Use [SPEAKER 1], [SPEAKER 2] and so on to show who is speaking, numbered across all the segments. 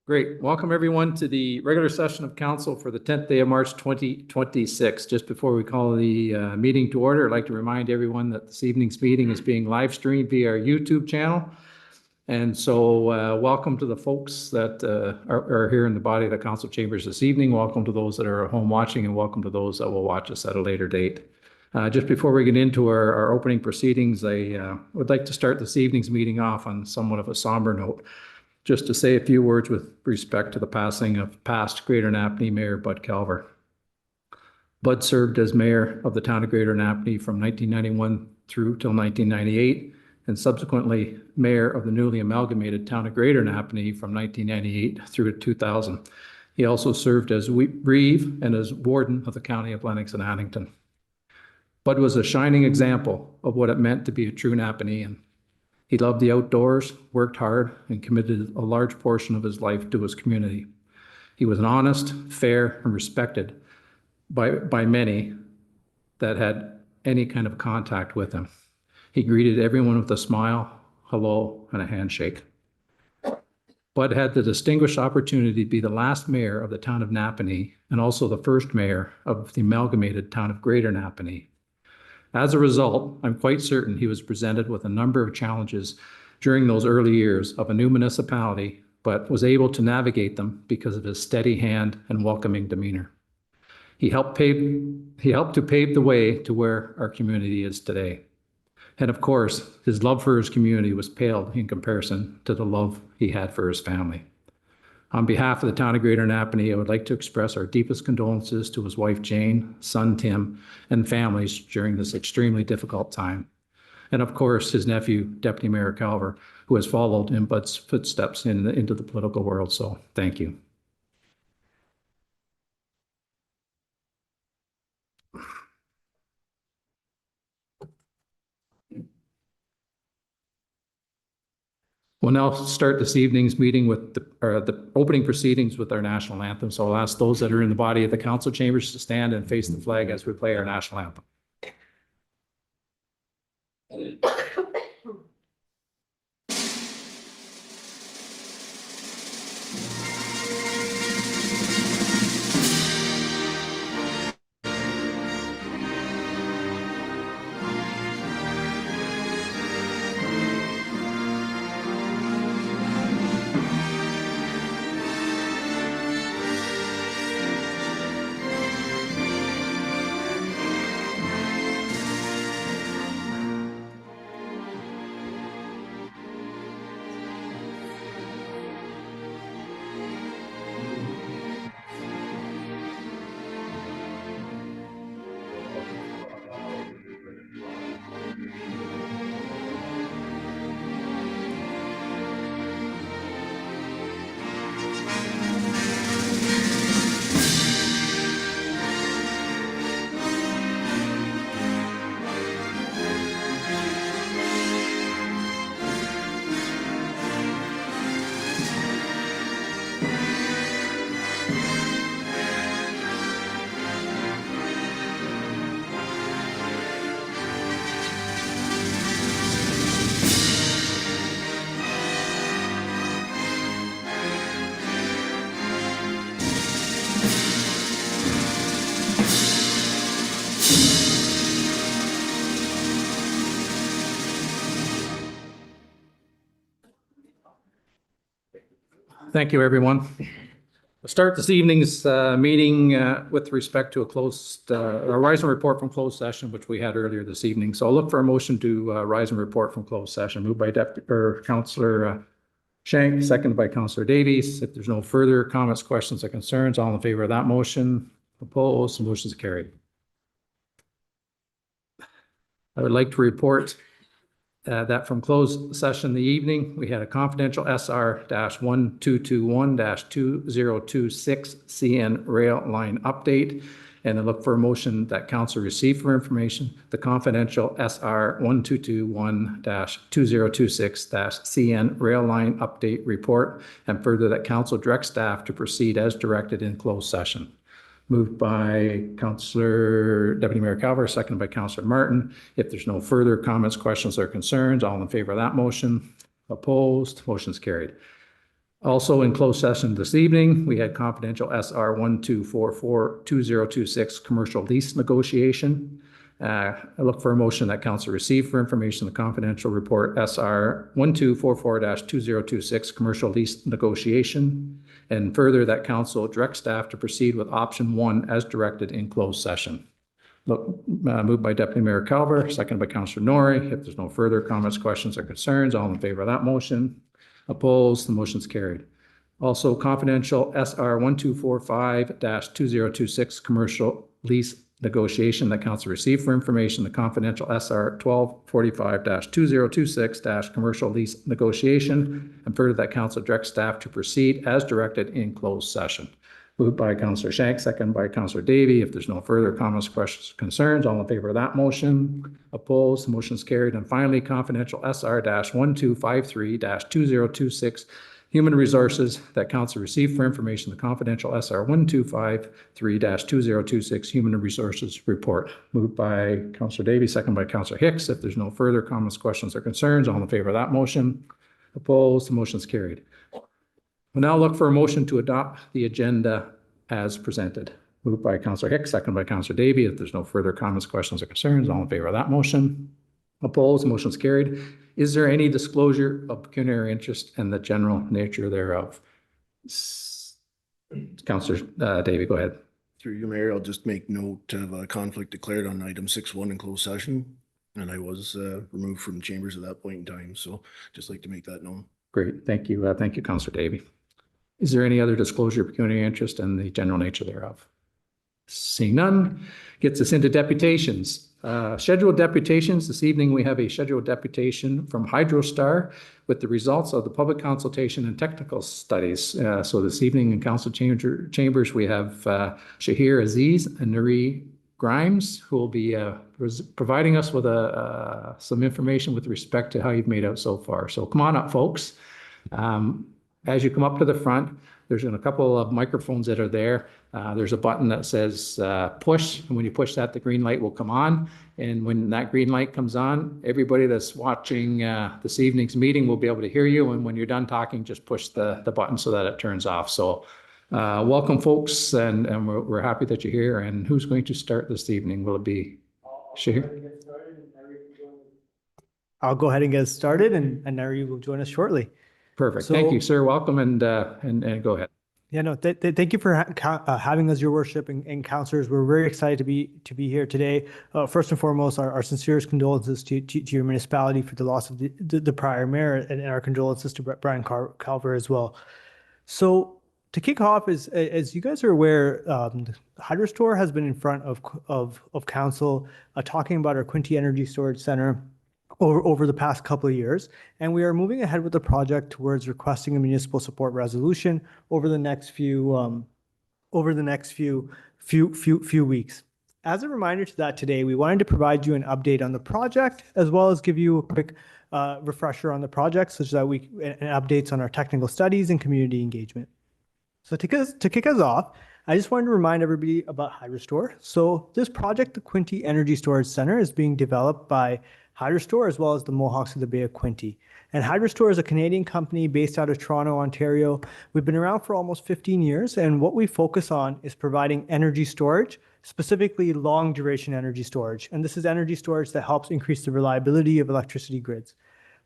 [SPEAKER 1] Great. Welcome everyone to the regular session of council for the 10th day of March 2026. Just before we call the meeting to order, I'd like to remind everyone that this evening's meeting is being live streamed via our YouTube channel. And so welcome to the folks that are here in the body of the council chambers this evening. Welcome to those that are at home watching, and welcome to those that will watch us at a later date. Just before we get into our opening proceedings, I would like to start this evening's meeting off on somewhat of a somber note. Just to say a few words with respect to the passing of past Greater Napanee Mayor Bud Calver. Bud served as mayor of the town of Greater Napanee from 1991 through till 1998, and subsequently mayor of the newly amalgamated town of Greater Napanee from 1998 through to 2000. He also served as reeve and as warden of the county of Lennox and Addington. Bud was a shining example of what it meant to be a true Napanean. He loved the outdoors, worked hard, and committed a large portion of his life to his community. He was honest, fair, and respected by many that had any kind of contact with him. He greeted everyone with a smile, hello, and a handshake. Bud had the distinguished opportunity to be the last mayor of the town of Napanee and also the first mayor of the amalgamated town of Greater Napanee. As a result, I'm quite certain he was presented with a number of challenges during those early years of a new municipality, but was able to navigate them because of his steady hand and welcoming demeanor. He helped to pave the way to where our community is today. And of course, his love for his community was paled in comparison to the love he had for his family. On behalf of the town of Greater Napanee, I would like to express our deepest condolences to his wife Jane, son Tim, and families during this extremely difficult time. And of course, his nephew, Deputy Mayor Calver, who has followed in Bud's footsteps into the political world. So thank you. We'll now start this evening's meeting with the opening proceedings with our national anthem. So I'll ask those that are in the body of the council chambers to stand and face the flag as we play our national anthem. Thank you, everyone. We'll start this evening's meeting with respect to a rise and report from closed session, which we had earlier this evening. So I'll look for a motion to rise and report from closed session. Moved by Councillor Shank, seconded by Councillor Davies. If there's no further comments, questions, or concerns, all in favor of that motion? Opposed? The motion is carried. I would like to report that from closed session the evening, we had a confidential SR-1221-2026 CN rail line update, and I look for a motion that council receive for information the confidential SR-1221-2026-CN rail line update report, and further that council direct staff to proceed as directed in closed session. Moved by Deputy Mayor Calver, seconded by Councillor Martin. If there's no further comments, questions, or concerns, all in favor of that motion? Opposed? Motion's carried. Also in closed session this evening, we had confidential SR 1244-2026 commercial lease negotiation. I look for a motion that council receive for information the confidential report SR 1244-2026 commercial lease negotiation, and further that council direct staff to proceed with option 1 as directed in closed session. Moved by Deputy Mayor Calver, seconded by Councillor Norrie. If there's no further comments, questions, or concerns, all in favor of that motion? Opposed? The motion is carried. Also, confidential SR 1245-2026 commercial lease negotiation that council received for information, the confidential SR 1245-2026 commercial lease negotiation, and further that council direct staff to proceed as directed in closed session. Moved by Councillor Shank, second by Councillor Davey. If there's no further comments, questions, concerns, all in favor of that motion? Opposed? The motion is carried. And finally, confidential SR-1253-2026 human resources that council received for information, the confidential SR 1253-2026 human resources report. Moved by Councillor Davey, second by Councillor Hicks. If there's no further comments, questions, or concerns, all in favor of that motion? Opposed? The motion is carried. We'll now look for a motion to adopt the agenda as presented. Moved by Councillor Hicks, second by Councillor Davey. If there's no further comments, questions, or concerns, all in favor of that motion? Opposed? The motion is carried. Is there any disclosure of pecuniary interest and the general nature thereof? Councillor Davey, go ahead.
[SPEAKER 2] Through you, Mayor, I'll just make note of a conflict declared on item 6.1 in closed session, and I was removed from chambers at that point in time. So just like to make that known.
[SPEAKER 1] Great. Thank you. Thank you, Councillor Davey. Is there any other disclosure of pecuniary interest and the general nature thereof? Seeing none, gets us into deputations. Scheduled deputations. This evening we have a scheduled deputation from Hydrostor with the results of the public consultation and technical studies. So this evening in council chambers we have Shahir Aziz and Nuri Grimes, who will be providing us with some information with respect to how you've made out so far. So come on up, folks. As you come up to the front, there's a couple of microphones that are there. There's a button that says push, and when you push that, the green light will come on. And when that green light comes on, everybody that's watching this evening's meeting will be able to hear you. And when you're done talking, just push the button so that it turns off. So welcome, folks, and we're happy that you're here. And who's going to start this evening? Will it be Shahir?
[SPEAKER 3] I'll go ahead and get started, and Nari will join us shortly.
[SPEAKER 1] Perfect. Thank you, sir. Welcome, and go ahead.
[SPEAKER 3] Yeah, no, thank you for having us, your worship, and councillors. We're very excited to be here today. First and foremost, our sincerest condolences to your municipality for the loss of the prior mayor, and our condolences to Brian Calver as well. So to kick off, as you guys are aware, Hydrostor has been in front of council talking about our Quinte Energy Storage Center over the past couple of years, and we are moving ahead with the project towards requesting a municipal support resolution over the next few weeks. As a reminder to that, today we wanted to provide you an update on the project, as well as give you a quick refresher on the project, such that and updates on our technical studies and community engagement. So to kick us off, I just wanted to remind everybody about Hydrostor. So this project, the Quinte Energy Storage Center, is being developed by Hydrostor as well as the Mohawks of the Bay of Quinte. And Hydrostor is a Canadian company based out of Toronto, Ontario. We've been around for almost 15 years, and what we focus on is providing energy storage, specifically long duration energy storage. And this is energy storage that helps increase the reliability of electricity grids.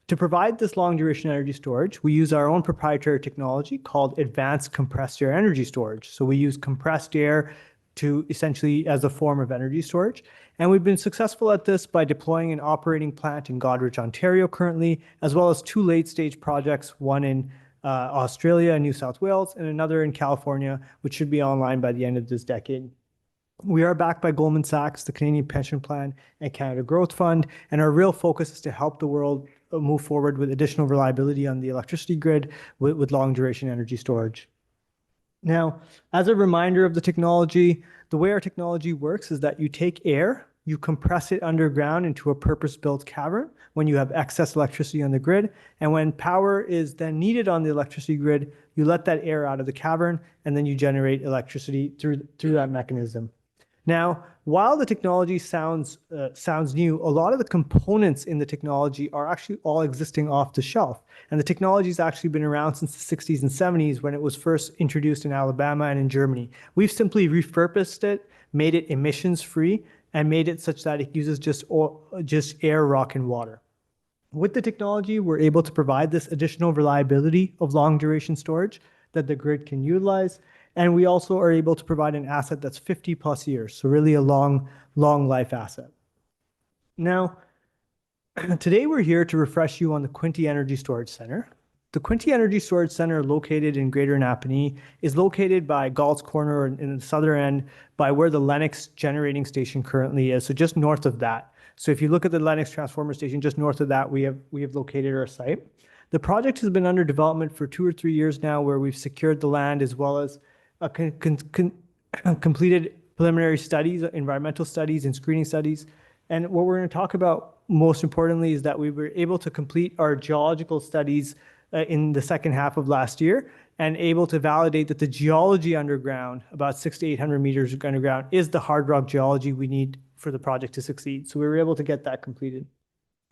[SPEAKER 3] To provide this long duration energy storage, we use our own proprietary technology called advanced compressed air energy storage. So we use compressed air to essentially as a form of energy storage. And we've been successful at this by deploying an operating plant in Goderich, Ontario currently, as well as 2 late-stage projects, one in Australia and New South Wales, and another in California, which should be online by the end of this decade. We are backed by Goldman Sachs, the Canadian Pension Plan, and Canada Growth Fund, and our real focus is to help the world move forward with additional reliability on the electricity grid with long-duration energy storage. Now, as a reminder of the technology, the way our technology works is that you take air, you compress it underground into a purpose-built cavern when you have excess electricity on the grid, and when power is then needed on the electricity grid, you let that air out of the cavern, and then you generate electricity through that mechanism. Now, while the technology sounds new, a lot of the components in the technology are actually all existing off the shelf. And the technology has actually been around since the 60s and 70s when it was first introduced in Alabama and in Germany. We've simply repurposed it, made it emissions free, and made it such that it uses just air, rock, and water. With the technology, we're able to provide this additional reliability of long duration storage that the grid can utilize. And we also are able to provide an asset that's 50 plus years. So really a long life asset. Now, today we're here to refresh you on the Quinte Energy Storage Center. The Quinte Energy Storage Center, located in Greater Napanee, is located by Galt's Corner in the southern end by where the Lennox generating station currently is. So just north of that. So if you look at the Lennox transformer station, just north of that, we have located our site. The project has been under development for 2 or 3 years now, where we've secured the land as well as completed preliminary studies, environmental studies, and screening studies. And what we're going to talk about most importantly is that we were able to complete our geological studies in the second half of last year and able to validate that the geology underground, about 600 to 800 meters underground, is the hard rock geology we need for the project to succeed. So we were able to get that completed.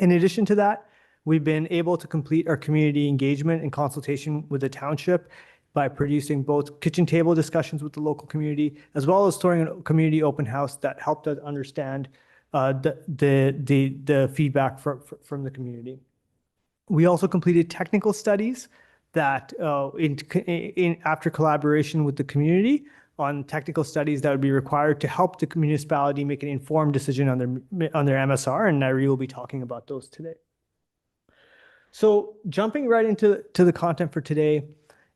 [SPEAKER 3] In addition to that, we've been able to complete our community engagement and consultation with the township by producing both kitchen table discussions with the local community, as well as throwing a community open house that helped us understand the feedback from the community. We also completed technical studies that after collaboration with the community on technical studies that would be required to help the municipality make an informed decision on their MSR, and Nairi will be talking about those today. So jumping right into the content for today,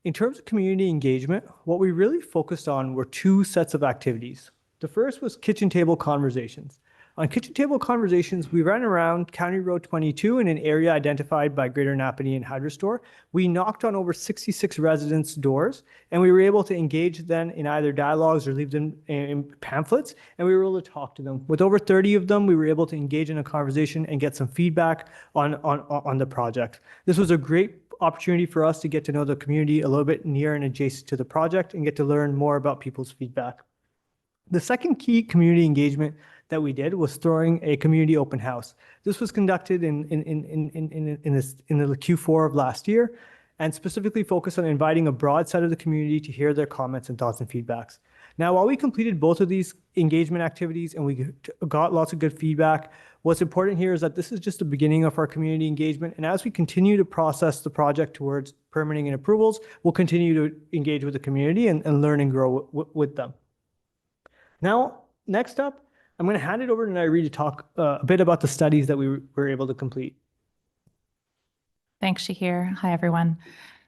[SPEAKER 3] in terms of community engagement, what we really focused on were 2 sets of activities. The first was kitchen table conversations. On kitchen table conversations, we ran around County Road 22 in an area identified by Greater Napanee and Hydrostor. We knocked on over 66 residents' doors, and we were able to engage them in either dialogues or leave them in pamphlets, and we were able to talk to them. With over 30 of them, we were able to engage in a conversation and get some feedback on the project. This was a great opportunity for us to get to know the community a little bit near and adjacent to the project and get to learn more about people's feedback. The second key community engagement that we did was throwing a community open house. This was conducted in the Q4 of last year and specifically focused on inviting a broad set of the community to hear their comments and thoughts and feedbacks. Now, while we completed both of these engagement activities and we got lots of good feedback, what's important here is that this is just the beginning of our community engagement. And as we continue to process the project towards permitting and approvals, we'll continue to engage with the community and learn and grow with them. Now, next up, I'm going to hand it over to Nairi to talk a bit about the studies that we were able to complete.
[SPEAKER 4] Thanks, Shahir. Hi, everyone.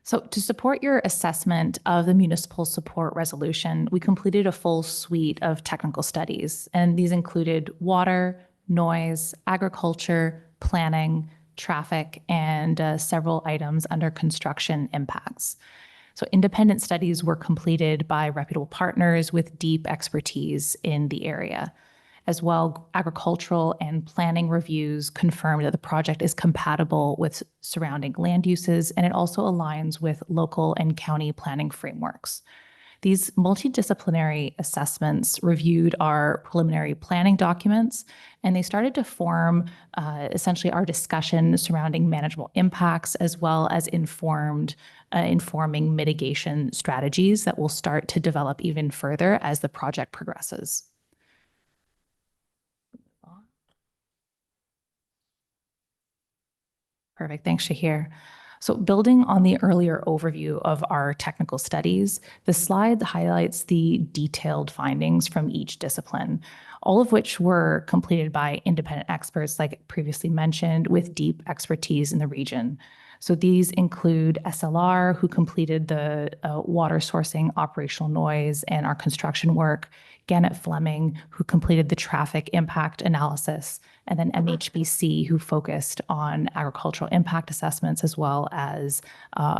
[SPEAKER 4] So to support your assessment of the municipal support resolution, we completed a full suite of technical studies, and these included water, noise, agriculture, planning, traffic, and several items under construction impacts. So independent studies were completed by reputable partners with deep expertise in the area. As well, agricultural and planning reviews confirmed that the project is compatible with surrounding land uses, and it also aligns with local and county planning frameworks. These multidisciplinary assessments reviewed our preliminary planning documents, and they started to form essentially our discussion surrounding manageable impacts, as well as informing mitigation strategies that will start to develop even further as the project progresses. Perfect. Thanks, Shahir. So building on the earlier overview of our technical studies, the slide highlights the detailed findings from each discipline, all of which were completed by independent experts, like previously mentioned, with deep expertise in the region. So these include SLR, who completed the water sourcing, operational noise, and our construction work, Gannett Fleming, who completed the traffic impact analysis, and then MHBC, who focused on agricultural impact assessments as well as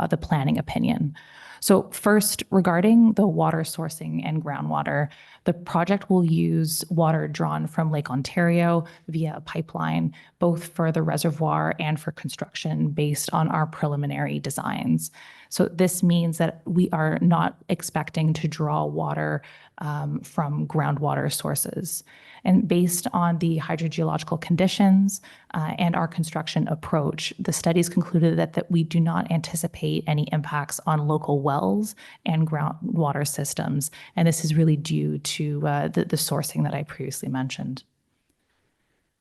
[SPEAKER 4] the planning opinion. So first, regarding the water sourcing and groundwater, the project will use water drawn from Lake Ontario via a pipeline, both for the reservoir and for construction based on our preliminary designs. So this means that we are not expecting to draw water from groundwater sources. And based on the hydrogeological conditions and our construction approach, the studies concluded that we do not anticipate any impacts on local wells and groundwater systems. And this is really due to the sourcing that I previously mentioned.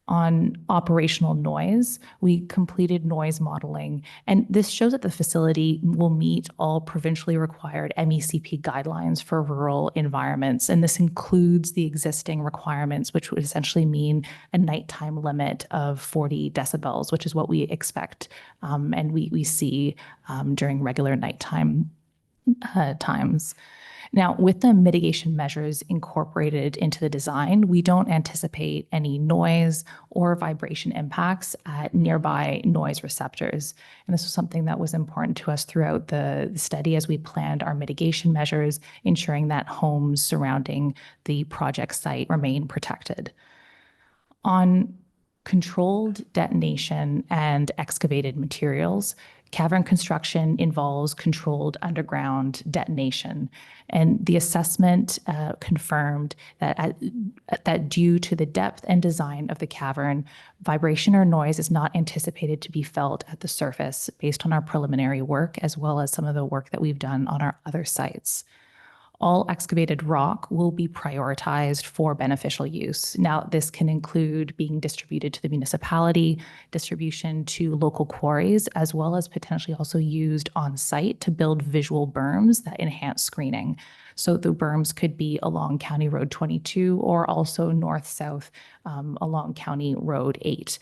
[SPEAKER 4] On operational noise, we completed noise modeling, and this shows that the facility will meet all provincially required MECP guidelines for rural environments. And this includes the existing requirements, which would essentially mean a nighttime limit of 40 decibels, which is what we expect and we see during regular nighttime times. Now, with the mitigation measures incorporated into the design, we don't anticipate any noise or vibration impacts at nearby noise receptors. And this was something that was important to us throughout the study as we planned our mitigation measures, ensuring that homes surrounding the project site remain protected. On controlled detonation and excavated materials, cavern construction involves controlled underground detonation. And the assessment confirmed that due to the depth and design of the cavern, vibration or noise is not anticipated to be felt at the surface based on our preliminary work, as well as some of the work that we've done on our other sites. All excavated rock will be prioritized for beneficial use. Now, this can include being distributed to the municipality, distribution to local quarries, as well as potentially also used on site to build visual berms that enhance screening. So the berms could be along County Road 22 or also north-south along County Road 8.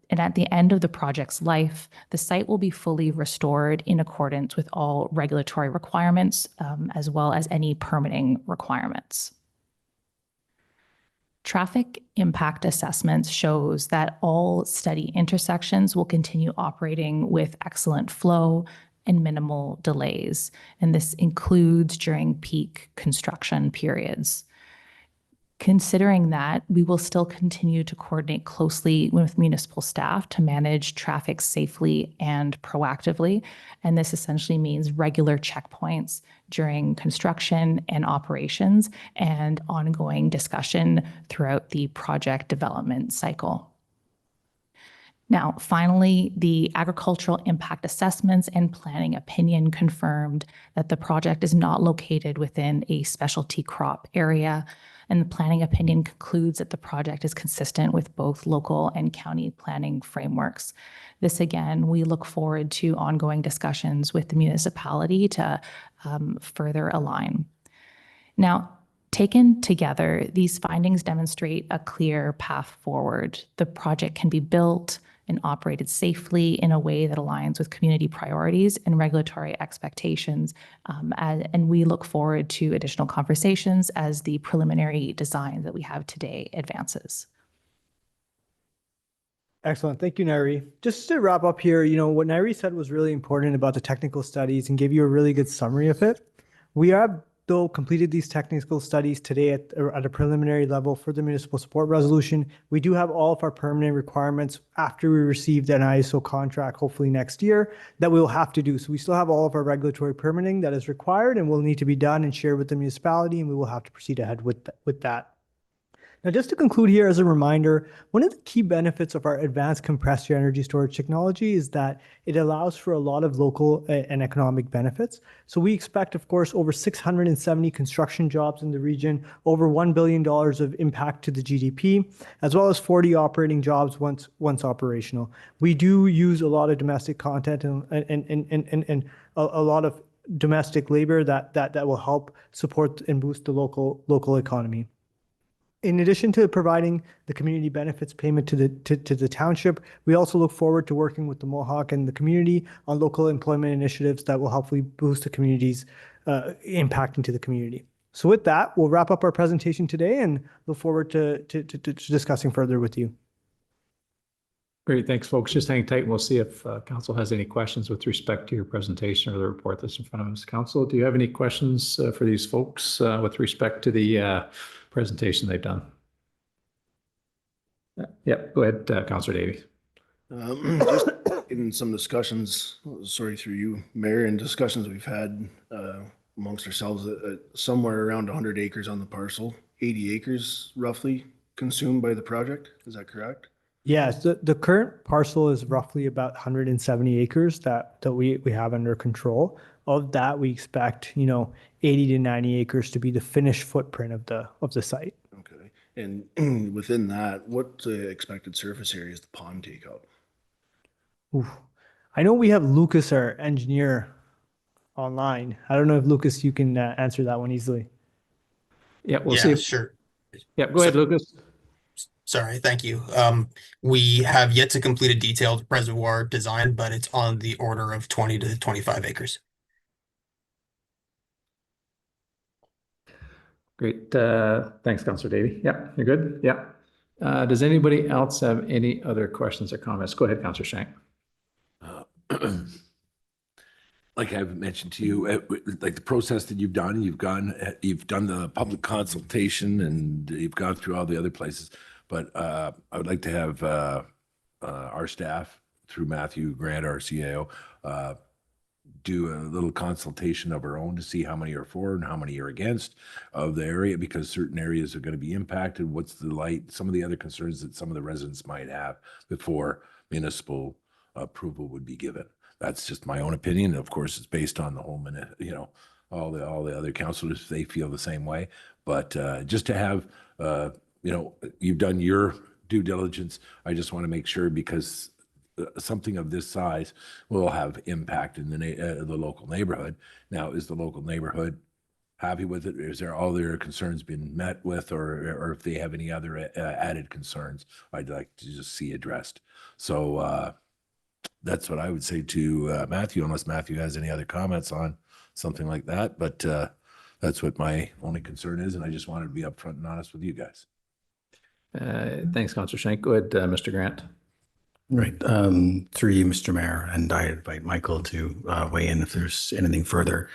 [SPEAKER 4] At the end of the project's life, the site will be fully restored in accordance with all regulatory requirements, as well as any permitting requirements. Traffic impact assessments shows that all study intersections will continue operating with excellent flow and minimal delays, and this includes during peak construction periods. Considering that, we will still continue to coordinate closely with municipal staff to manage traffic safely and proactively. And this essentially means regular checkpoints during construction and operations and ongoing discussion throughout the project development cycle. Now, finally, the agricultural impact assessments and planning opinion confirmed that the project is not located within a specialty crop area. And the planning opinion concludes that the project is consistent with both local and county planning frameworks. This, again, we look forward to ongoing discussions with the municipality to further align. Now, taken together, these findings demonstrate a clear path forward. The project can be built and operated safely in a way that aligns with community priorities and regulatory expectations. And we look forward to additional conversations as the preliminary design that we have today advances.
[SPEAKER 3] Excellent. Thank you, Nairi. Just to wrap up here, what Nairi said was really important about the technical studies and gave you a really good summary of it. We have, though, completed these technical studies today at a preliminary level for the municipal support resolution. We do have all of our permanent requirements after we received an ISO contract, hopefully next year, that we will have to do. So we still have all of our regulatory permitting that is required and will need to be done and shared with the municipality, and we will have to proceed ahead with that. Now, just to conclude here as a reminder, one of the key benefits of our advanced compressed air energy storage technology is that it allows for a lot of local and economic benefits. So we expect, of course, over 670 construction jobs in the region, over $1 billion of impact to the GDP, as well as 40 operating jobs once operational. We do use a lot of domestic content and a lot of domestic labor that will help support and boost the local economy. In addition to providing the community benefits payment to the township, we also look forward to working with the Mohawk and the community on local employment initiatives that will hopefully boost the community's impact into the community. So with that, we'll wrap up our presentation today and look forward to discussing further with you.
[SPEAKER 1] Great, thanks, folks. Just hang tight and we'll see if council has any questions with respect to your presentation or the report that's in front of us. Council, do you have any questions for these folks with respect to the presentation they've done? Yep, go ahead, Councillor Davies.
[SPEAKER 2] Just in some discussions, sorry, through you, Mayor, and discussions we've had amongst ourselves, somewhere around 100 acres on the parcel, 80 acres roughly consumed by the project. Is that correct?
[SPEAKER 3] Yes, the current parcel is roughly about 170 acres that we have under control. Of that, we expect, 80 to 90 acres to be the finished footprint of the site.
[SPEAKER 2] Okay. And within that, what expected surface area does the pond take up?
[SPEAKER 3] Oof. I know we have Lucas, our engineer, online. I don't know if Lucas, you can answer that one easily.
[SPEAKER 1] Yeah, we'll
[SPEAKER 5] Yeah,
[SPEAKER 1] see.
[SPEAKER 5] sure.
[SPEAKER 1] Yeah, go ahead,
[SPEAKER 5] So-
[SPEAKER 1] Lucas.
[SPEAKER 5] Sorry, thank you. We have yet to complete a detailed reservoir design, but it's on the order of 20 to 25 acres.
[SPEAKER 1] Great. Thanks, Councillor Davey. Yeah, you're good? Yeah. Does anybody else have any other questions or comments? Go ahead, Councillor Shank.
[SPEAKER 6] Like I've mentioned to you, like the process that you've done, you've done the public consultation and you've gone through all the other places. But I would like to have our staff through Matthew Grant, our CAO, do a little consultation of our own to see how many are for and how many are against of the area, because certain areas are going to be impacted. What's the light, some of the other concerns that some of the residents might have before municipal approval would be given. That's just my own opinion. Of course, it's based on the whole minute, all the other councilors, if they feel the same way. But just to have, you've done your due diligence. I just want to make sure, because something of this size will have impact in the local neighborhood. Now, is the local neighborhood happy with it? Is there all their concerns been met with, or if they have any other added concerns, I'd like to just see addressed. So that's what I would say to Matthew, unless Matthew has any other comments on something like that. But that's what my only concern is, and I just wanted to be upfront and honest with you guys.
[SPEAKER 1] Thanks, Councillor Shank. Go ahead, Mr. Grant.
[SPEAKER 7] Right. Through you, Mr. Mayor, and I invite Michael to weigh in if there's anything further.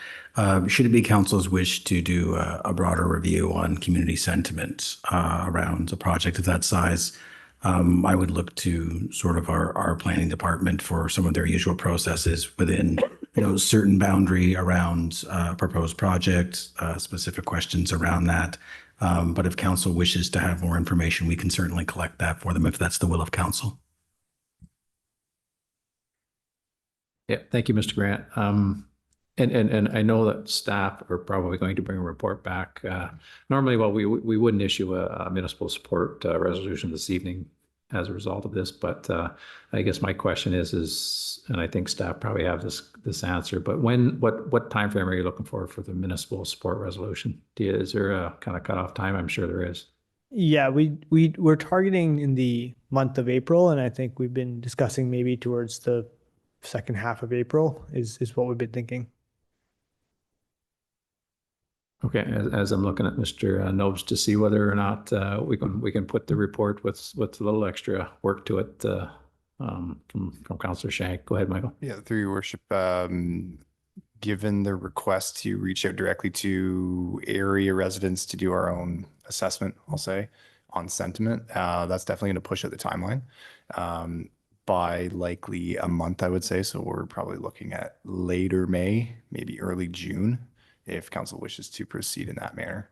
[SPEAKER 7] Should it be council's wish to do a broader review on community sentiment around a project of that size, I would look to sort of our planning department for some of their usual processes within, certain boundary around proposed projects, specific questions around that. But if council wishes to have more information, we can certainly collect that for them if that's the will of council.
[SPEAKER 1] Yeah, thank you, Mr. Grant. And I know that staff are probably going to bring a report back. Normally, we wouldn't issue a municipal support resolution this evening as a result of this, but I guess my question is, and I think staff probably have this answer, but what timeframe are you looking for the municipal support resolution? Is there a kind of cutoff time? I'm sure there is.
[SPEAKER 3] Yeah, we're targeting in the month of April, and I think we've been discussing maybe towards the second half of April is what we've been thinking.
[SPEAKER 1] Okay, as I'm looking at Mr. Nobes to see whether or not we can put the report with a little extra work to it from Councillor Shank. Go ahead, Michael.
[SPEAKER 8] Yeah, through your worship, given the request to reach out directly to area residents to do our own assessment, I'll say, on sentiment, that's definitely going to push out the timeline by likely a month, I would say. So we're probably looking at later May, maybe early June, if council wishes to proceed in that manner.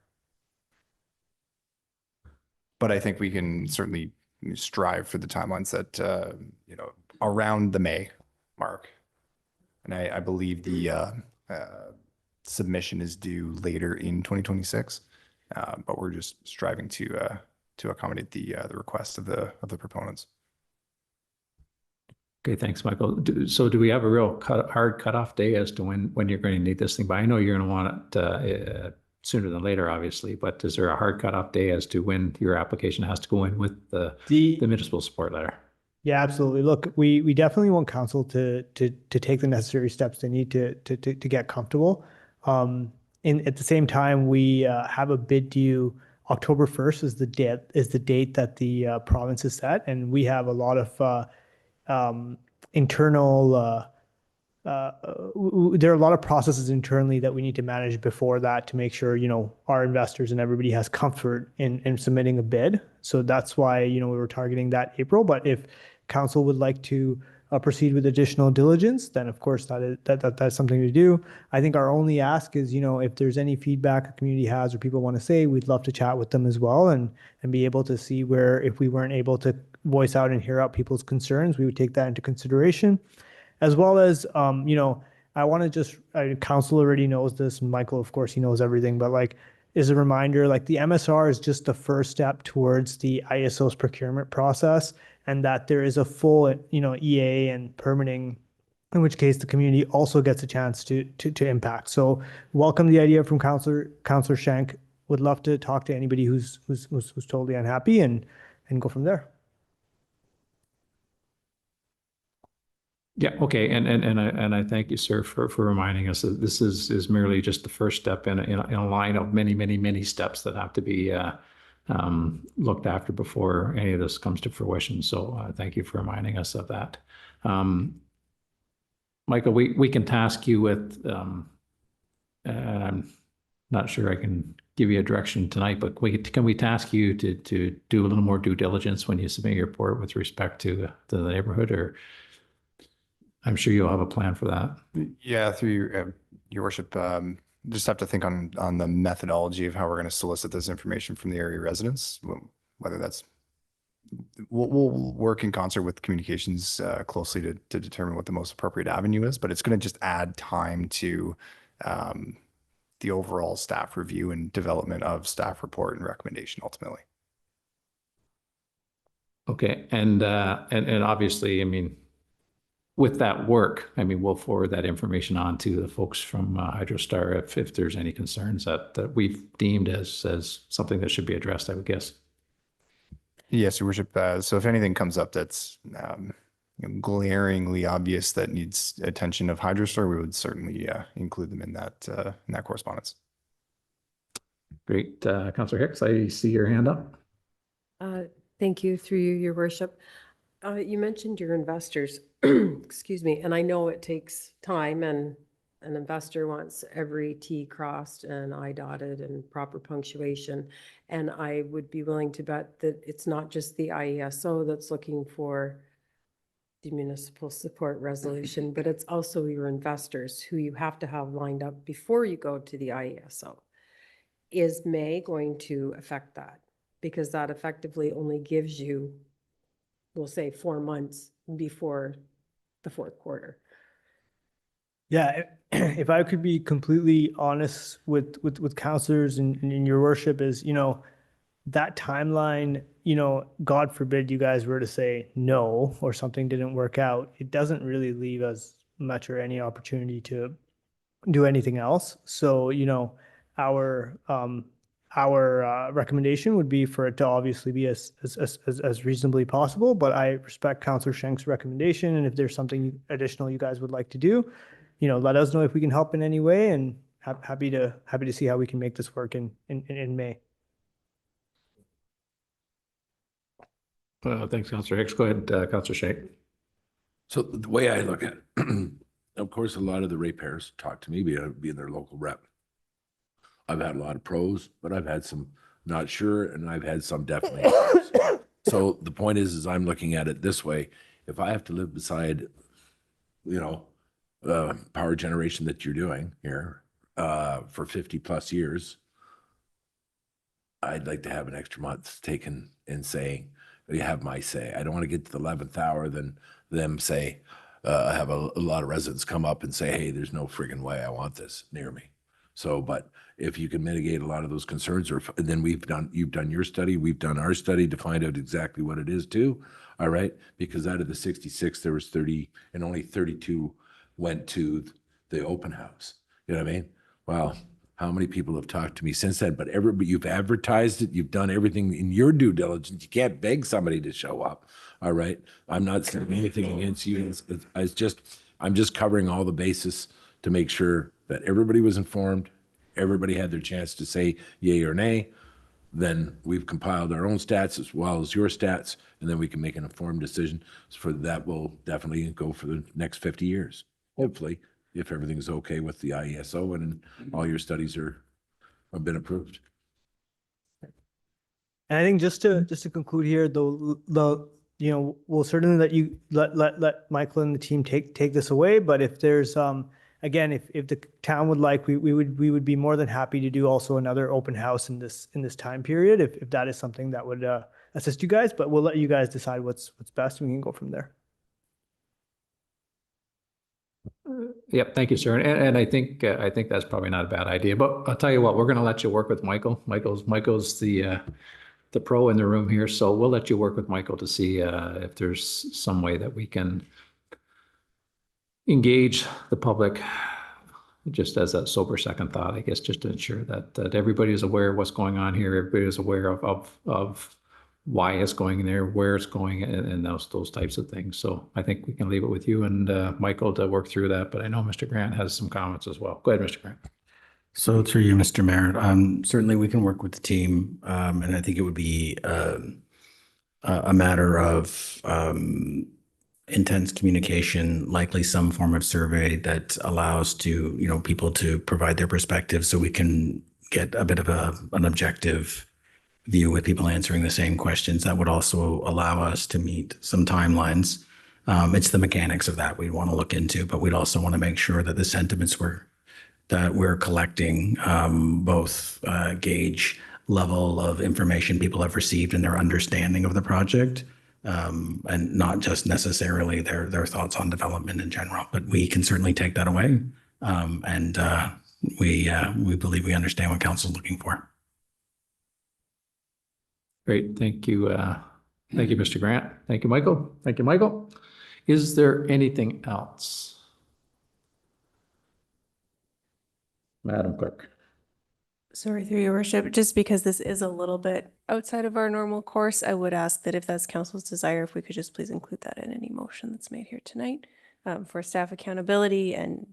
[SPEAKER 8] But I think we can certainly strive for the timelines that, around the May mark. And I believe the submission is due later in 2026, but we're just striving to accommodate the request of the proponents.
[SPEAKER 1] Okay, thanks, Michael. So do we have a real hard cutoff day as to when you're going to need this thing by? I know you're going to want it sooner than later, obviously, but is there a hard cutoff day as to when your application has to go in with the municipal support letter?
[SPEAKER 3] Yeah, absolutely. Look, we definitely want council to take the necessary steps they need to get comfortable. At the same time, we have a bid due October 1st is the date that the province has set, and we have a lot of internal there are a lot of processes internally that we need to manage before that to make sure our investors and everybody has comfort in submitting a bid. So that's why we were targeting that April. But if council would like to proceed with additional diligence, then of course that's something to do. I think our only ask is, if there's any feedback a community has or people want to say, we'd love to chat with them as well and be able to see where, if we weren't able to voice out and hear out people's concerns, we would take that into consideration. As well as, I want to just, council already knows this, and Michael, of course, he knows everything, but like, is a reminder, like the MSR is just the first step towards the ISO's procurement process, and that there is a full, EA and permitting, in which case the community also gets a chance to impact. So welcome the idea from Councillor Shank. Would love to talk to anybody who's totally unhappy and go from there.
[SPEAKER 1] Yeah, okay, and I thank you, sir, for reminding us that this is merely just the first step in a line of many steps that have to be looked after before any of this comes to fruition. So thank you for reminding us of that. Michael, we can task you with, and I'm not sure I can give you a direction tonight, but can we task you to do a little more due diligence when you submit your report with respect to the neighborhood, or I'm sure you'll have a plan for that.
[SPEAKER 8] Yeah, through your worship, just have to think on the methodology of how we're going to solicit this information from the area residents, whether that's, we'll work in concert with communications closely to determine what the most appropriate avenue is, but it's going to just add time to the overall staff review and development of staff report and recommendation ultimately.
[SPEAKER 1] Okay, and obviously, I mean, with that work, I mean, we'll forward that information on to the folks from Hydrostor if there's any concerns that we've deemed as something that should be addressed, I would guess.
[SPEAKER 8] Yes, Your Worship. So if anything comes up that's glaringly obvious that needs attention of Hydrostor, we would certainly include them in that correspondence.
[SPEAKER 1] Great. Councillor Hicks, I see your hand up.
[SPEAKER 9] Thank you, through you, Your Worship. You mentioned your investors, excuse me, and I know it takes time, and an investor wants every T crossed and I dotted and proper punctuation. And I would be willing to bet that it's not just the IESO that's looking for the municipal support resolution, but it's also your investors who you have to have lined up before you go to the IESO. Is May going to affect that? Because that effectively only gives you, we'll say, 4 months before the fourth quarter.
[SPEAKER 3] Yeah, if I could be completely honest with councillors and your worship is, that timeline, God forbid you guys were to say no or something didn't work out, it doesn't really leave us much or any opportunity to do anything else. So, our recommendation would be for it to obviously be as reasonably possible, but I respect Councillor Schenk's recommendation, and if there's something additional you guys would like to do, let us know if we can help in any way, and happy to see how we can make this work in May.
[SPEAKER 1] Thanks, Councillor Hicks. Go ahead, Councillor Shank.
[SPEAKER 6] So the way I look at it, of course, a lot of the ratepayers talk to me, being their local rep. I've had a lot of pros, but I've had some not sure, and I've had some definitely. So the point is I'm looking at it this way. If I have to live beside, power generation that you're doing here for 50 plus years, I'd like to have an extra month taken in saying, you have my say. I don't want to get to the 11th hour, then them say, I have a lot of residents come up and say, hey, there's no friggin' way I want this near me. So, but if you can mitigate a lot of those concerns, or then you've done your study, we've done our study to find out exactly what it is too. All right. Because out of the 66, there was 30 and only 32 went to the open house. You know what I mean? Wow. How many people have talked to me since then? But you've advertised it. You've done everything in your due diligence. You can't beg somebody to show up. All right. I'm not saying anything against you. I'm just covering all the bases to make sure that everybody was informed, everybody had their chance to say yay or nay. Then we've compiled our own stats as well as your stats, and then we can make an informed decision. For that, we'll definitely go for the next 50 years, hopefully, if everything's okay with the IESO and all your studies have been approved.
[SPEAKER 3] And I think just to conclude here, the we'll certainly let Michael and the team take this away. But if there's, again, if the town would like, we would be more than happy to do also another open house in this time period, if that is something that would assist you guys. But we'll let you guys decide what's best, and we can go from there.
[SPEAKER 1] Yep, thank you, sir. And I think that's probably not a bad idea. But I'll tell you what, we're going to let you work with Michael. Michael's the pro in the room here, so we'll let you work with Michael to see if there's some way that we can engage the public, just as a sober second thought, I guess, just to ensure that everybody is aware of what's going on here. Everybody is aware of why it's going there, where it's going, and those types of things. So I think we can leave it with you and Michael to work through that. But I know Mr. Grant has some comments as well. Go ahead, Mr. Grant.
[SPEAKER 7] So through you, Mr. Mayor, certainly we can work with the team, and I think it would be a matter of intense communication, likely some form of survey that allows people to provide their perspectives, so we can get a bit of an objective view with people answering the same questions. That would also allow us to meet some timelines. It's the mechanics of that we want to look into, but we'd also want to make sure that the sentiments that we're collecting both gauge level of information people have received and their understanding of the project, and not just necessarily their thoughts on development in general. But we can certainly take that away, and we believe we understand what council's looking for.
[SPEAKER 1] Great, thank you. Thank you, Mr. Grant. Thank you, Michael. Thank you, Michael. Is there anything else? Madam Clerk.
[SPEAKER 10] Sorry, through your worship, just because this is a little bit outside of our normal course, I would ask that if that's council's desire, if we could just please include that in any motion that's made here tonight, for staff accountability and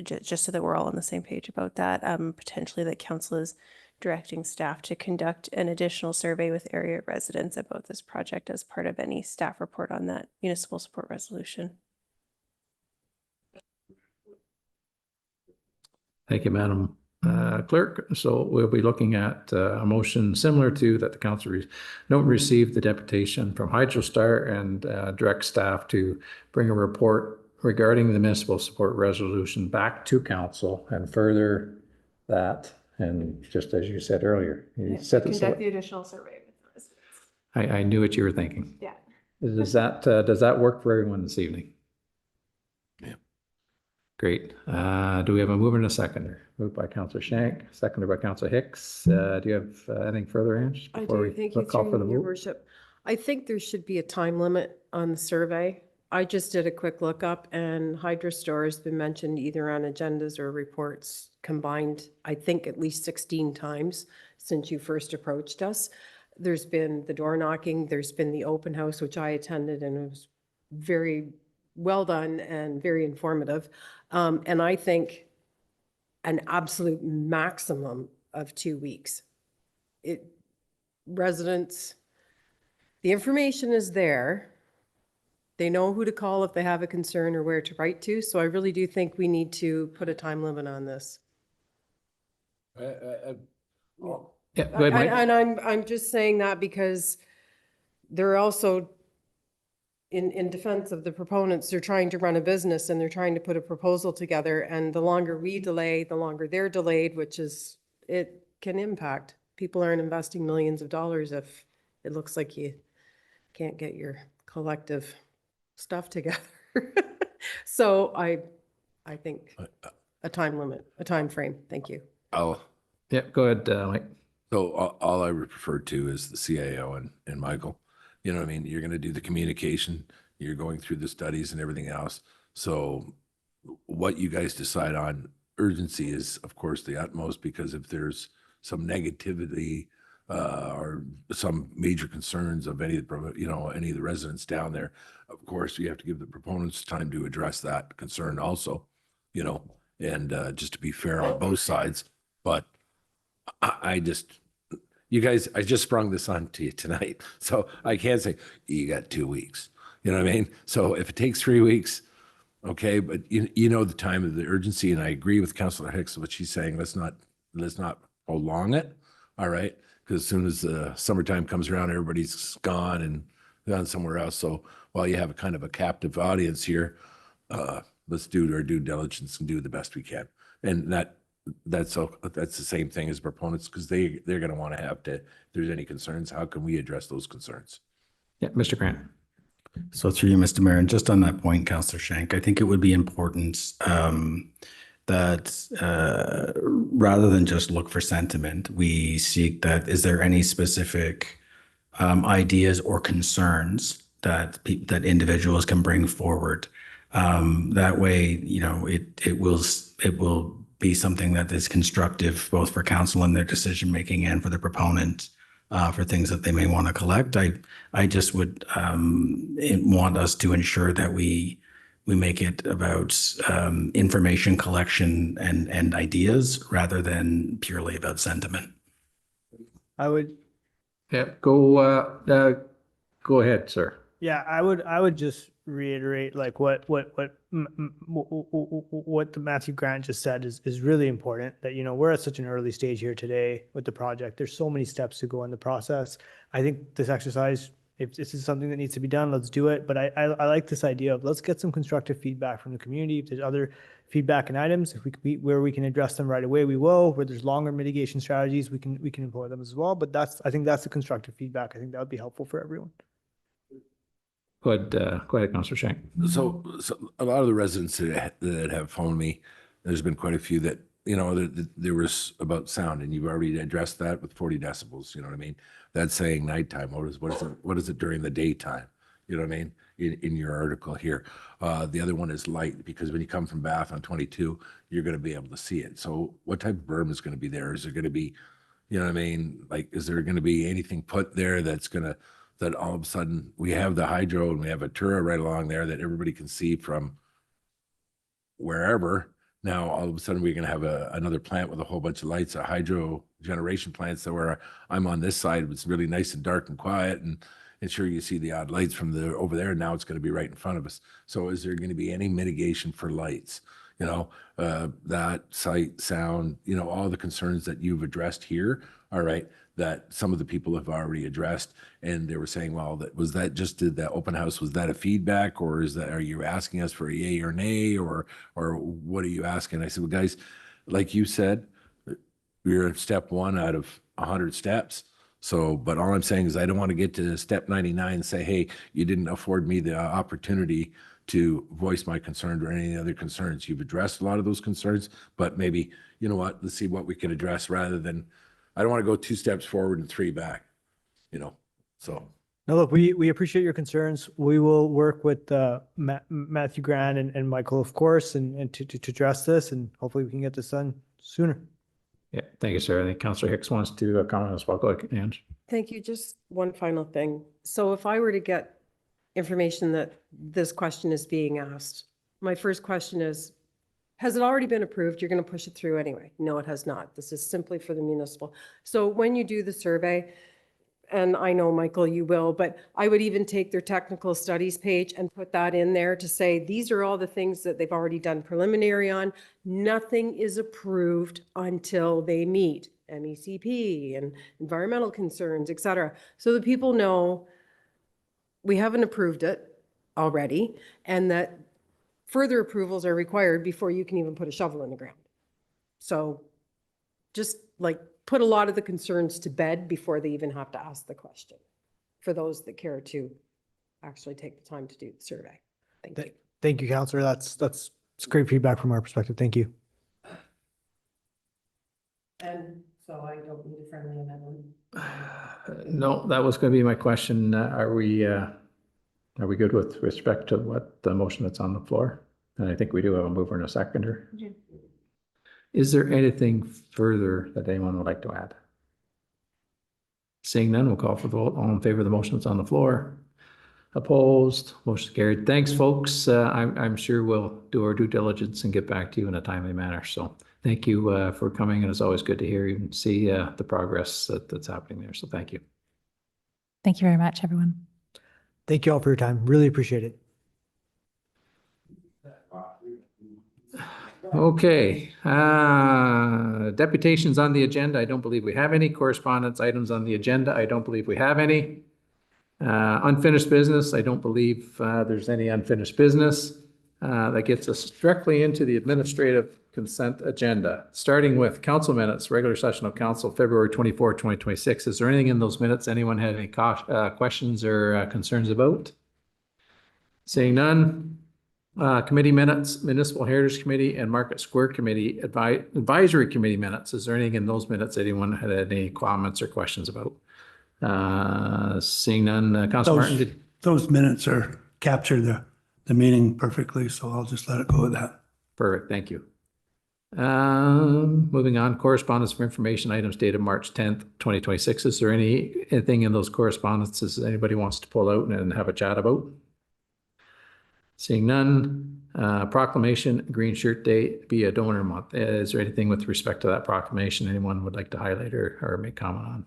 [SPEAKER 10] just so that we're all on the same page about that. Potentially that council is directing staff to conduct an additional survey with area residents about this project as part of any staff report on that municipal support resolution.
[SPEAKER 1] Thank you, Madam Clerk. So we'll be looking at a motion similar to that the council don't receive the deputation from Hydrostor and direct staff to bring a report regarding the municipal support resolution back to council and further that. And just as you said earlier, you said
[SPEAKER 10] Conduct the additional survey with the residents.
[SPEAKER 1] I knew what you were thinking.
[SPEAKER 10] Yeah.
[SPEAKER 1] Does that work for everyone this evening?
[SPEAKER 6] Yeah.
[SPEAKER 1] Great. Do we have a mover and a seconder? Moved by Councillor Shank, seconded by Councillor Hicks. Do you have anything further, Ange?
[SPEAKER 9] I
[SPEAKER 1] before
[SPEAKER 9] do,
[SPEAKER 1] we
[SPEAKER 9] thank you,
[SPEAKER 1] call for the
[SPEAKER 9] through your
[SPEAKER 1] vote?
[SPEAKER 9] worship. I think there should be a time limit on the survey. I just did a quick lookup, and Hydrostor has been mentioned either on agendas or reports combined, I think at least 16 times since you first approached us. There's been the door knocking, there's been the open house, which I attended, and it was very well done and very informative. And I think an absolute maximum of 2 weeks. Residents, the information is there. They know who to call if they have a concern or where to write to. So I really do think we need to put a time limit on this.
[SPEAKER 1] Yeah, go ahead, Mike.
[SPEAKER 9] And I'm just saying that because they're also, in defense of the proponents, they're trying to run a business and they're trying to put a proposal together. And the longer we delay, the longer they're delayed, which is, it can impact. People aren't investing millions of dollars if it looks like you can't get your collective stuff together. So I think a time limit, a time frame. Thank you.
[SPEAKER 1] Yeah, go ahead, Mike.
[SPEAKER 6] So all I would refer to is the CAO and Michael. You know what I mean? You're going to do the communication, you're going through the studies and everything else. So what you guys decide on urgency is, of course, the utmost, because if there's some negativity or some major concerns of any of the residents down there, of course, you have to give the proponents time to address that concern also, and just to be fair on both sides. But I just sprung this on to you tonight. So I can't say, you got 2 weeks. You know what I mean? So if it takes 3 weeks, okay, but you know the time of the urgency, and I agree with Councillor Hicks, what she's saying, let's not prolong it, all right? Because as soon as the summertime comes around, everybody's gone and gone somewhere else. So while you have a kind of a captive audience here, let's do our due diligence and do the best we can. And that's the same thing as proponents, because they're going to want to have to, if there's any concerns, how can we address those concerns?
[SPEAKER 1] Yeah, Mr. Grant.
[SPEAKER 7] So through you, Mr. Mayor, and just on that point, Councillor Shank, I think it would be important that rather than just look for sentiment, we seek that, is there any specific ideas or concerns that that individuals can bring forward? That way, you know, it will be something that is constructive both for council and their decision making and for the proponent for things that they may want to collect. I just would want us to ensure that we make it about information collection and ideas rather than purely about sentiment.
[SPEAKER 3] I would,
[SPEAKER 1] Yeah, go ahead, sir.
[SPEAKER 3] yeah, I would just reiterate like what the Matthew Grant just said is really important, that, you know, we're at such an early stage here today with the project. There's so many steps to go in the process. I think this exercise, if this is something that needs to be done, let's do it. But I like this idea of let's get some constructive feedback from the community. If there's other feedback and items, if where we can address them right away, we will. Where there's longer mitigation strategies, we can employ them as well. But I think that's the constructive feedback. I think that would be helpful for everyone.
[SPEAKER 1] Go ahead, Councillor Shank.
[SPEAKER 6] So a lot of the residents that have phoned me, there's been quite a few that, you know, there was about sound, and you've already addressed that with 40 decibels. You know what I mean? That's saying nighttime. What is it during the daytime? You know what I mean? In your article here. The other one is light, because when you come from Bath on 22, you're going to be able to see it. So what type of berm is going to be there? Is there going to be, you know what I mean? Like, is there going to be anything put there that's going to, that all of a sudden we have the hydro and we have a Tura right along there that everybody can see from wherever. Now, all of a sudden we're going to have another plant with a whole bunch of lights, a hydro generation plant. So where I'm on this side, it's really nice and dark and quiet, and sure, you see the odd lights from over there. Now it's going to be right in front of us. So is there going to be any mitigation for lights? You know, that sight, sound, you know, all the concerns that you've addressed here, all right, that some of the people have already addressed, and they were saying, well, that just did that open house, was that a feedback, or are you asking us for a yay or nay, or what are you asking? I said, well, guys, like you said, we're at step 1 out of 100 steps. So, but all I'm saying is I don't want to get to step 99 and say, hey, you didn't afford me the opportunity to voice my concern or any other concerns. You've addressed a lot of those concerns, but maybe, you know what, let's see what we can address, rather than, I don't want to go 2 steps forward and 3 back, you know, so.
[SPEAKER 3] No, look, we appreciate your concerns. We will work with Matthew Grant and Michael, of course, and to address this, and hopefully we can get this done sooner.
[SPEAKER 1] Yeah, thank you, sir. I think Councillor Hicks wants to comment as well. Go ahead, Ange.
[SPEAKER 9] Thank you. Just one final thing. So if I were to get information that this question is being asked, my first question is, has it already been approved? You're going to push it through anyway? No, it has not. This is simply for the municipal. So when you do the survey, and I know, Michael, you will, but I would even take their technical studies page and put that in there to say, these are all the things that they've already done preliminary on. Nothing is approved until they meet MECP and environmental concerns, et cetera. So the people know we haven't approved it already, and that further approvals are required before you can even put a shovel in the ground. So just like put a lot of the concerns to bed before they even have to ask the question, for those that care to actually take the time to do the survey. Thank you.
[SPEAKER 3] Thank you, Councillor. That's great feedback from our perspective. Thank you.
[SPEAKER 9] And so I don't need a friendly amendment.
[SPEAKER 1] No, that was going to be my question. Are we good with respect to what the motion that's on the floor? And I think we do have a mover and a seconder.
[SPEAKER 9] Yeah.
[SPEAKER 1] Is there anything further that anyone would like to add? Seeing none, we'll call for the vote. All in favor of the motion that's on the floor? Opposed? Motion carried. Thanks, folks. I'm sure we'll do our due diligence and get back to you in a timely manner. So thank you for coming, and it's always good to hear you and see the progress that's happening there. So thank you.
[SPEAKER 4] Thank you very much, everyone.
[SPEAKER 3] Thank you all for your time. Really appreciate it.
[SPEAKER 1] Okay, deputations on the agenda. I don't believe we have any. Correspondence items on the agenda. I don't believe we have any. Unfinished business, I don't believe there's any unfinished business. That gets us directly into the administrative consent agenda, starting with council minutes, regular session of council, February 24, 2026. Is there anything in those minutes anyone had any questions or concerns about? Seeing none. Committee minutes, Municipal Heritage Committee and Market Square Committee Advisory Committee minutes. Is there anything in those minutes anyone had any comments or questions about? Seeing none, Councilor Martin.
[SPEAKER 11] Those minutes are capture the meeting perfectly, so I'll just let it go with that.
[SPEAKER 1] Perfect, thank you. Moving on, correspondence for information items dated March 10th, 2026. Is there anything in those correspondences anybody wants to pull out and have a chat about? Seeing none, proclamation, Green Shirt Day be a donor month. Is there anything with respect to that proclamation anyone would like to highlight or make comment on?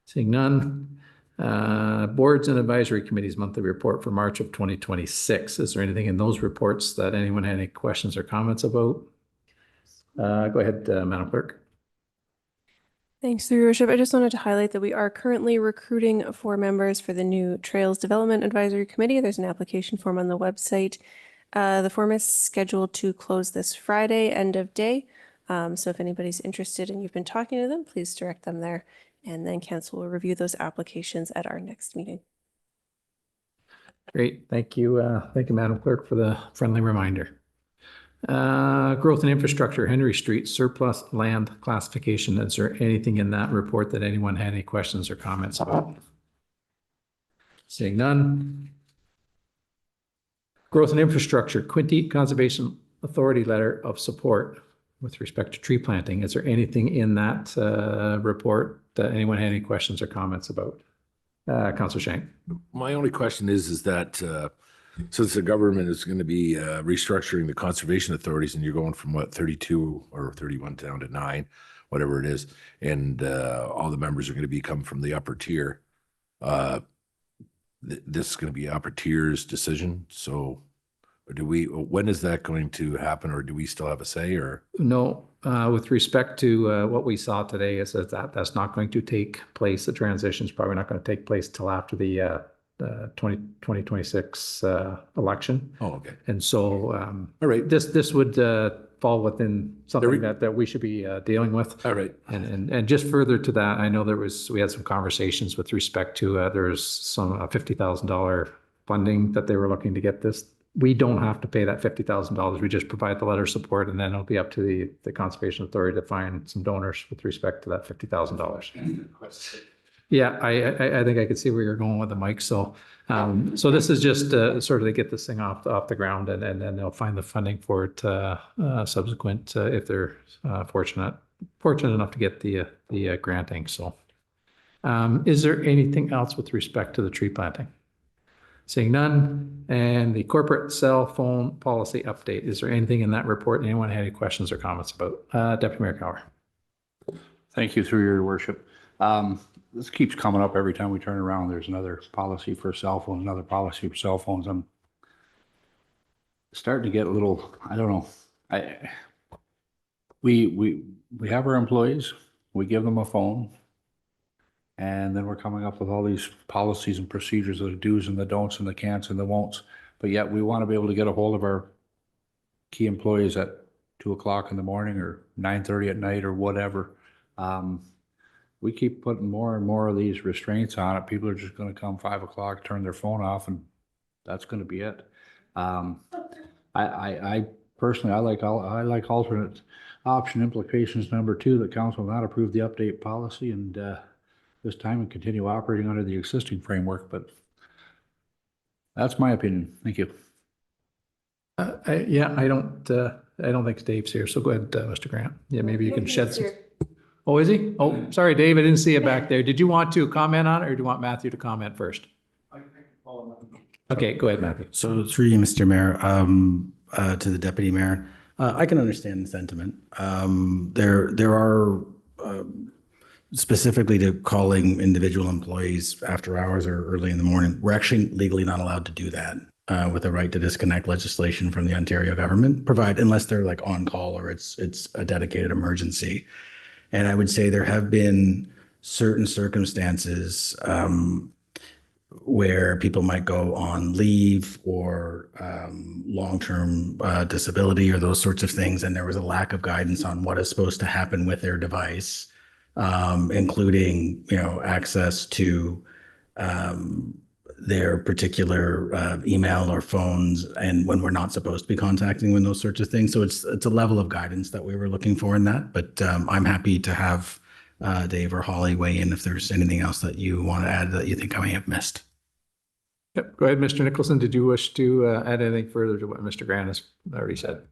[SPEAKER 1] Seeing none, boards and advisory committees monthly report for March of 2026. Is there anything in those reports that anyone had any questions or comments about? Go ahead, Madam Clerk.
[SPEAKER 10] Thanks, through your worship. I just wanted to highlight that we are currently recruiting 4 members for the new Trails Development Advisory Committee. There's an application form on the website. The form is scheduled to close this Friday, end of day. So if anybody's interested and you've been talking to them, please direct them there. And then council will review those applications at our next meeting.
[SPEAKER 1] Great, thank you. Thank you, Madam Clerk, for the friendly reminder. Growth and infrastructure, Henry Street surplus land classification. Is there anything in that report that anyone had any questions or comments about? Seeing none. Growth and infrastructure, Quinte Conservation Authority letter of support with respect to tree planting. Is there anything in that report that anyone had any questions or comments about? Councillor Shank.
[SPEAKER 6] My only question is that since the government is going to be restructuring the conservation authorities and you're going from what, 32 or 31 down to 9, whatever it is, and all the members are going to come from the upper tier, this is going to be upper tier's decision. So when is that going to happen, or do we still have a say? Or
[SPEAKER 1] no, with respect to what we saw today is that's not going to take place. The transition is probably not going to take place till after the 2026 election.
[SPEAKER 6] Oh, okay.
[SPEAKER 1] And so,
[SPEAKER 6] all right,
[SPEAKER 1] this would fall within something that we should be dealing with.
[SPEAKER 6] All right.
[SPEAKER 1] And just further to that, I know we had some conversations with respect to there's some $50,000 funding that they were looking to get this. We don't have to pay that $50,000. We just provide the letter of support, and then it'll be up to the Conservation Authority to find some donors with respect to that $50,000. Yeah, I think I could see where you're going with the mic. So this is just sort of to get this thing off the ground, and then they'll find the funding for it subsequent if they're fortunate enough to get the granting. So, is there anything else with respect to the tree planting? Seeing none, and the corporate cell phone policy update. Is there anything in that report anyone had any questions or comments about? Deputy Mayor Cower.
[SPEAKER 12] Thank you, through your worship. This keeps coming up every time we turn around. There's another policy for cell phones, another policy for cell phones. I'm starting to get a little, I don't know. We have our employees, we give them a phone, and then we're coming up with all these policies and procedures, the do's and the don'ts and the can'ts and the won'ts. But yet we want to be able to get a hold of our key employees at 2 o'clock in the morning or 9:30 at night or whatever. We keep putting more and more of these restraints on it. People are just going to come 5 o'clock, turn their phone off, and that's going to be it. I personally, I like alternate option implications number 2, that council will not approve the update policy and this time and continue operating under the existing framework. But that's my opinion. Thank you.
[SPEAKER 1] Yeah, I don't think Dave's here. So go ahead, Mr. Grant. Yeah, maybe you can shed some. Oh, is he? Oh, sorry, Dave, I didn't see it back there. Did you want to comment on it, or do you want Matthew to comment first? Okay, go ahead, Matthew.
[SPEAKER 7] So through you, Mr. Mayor, to the Deputy Mayor, I can understand the sentiment. There are specifically to calling individual employees after hours or early in the morning. We're actually legally not allowed to do that with the right to disconnect legislation from the Ontario government, unless they're like on call or it's a dedicated emergency. And I would say there have been certain circumstances where people might go on leave or long-term disability or those sorts of things. And there was a lack of guidance on what is supposed to happen with their device, including, access to their particular email or phones, and when we're not supposed to be contacting them, those sorts of things. So it's a level of guidance that we were looking for in that. But I'm happy to have Dave or Holly weigh in if there's anything else that you want to add that you think I may have missed.
[SPEAKER 1] Yep. Go ahead, Mr. Nicholson. Did you wish to add anything further to what Mr. Grant has already said?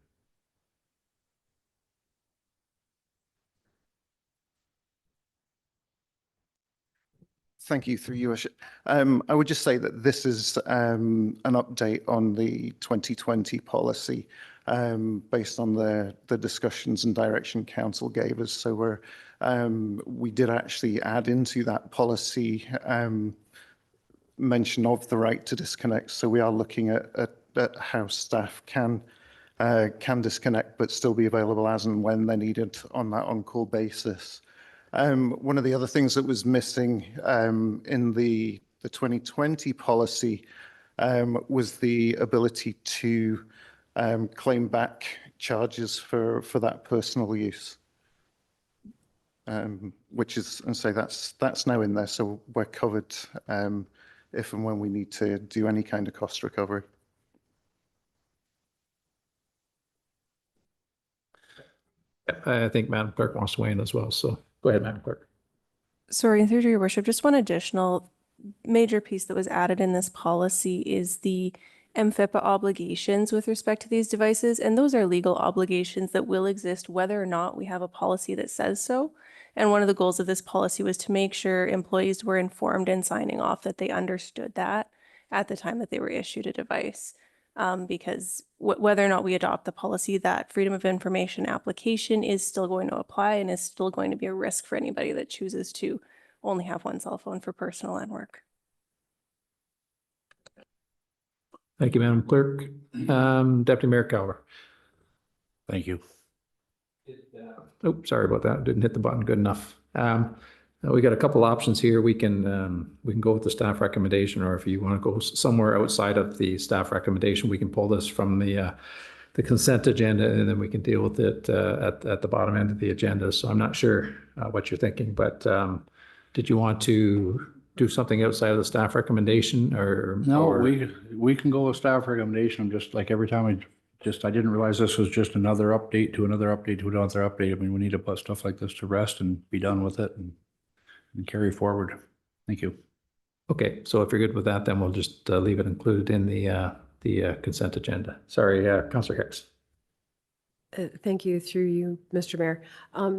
[SPEAKER 13] Thank you, through you, Worship. I would just say that this is an update on the 2020 policy based on the discussions and direction Council gave us. So we did actually add into that policy mention of the right to disconnect. So we are looking at how staff can disconnect but still be available as and when they're needed on that on-call basis. One of the other things that was missing in the 2020 policy was the ability to claim back charges for that personal use, which is, and so that's now in there. So we're covered if and when we need to do any kind of cost recovery.
[SPEAKER 1] I think Madam Clerk wants to weigh in as well. So go ahead, Madam Clerk.
[SPEAKER 10] Sorry, through your worship, just one additional major piece that was added in this policy is the MFIPA obligations with respect to these devices. And those are legal obligations that will exist whether or not we have a policy that says so. And one of the goals of this policy was to make sure employees were informed and signing off that they understood that at the time that they were issued a device. Because whether or not we adopt the policy, that freedom of information application is still going to apply and is still going to be a risk for anybody that chooses to only have one cell phone for personal and work.
[SPEAKER 1] Thank you, Madam Clerk. Deputy Mayor Calver.
[SPEAKER 12] Thank you.
[SPEAKER 1] Oh, sorry about that. Didn't hit the button good enough. We got a couple options here. We can go with the staff recommendation, or if you want to go somewhere outside of the staff recommendation, we can pull this from the consent agenda, and then we can deal with it at the bottom end of the agenda. So I'm not sure what you're thinking, but did you want to do something outside of the staff recommendation, or?
[SPEAKER 12] No,
[SPEAKER 1] or...
[SPEAKER 12] we can go with staff recommendation. I'm just like, every time I didn't realize this was just another update to another update to another update. I mean, we need to put stuff like this to rest and be done with it and carry forward. Thank you.
[SPEAKER 1] Okay, so if you're good with that, then we'll just leave it included in the consent agenda. Sorry, Councillor Hicks.
[SPEAKER 9] Thank you, through you, Mr. Mayor.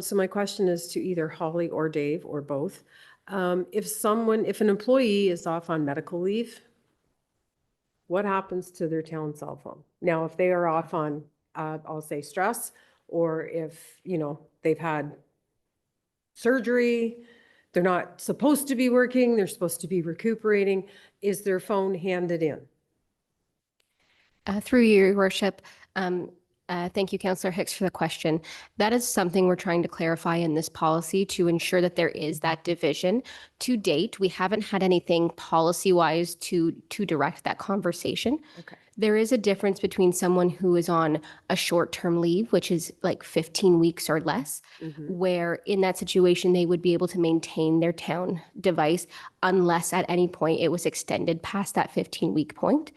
[SPEAKER 9] So my question is to either Holly or Dave or both. If an employee is off on medical leave, what happens to their town cell phone? Now, if they are off on, I'll say stress, or if, they've had surgery, they're not supposed to be working, they're supposed to be recuperating, is their phone handed in?
[SPEAKER 14] Through your worship, thank you, Councillor Hicks, for the question. That is something we're trying to clarify in this policy to ensure that there is that division. To date, we haven't had anything policy-wise to direct that conversation.
[SPEAKER 9] Okay.
[SPEAKER 14] There is a difference between someone who is on a short-term leave, which is like 15 weeks or less, where in that situation, they would be able to maintain their town device unless at any point it was extended past that 15-week point.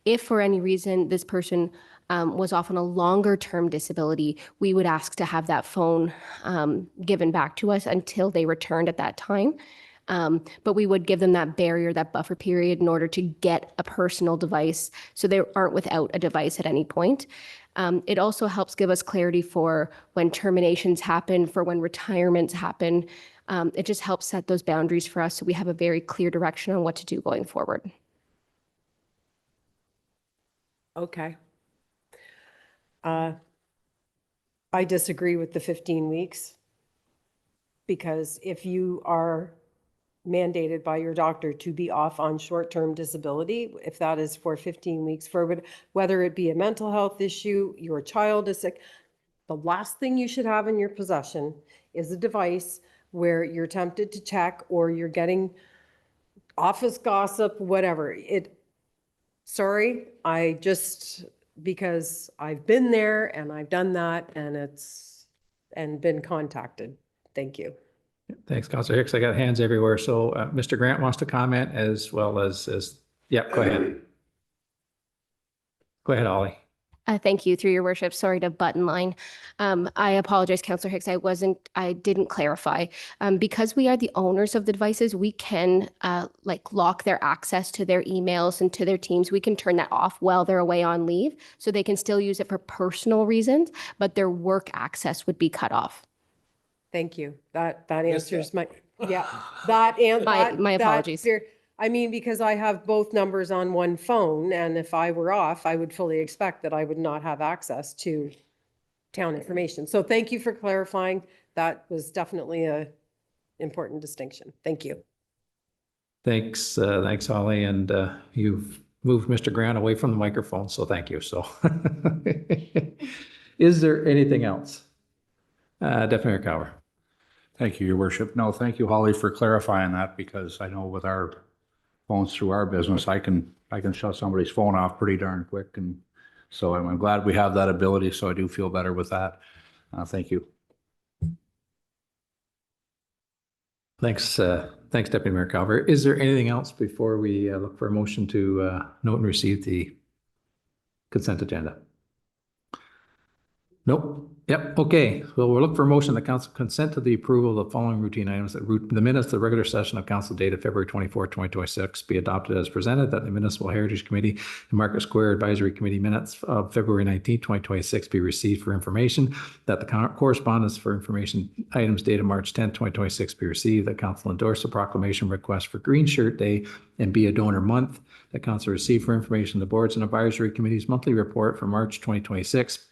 [SPEAKER 14] If for any reason this person was off on a longer term disability, we would ask to have that phone given back to us until they returned at that time. But we would give them that barrier, that buffer period in order to get a personal device so they aren't without a device at any point. It also helps give us clarity for when terminations happen, for when retirements happen. It just helps set those boundaries for us so we have a very clear direction on what to do going forward.
[SPEAKER 9] Okay. I disagree with the 15 weeks because if you are mandated by your doctor to be off on short-term disability, if that is for 15 weeks forward, whether it be a mental health issue, your child is sick, the last thing you should have in your possession is a device where you're tempted to check or you're getting office gossip, whatever. Sorry, because I've been there and I've done that and been contacted. Thank you.
[SPEAKER 1] Thanks, Councilor Hicks. I got hands everywhere. So Mr. Grant wants to comment as well as, yeah, go ahead. Go ahead, Ollie.
[SPEAKER 14] Thank you, through your worship. Sorry to button line. I apologize, Councillor Hicks. I didn't clarify. Because we are the owners of the devices, we can lock their access to their emails and to their teams. We can turn that off while they're away on leave, so they can still use it for personal reasons, but their work access would be cut off.
[SPEAKER 9] Thank you. That answers my, yeah, my
[SPEAKER 14] apologies.
[SPEAKER 9] I mean, because I have both numbers on one phone, and if I were off, I would fully expect that I would not have access to town information. So thank you for clarifying. That was definitely a important distinction. Thank you.
[SPEAKER 1] Thanks, Ollie. And you've moved Mr. Grant away from the microphone, so thank you. So is there anything else? Deputy Mayor Cower.
[SPEAKER 12] Thank you, Your Worship. No, thank you, Holly, for clarifying that, because I know with our phones through our business, I can shut somebody's phone off pretty darn quick. And so I'm glad we have that ability. So I do feel better with that. Thank you.
[SPEAKER 1] Thanks, Deputy Mayor Calver. Is there anything else before we look for a motion to note and receive the consent agenda? Nope. Yep. Okay. So we'll look for a motion that council consent to the approval of the following routine items. That the minutes of the regular session of council dated February 24, 2026 be adopted as presented. That the Municipal Heritage Committee and Market Square Advisory Committee minutes of February 19, 2026 be received for information. That the correspondence for information items dated March 10, 2026 be received. That council endorse the proclamation request for Green Shirt Day and be a donor month. That council receive for information the boards and advisory committees monthly report for March 2026.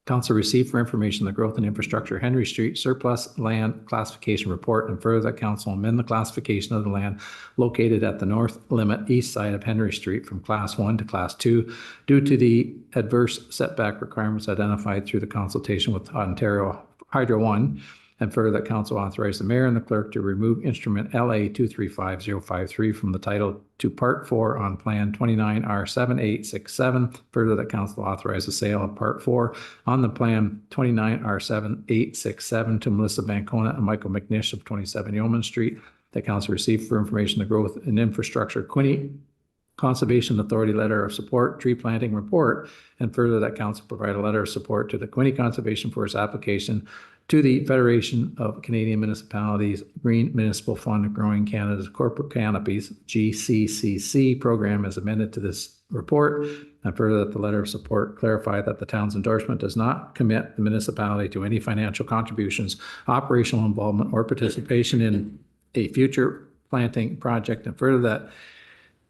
[SPEAKER 1] Council received for information the growth and infrastructure Henry Street surplus land classification report, and further that council amend the classification of the land located at the north limit east side of Henry Street from Class 1 to Class 2 due to the adverse setback requirements identified through the consultation with Ontario Hydro 1. And further that council authorize the mayor and the clerk to remove instrument LA 235053 from the title to Part 4 on Plan 29R7867. Further that council authorize the sale of Part 4 on the Plan 29R7867 to Melissa Bancona and Michael McNish of 27 Yeoman Street. That council received for information the growth and infrastructure Quinte Conservation Authority letter of support, tree planting report, and further that council provide a letter of support to the Quinte Conservation Forest application to the Federation of Canadian Municipalities Green Municipal Fund Growing Canada's Corporate Canopies GCCC program as amended to this report, and further that the letter of support clarify that the town's endorsement does not commit the municipality to any financial contributions, operational involvement, or participation in a future planting project, and further that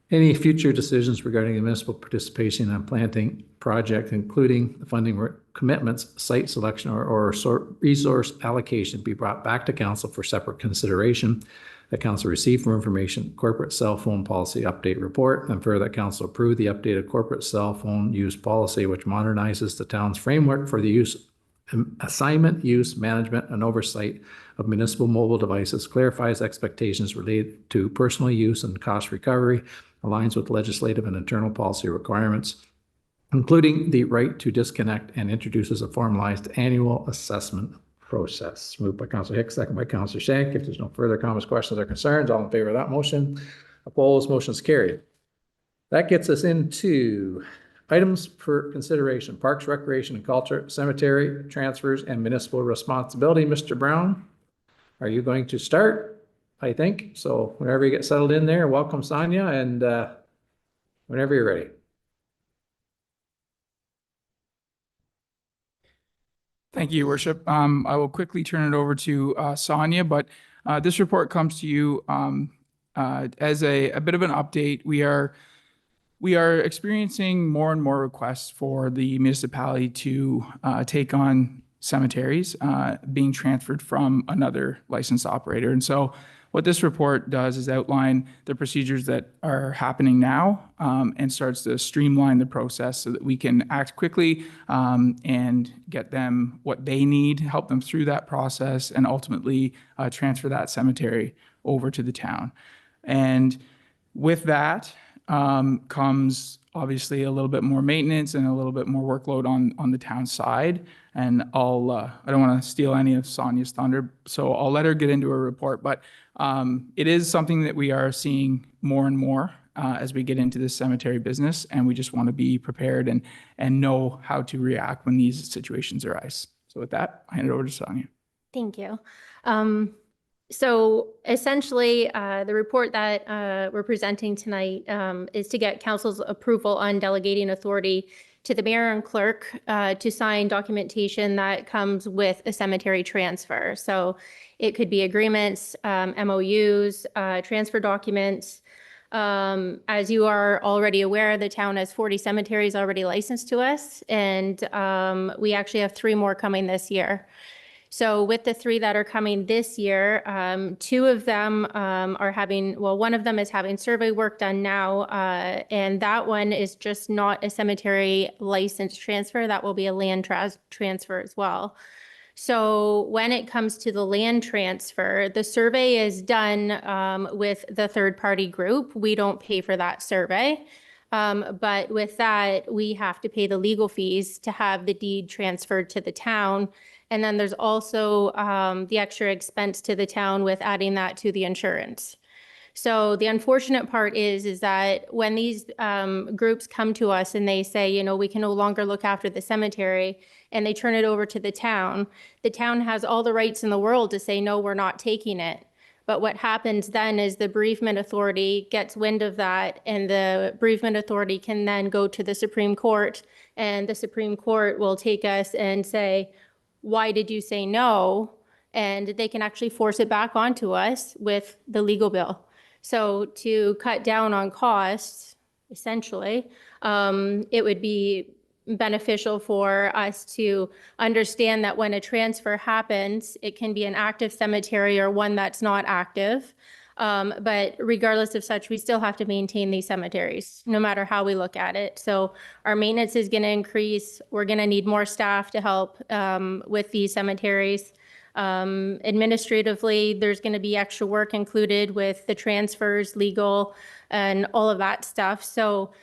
[SPEAKER 1] any future decisions regarding the municipal participation in planting project, including the funding commitments, site selection, or resource allocation, be brought back to council for separate consideration. That council receive for information corporate cell phone policy update report, and further that council approve the updated corporate cell phone use policy, which modernizes the town's framework for the use, assignment, use, management, and oversight of municipal mobile devices, clarifies expectations related to personal use and cost recovery, aligns with legislative and internal policy requirements, including the right to disconnect, and introduces a formalized annual assessment process. Moved by Councilor Hicks, second by Councilor Shank. If there's no further comments, questions, or concerns, all in favor of that motion? Opposed? Motion is carried. That gets us into items for consideration: Parks, Recreation, and Culture, Cemetery, Transfers, and Municipal Responsibility. Mr. Brown, are you going to start? I think so. Whenever you get settled in there, welcome Sonia, and whenever you're ready.
[SPEAKER 15] Thank you, Your Worship. I will quickly turn it over to Sonia, but this report comes to you as a bit of an update. We are experiencing more and more requests for the municipality to take on cemeteries being transferred from another licensed operator. And so what this report does is outline the procedures that are happening now and starts to streamline the process so that we can act quickly and get them what they need, help them through that process, and ultimately transfer that cemetery over to the town. And With that comes obviously a little bit more maintenance and a little bit more workload on the town side. And I don't want to steal any of Sonia's thunder, so I'll let her get into her report. But it is something that we are seeing more and more as we get into this cemetery business, and we just want to be prepared and know how to react when these situations arise. So with that, I hand it over to Sonia.
[SPEAKER 16] Thank you. So essentially, the report that we're presenting tonight is to get council's approval on delegating authority to the mayor and clerk to sign documentation that comes with a cemetery transfer. So it could be agreements, MOUs, transfer documents. As you are already aware, the town has 40 cemeteries already licensed to us, and we actually have 3 more coming this year. So with the 3 that are coming this year, 2 of them are having, well, one of them is having survey work done now, and that one is just not a cemetery license transfer. That will be a land transfer as well. So when it comes to the land transfer, the survey is done with the third-party group. We don't pay for that survey. But with that, we have to pay the legal fees to have the deed transferred to the town. And then there's also the extra expense to the town with adding that to the insurance. So the unfortunate part is that when these groups come to us and they say, you know, we can no longer look after the cemetery, and they turn it over to the town has all the rights in the world to say, no, we're not taking it. But what happens then is the bereavement authority gets wind of that, and the bereavement authority can then go to the Supreme Court, and the Supreme Court will take us and say, why did you say no? And they can actually force it back onto us with the legal bill. So to cut down on costs, essentially, it would be beneficial for us to understand that when a transfer happens, it can be an active cemetery or one that's not active. But regardless of such, we still have to maintain these cemeteries, no matter how we look at it. So our maintenance is going to increase. We're going to need more staff to help with these cemeteries. Administratively, there's going to be extra work included with the transfers, legal, and all of that stuff. So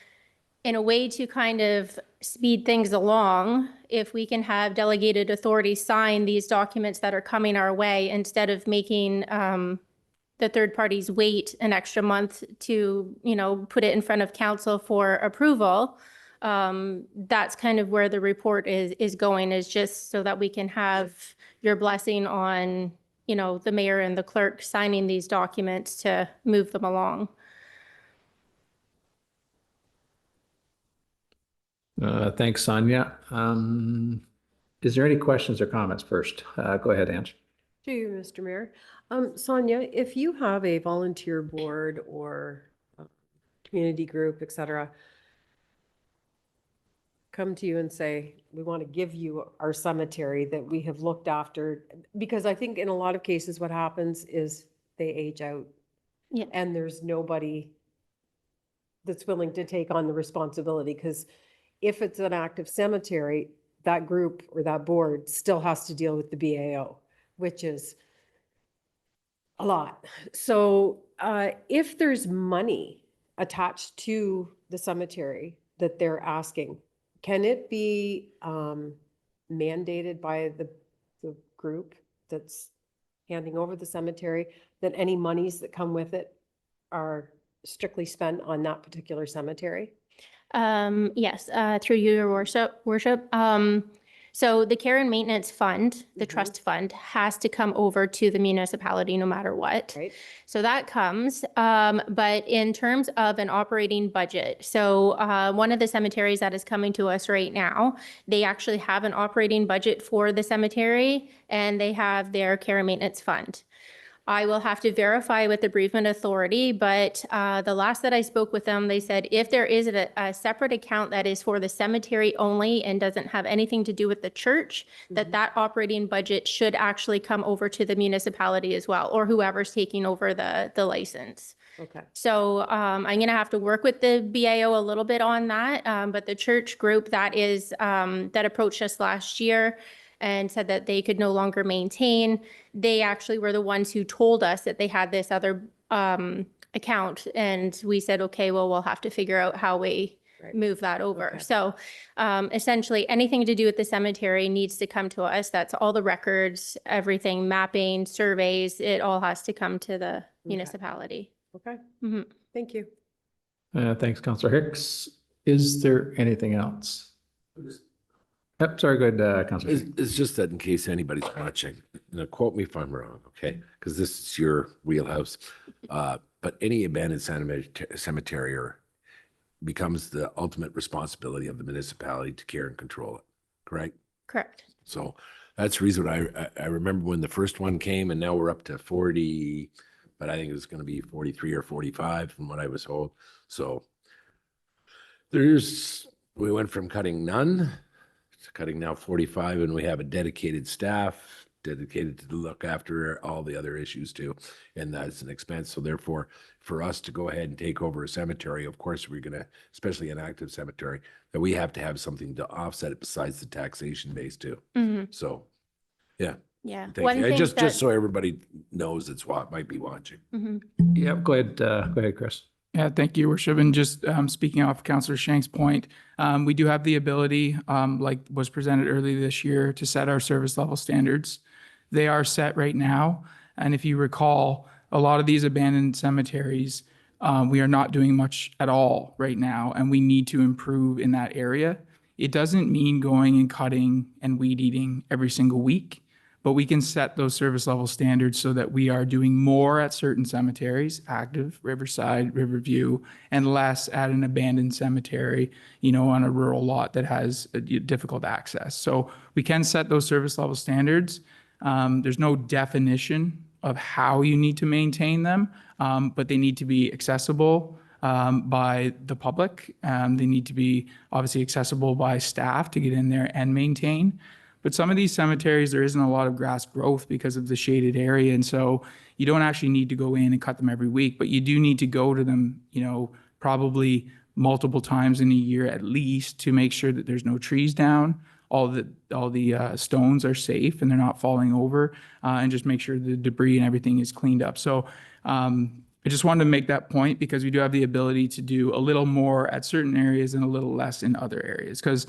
[SPEAKER 16] in a way to kind of speed things along, if we can have delegated authority sign these documents that are coming our way, instead of making the third parties wait an extra month to, you know, put it in front of council for approval, that's kind of where the report is going, is just so that we can have your blessing on, you know, the mayor and the clerk signing these documents to move them along.
[SPEAKER 1] Thanks, Sonia. Is there any questions or comments first? Go ahead, Ange.
[SPEAKER 9] To you, Mr. Mayor. Sonia, if you have a volunteer board or community group, et cetera, come to you and say, we want to give you our cemetery that we have looked after, because I think in a lot of cases what happens is they age out.
[SPEAKER 16] Yeah.
[SPEAKER 9] And there's nobody that's willing to take on the responsibility, because if it's an active cemetery, that group or that board still has to deal with the BAO, which is a lot. So if there's money attached to the cemetery that they're asking, can it be mandated by the group that's handing over the cemetery that any monies that come with it are strictly spent on that particular cemetery?
[SPEAKER 16] Yes, through you, your worship. So the care and maintenance fund, the trust fund, has to come over to the municipality no matter what.
[SPEAKER 9] Right.
[SPEAKER 16] So that comes, but in terms of an operating budget, so one of the cemeteries that is coming to us right now, they actually have an operating budget for the cemetery, and they have their care and maintenance fund. I will have to verify with the bereavement authority, but the last that I spoke with them, they said if there is a separate account that is for the cemetery only and doesn't have anything to do with the church, that operating budget should actually come over to the municipality as well, or whoever's taking over the license.
[SPEAKER 9] Okay.
[SPEAKER 16] So I'm going to have to work with the BAO a little bit on that, but the church group that approached us last year and said that they could no longer maintain, they actually were the ones who told us that they had this other account. And we said, okay, well, we'll have to figure out how we move that over.
[SPEAKER 9] Okay.
[SPEAKER 16] So essentially anything to do with the cemetery needs to come to us. That's all the records, everything, mapping, surveys, it all has to come to the municipality.
[SPEAKER 9] Okay,
[SPEAKER 16] Mhm.
[SPEAKER 9] thank you.
[SPEAKER 1] Thanks, Councillor Hicks. Is there anything else? Yep, sorry, go ahead, Councillor.
[SPEAKER 6] It's just that in case anybody's watching, quote me if I'm wrong, okay? Because this is your wheelhouse. But any abandoned cemetery becomes the ultimate responsibility of the municipality to care and control it, correct?
[SPEAKER 16] Correct.
[SPEAKER 6] So that's the reason I remember when the first one came, and now we're up to 40, but I think it was going to be 43 or 45 from what I was told. So we went from cutting none to cutting now 45, and we have a dedicated staff dedicated to look after all the other issues too. And that's an expense. So therefore, for us to go ahead and take over a cemetery, of course, we're going to, especially an active cemetery, that we have to have something to offset it besides the taxation base too. So, yeah.
[SPEAKER 16] Yeah.
[SPEAKER 6] Thank you. Just so everybody knows it's what might be watching.
[SPEAKER 1] Yep, go ahead, Chris.
[SPEAKER 15] Yeah, thank you, Worship. And just speaking off Councillor Shank's point, we do have the ability, like was presented earlier this year, to set our service level standards. They are set right now. And if you recall, a lot of these abandoned cemeteries, we are not doing much at all right now, and we need to improve in that area. It doesn't mean going and cutting and weed eating every single week, but we can set those service level standards so that we are doing more at certain cemeteries, active, Riverside, Riverview, and less at an abandoned cemetery, on a rural lot that has difficult access. So we can set those service level standards. There's no definition of how you need to maintain them, but they need to be accessible by the public. They need to be obviously accessible by staff to get in there and maintain. But some of these cemeteries, there isn't a lot of grass growth because of the shaded area. And so you don't actually need to go in and cut them every week, but you do need to go to them, probably multiple times in a year at least, to make sure that there's no trees down, all the stones are safe and they're not falling over, and just make sure the debris and everything is cleaned up. So I just wanted to make that point because we do have the ability to do a little more at certain areas and a little less in other areas. Because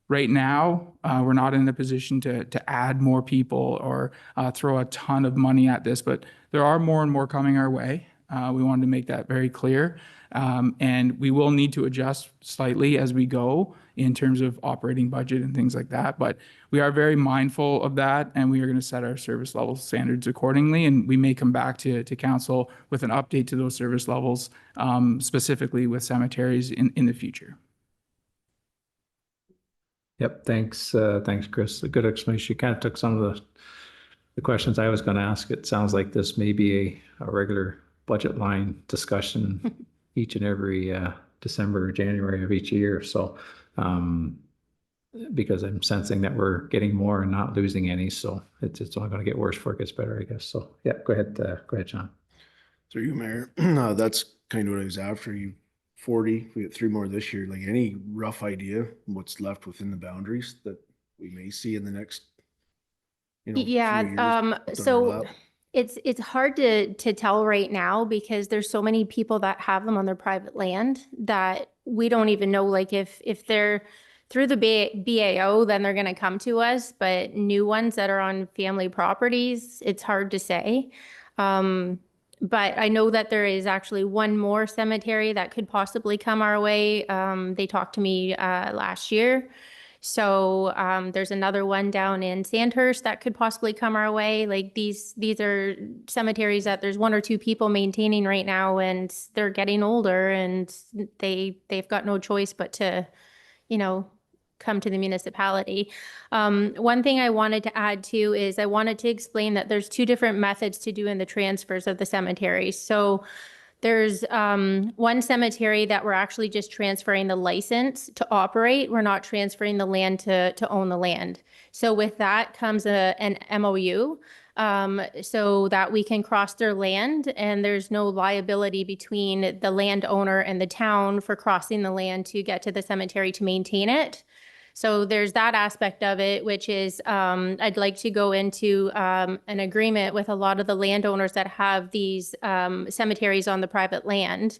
[SPEAKER 15] right now, we're not in a position to add more people or throw a ton of money at this, but there are more and more coming our way. We wanted to make that very clear. And we will need to adjust slightly as we go in terms of operating budget and things like that. But we are very mindful of that, and we are going to set our service level standards accordingly. And we may come back to council with an update to those service levels, specifically with cemeteries in the future.
[SPEAKER 1] Yep, thanks, Chris. A good explanation. You kind of took some of the questions I was going to ask. It sounds like this may be a regular budget line discussion each and every December or January of each year. So because I'm sensing that we're getting more and not losing any. So it's only going to get worse before it gets better, I guess. So yeah, go ahead, John.
[SPEAKER 2] Through you, Mayor. That's kind of what I was after. You 40, we get 3 more this year. Like, any rough idea what's left within the boundaries that we may see in the next, few years?
[SPEAKER 16] So it's hard to tell right now because there's so many people that have them on their private land that we don't even know, like, if they're through the BAO, then they're going to come to us, but new ones that are on family properties, it's hard to say. But I know that there is actually one more cemetery that could possibly come our way. They talked to me last year. So there's another one down in Sandhurst that could possibly come our way. Like, these are cemeteries that there's 1 or 2 people maintaining right now, and they're getting older, and they've got no choice but to, come to the municipality. One thing I wanted to add too is I wanted to explain that there's 2 different methods to doing the transfers of the cemeteries. So there's one cemetery that we're actually just transferring the license to operate. We're not transferring the land to own the land. So with that comes an MOU so that we can cross their land, and there's no liability between the landowner and the town for crossing the land to get to the cemetery to maintain it. So there's that aspect of it, which is I'd like to go into an agreement with a lot of the landowners that have these cemeteries on the private land.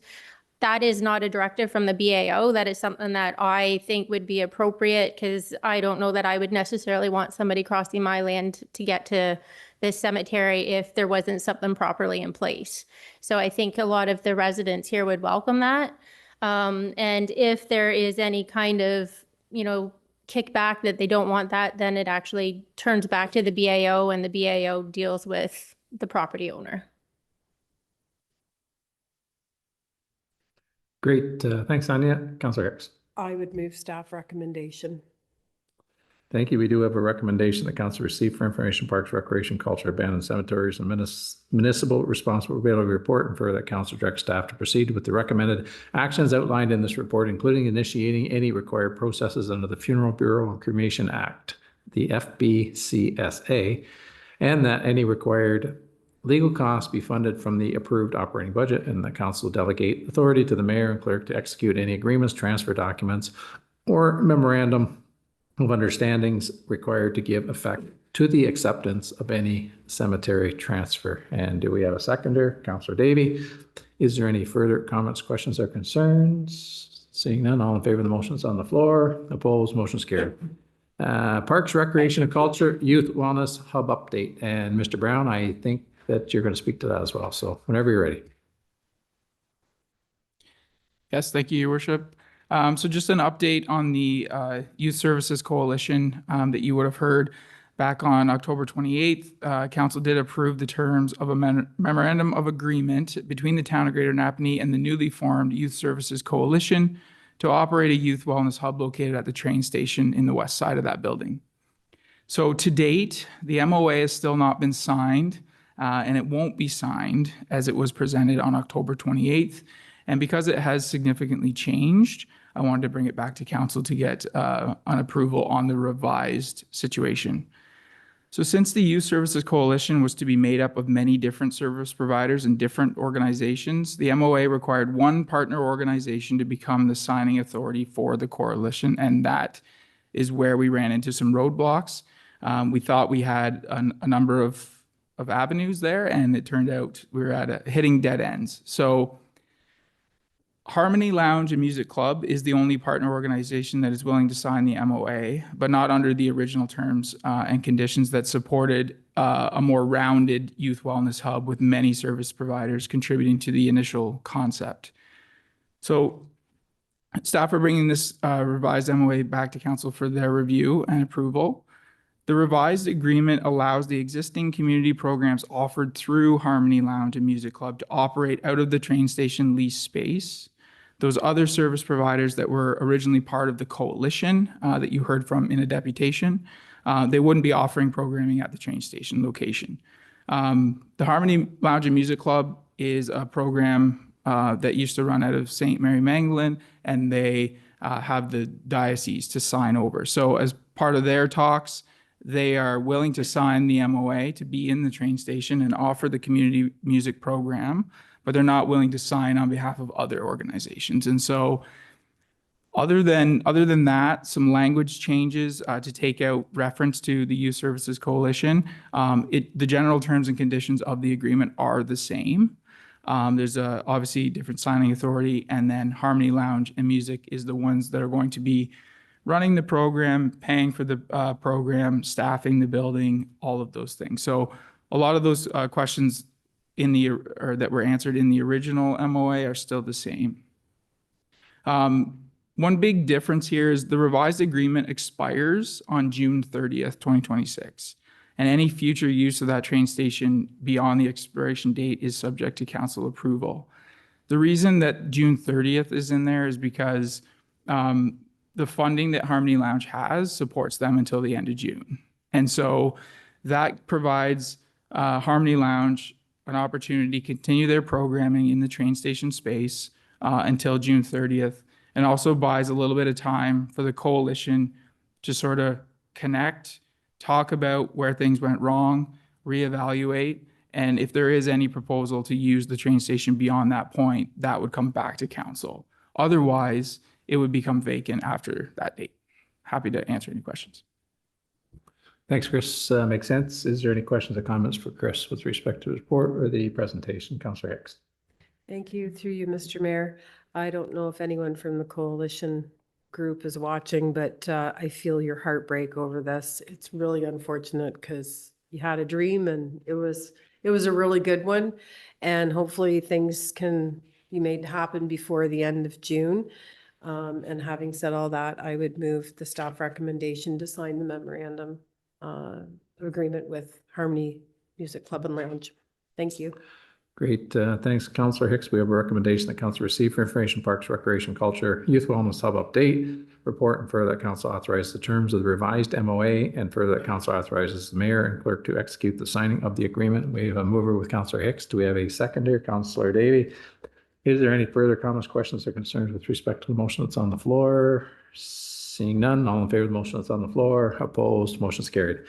[SPEAKER 16] That is not a directive from the BAO. That is something that I think would be appropriate, because I don't know that I would necessarily want somebody crossing my land to get to this cemetery if there wasn't something properly in place. So I think a lot of the residents here would welcome that. And if there is any kind of, kickback that they don't want that, then it actually turns back to the BAO, and the BAO deals with the property owner.
[SPEAKER 1] Great. Thanks, Anya. Councillor Harris.
[SPEAKER 9] I would move staff recommendation.
[SPEAKER 1] Thank you. We do have a recommendation that council receive for information, parks, recreation, culture, abandoned cemeteries, and municipal responsibility report, and further that council direct staff to proceed with the recommended actions outlined in this report, including initiating any required processes under the Funeral Bureau and Cremation Act, the FBCSA, and that any required legal costs be funded from the approved operating budget, and the council delegate authority to the mayor and clerk to execute any agreements, transfer documents, or memorandum of understandings required to give effect to the acceptance of any cemetery transfer. And do we have a seconder? Councillor Davey. Is there any further comments, questions, or concerns? Seeing none, all in favor of the motions on the floor. Opposed, motion's carried. Parks, Recreation, and Culture, Youth Wellness Hub update. And Mr. Brown, I think that you're going to speak to that as well. So whenever you're ready.
[SPEAKER 15] Yes, thank you, Your Worship. So just an update on the Youth Services Coalition that you would have heard back on October 28th. Council did approve the terms of a memorandum of agreement between the town of Greater Napanee and the newly formed Youth Services Coalition to operate a youth wellness hub located at the train station in the west side of that building. So to date, the MOA has still not been signed, and it won't be signed as it was presented on October 28th. And because it has significantly changed, I wanted to bring it back to council to get an approval on the revised situation. So since the Youth Services Coalition was to be made up of many different service providers and different organizations, the MOA required one partner organization to become the signing authority for the coalition, and that is where we ran into some roadblocks. We thought we had a number of avenues there, and it turned out we were at hitting dead ends. So Harmony Lounge and Music Club is the only partner organization that is willing to sign the MOA, but not under the original terms and conditions that supported a more rounded youth wellness hub with many service providers contributing to the initial concept. So staff are bringing this revised MOA back to council for their review and approval. The revised agreement allows the existing community programs offered through Harmony Lounge and Music Club to operate out of the train station lease space. Those other service providers that were originally part of the coalition that you heard from in a deputation, they wouldn't be offering programming at the train station location. The Harmony Lounge and Music Club is a program that used to run out of St. Mary Magdalene, and they have the diocese to sign over. So as part of their talks, they are willing to sign the MOA to be in the train station and offer the community music program, but they're not willing to sign on behalf of other organizations. And so other than that, some language changes to take out reference to the Youth Services Coalition. The general terms and conditions of the agreement are the same. There's obviously different signing authority, and then Harmony Lounge and Music is the ones that are going to be running the program, paying for the program, staffing the building, all of those things. So a lot of those questions that were answered in the original MOA are still the same. One big difference here is the revised agreement expires on June 30th, 2026. And any future use of that train station beyond the expiration date is subject to council approval. The reason that June 30th is in there is because the funding that Harmony Lounge has supports them until the end of June. And so that provides Harmony Lounge an opportunity to continue their programming in the train station space until June 30th, and also buys a little bit of time for the coalition to sort of connect, talk about where things went wrong, reevaluate, and if there is any proposal to use the train station beyond that point, that would come back to council. Otherwise, it would become vacant after that date happy to answer any questions.
[SPEAKER 1] Thanks, Chris. Makes sense. Is there any questions or comments for Chris with respect to the report or the presentation? Councillor Hicks.
[SPEAKER 9] Thank you. Through you, Mr. Mayor. I don't know if anyone from the coalition group is watching, but I feel your heartbreak over this. It's really unfortunate because you had a dream and it was a really good one. And hopefully things can be made happen before the end of June. And having said all that, I would move the staff recommendation to sign the memorandum of agreement with Harmony Music Club and Lounge. Thank you.
[SPEAKER 1] Great. Thanks, Councillor Hicks. We have a recommendation that council receive for information, parks, recreation, culture, youth wellness hub update report, and further that council authorize the terms of the revised MOA, and further that council authorizes the mayor and clerk to execute the signing of the agreement. We have a mover with Councillor Hicks. Do we have a seconder? Councillor Davey. Is there any further comments, questions, or concerns with respect to the motion that's on the floor? Seeing none, all in favor of the motion that's on the floor, opposed, motion's carried.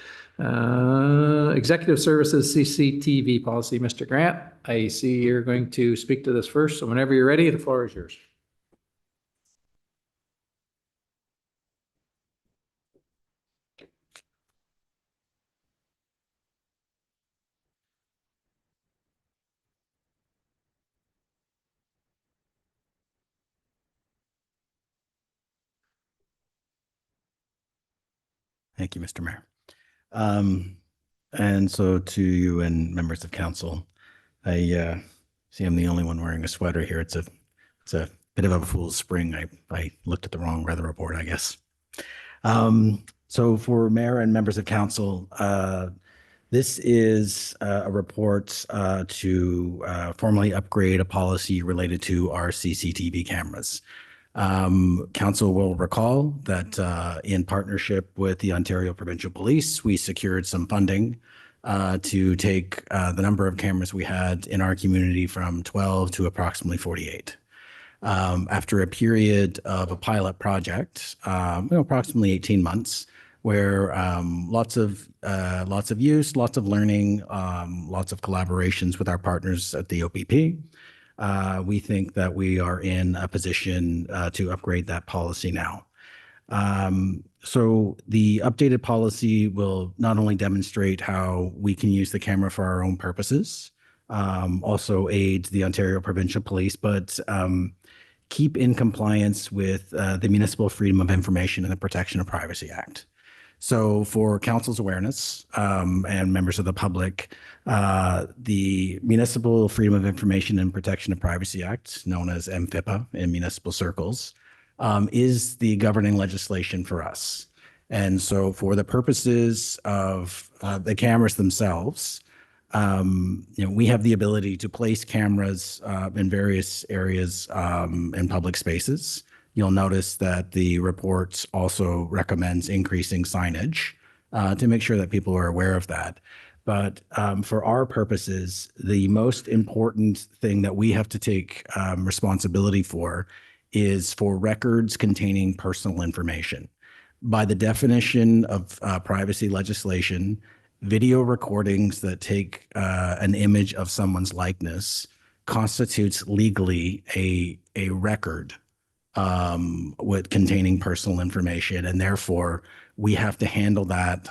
[SPEAKER 1] Executive Services CCTV policy, Mr. Grant, I see you're going to speak to this first, so whenever you're ready, the floor is yours.
[SPEAKER 7] Thank you, Mr. Mayor. And so to you and members of council, I see I'm the only one wearing a sweater here. It's a bit of a fool's spring. I looked at the wrong weather report, I guess. So for mayor and members of council, this is a report to formally upgrade a policy related to our CCTV cameras. Council will recall that in partnership with the Ontario Provincial Police, we secured some funding to take the number of cameras we had in our community from 12 to approximately 48. After a period of a pilot project, approximately 18 months, where lots of use, lots of learning, lots of collaborations with our partners at the OPP. We think that we are in a position to upgrade that policy now. So the updated policy will not only demonstrate how we can use the camera for our own purposes, also aid the Ontario Provincial Police, but keep in compliance with the Municipal Freedom of Information and the Protection of Privacy Act. So for council's awareness and members of the public, the Municipal Freedom of Information and Protection of Privacy Act, known as MFIPA in municipal circles, is the governing legislation for us. And so for the purposes of the cameras themselves, we have the ability to place cameras in various areas in public spaces. You'll notice that the report also recommends increasing signage to make sure that people are aware of that. But for our purposes, the most important thing that we have to take responsibility for is for records containing personal information. By the definition of privacy legislation, video recordings that take an image of someone's likeness constitutes legally a record with containing personal information, and therefore we have to handle that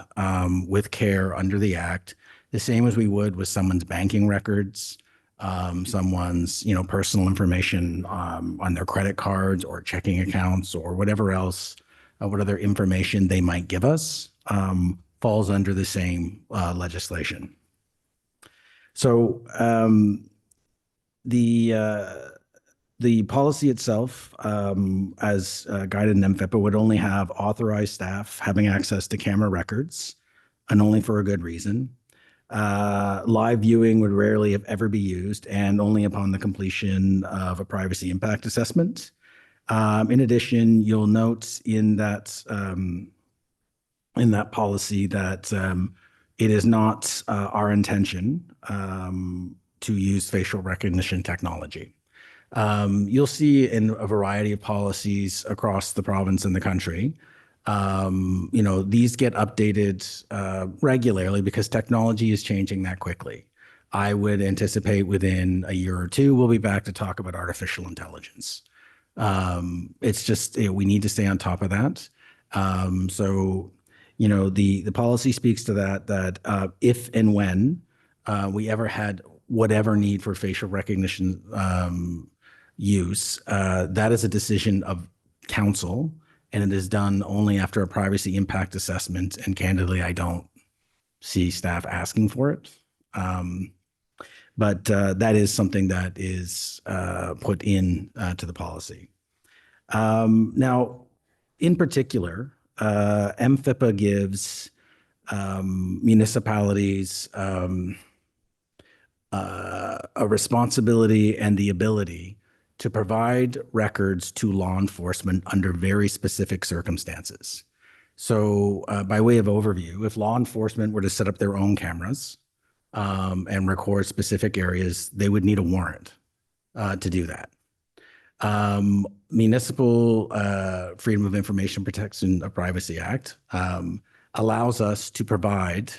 [SPEAKER 7] with care under the Act, the same as we would with someone's banking records, someone's personal information on their credit cards or checking accounts or whatever else, what other information they might give us, falls under the same legislation. So the policy itself, as guided in MFIPA, would only have authorized staff having access to camera records, and only for a good reason. Live viewing would rarely if ever be used, and only upon the completion of a privacy impact assessment. In addition, you'll note in that policy that it is not our intention to use facial recognition technology. You'll see in a variety of policies across the province and the country, these get updated regularly because technology is changing that quickly. I would anticipate within a year or two, we'll be back to talk about artificial intelligence. It's just, we need to stay on top of that. So, you know, the policy speaks to that if and when we ever had whatever need for facial recognition use, that is a decision of council, and it is done only after a privacy impact assessment. And candidly, I don't see staff asking for it. But that is something that is put in to the policy. Now, in particular, MFIPA gives municipalities a responsibility and the ability to provide records to law enforcement under very specific circumstances. So by way of overview, if law enforcement were to set up their own cameras and record specific areas, they would need a warrant to do that. Municipal Freedom of Information Protection of Privacy Act allows us to provide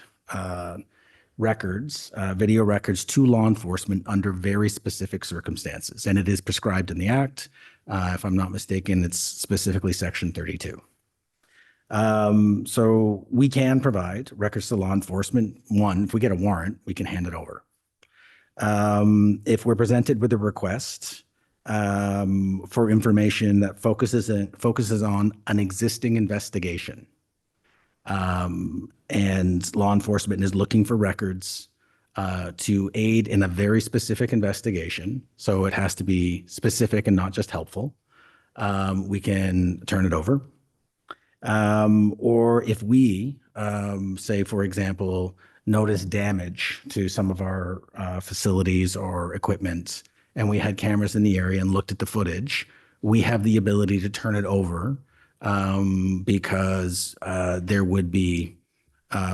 [SPEAKER 7] records, video records to law enforcement under very specific circumstances. And it is prescribed in the Act. If I'm not mistaken, it's specifically Section 32. So we can provide records to law enforcement. One, if we get a warrant, we can hand it over. If we're presented with a request for information that focuses on an existing investigation, and law enforcement is looking for records to aid in a very specific investigation, so it has to be specific and not just helpful, we can turn it over. Or if we, say, for example, notice damage to some of our facilities or equipment, and we had cameras in the area and looked at the footage, we have the ability to turn it over because there would be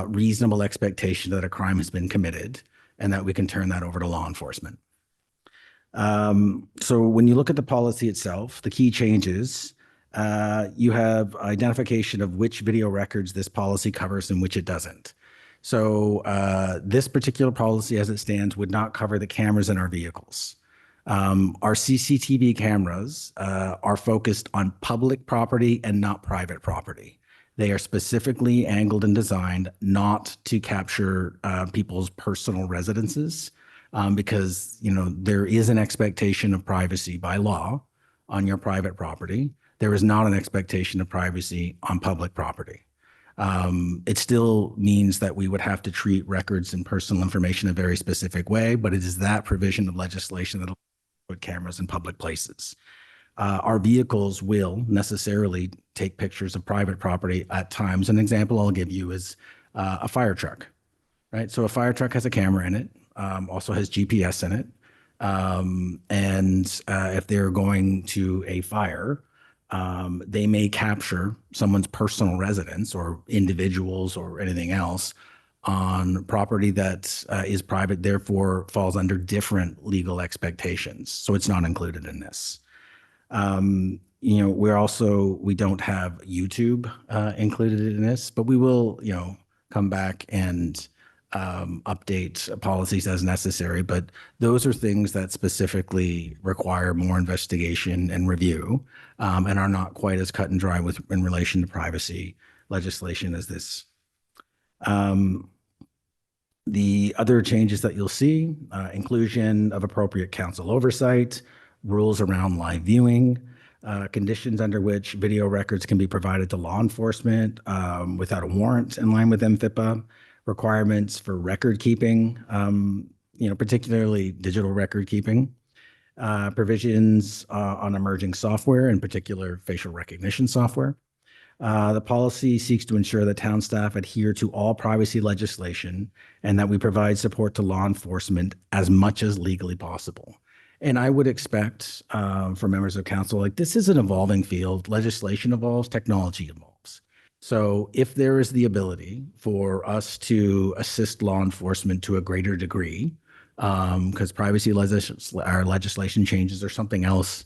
[SPEAKER 7] reasonable expectation that a crime has been committed and that we can turn that over to law enforcement. So when you look at the policy itself, the key changes, you have identification of which video records this policy covers and which it doesn't. So this particular policy as it stands would not cover the cameras in our vehicles. Our CCTV cameras are focused on public property and not private property. They are specifically angled and designed not to capture people's personal residences because, you know, there is an expectation of privacy by law on your private property. There is not an expectation of privacy on public property. It still means that we would have to treat records and personal information in a very specific way, but it is that provision of legislation that will put cameras in public places. Our vehicles will necessarily take pictures of private property at times. An example I'll give you is a fire truck, right? So a fire truck has a camera in it, also has GPS in it. And if they're going to a fire, they may capture someone's personal residence or individuals or anything else on property that is private, therefore falls under different legal expectations. So it's not included in this. You know, we don't have YouTube included in this, but we will, you know, come back and update policies as necessary. But those are things that specifically require more investigation and review and are not quite as cut and dry in relation to privacy legislation as this. The other changes that you'll see, inclusion of appropriate council oversight, rules around live viewing, conditions under which video records can be provided to law enforcement without a warrant in line with MFIPA, requirements for record keeping, you know, particularly digital record keeping, provisions on emerging software, in particular facial recognition software. The policy seeks to ensure that town staff adhere to all privacy legislation and that we provide support to law enforcement as much as legally possible. And I would expect for members of council, like this is an evolving field. Legislation evolves, technology evolves. So if there is the ability for us to assist law enforcement to a greater degree, because privacy legislation changes or something else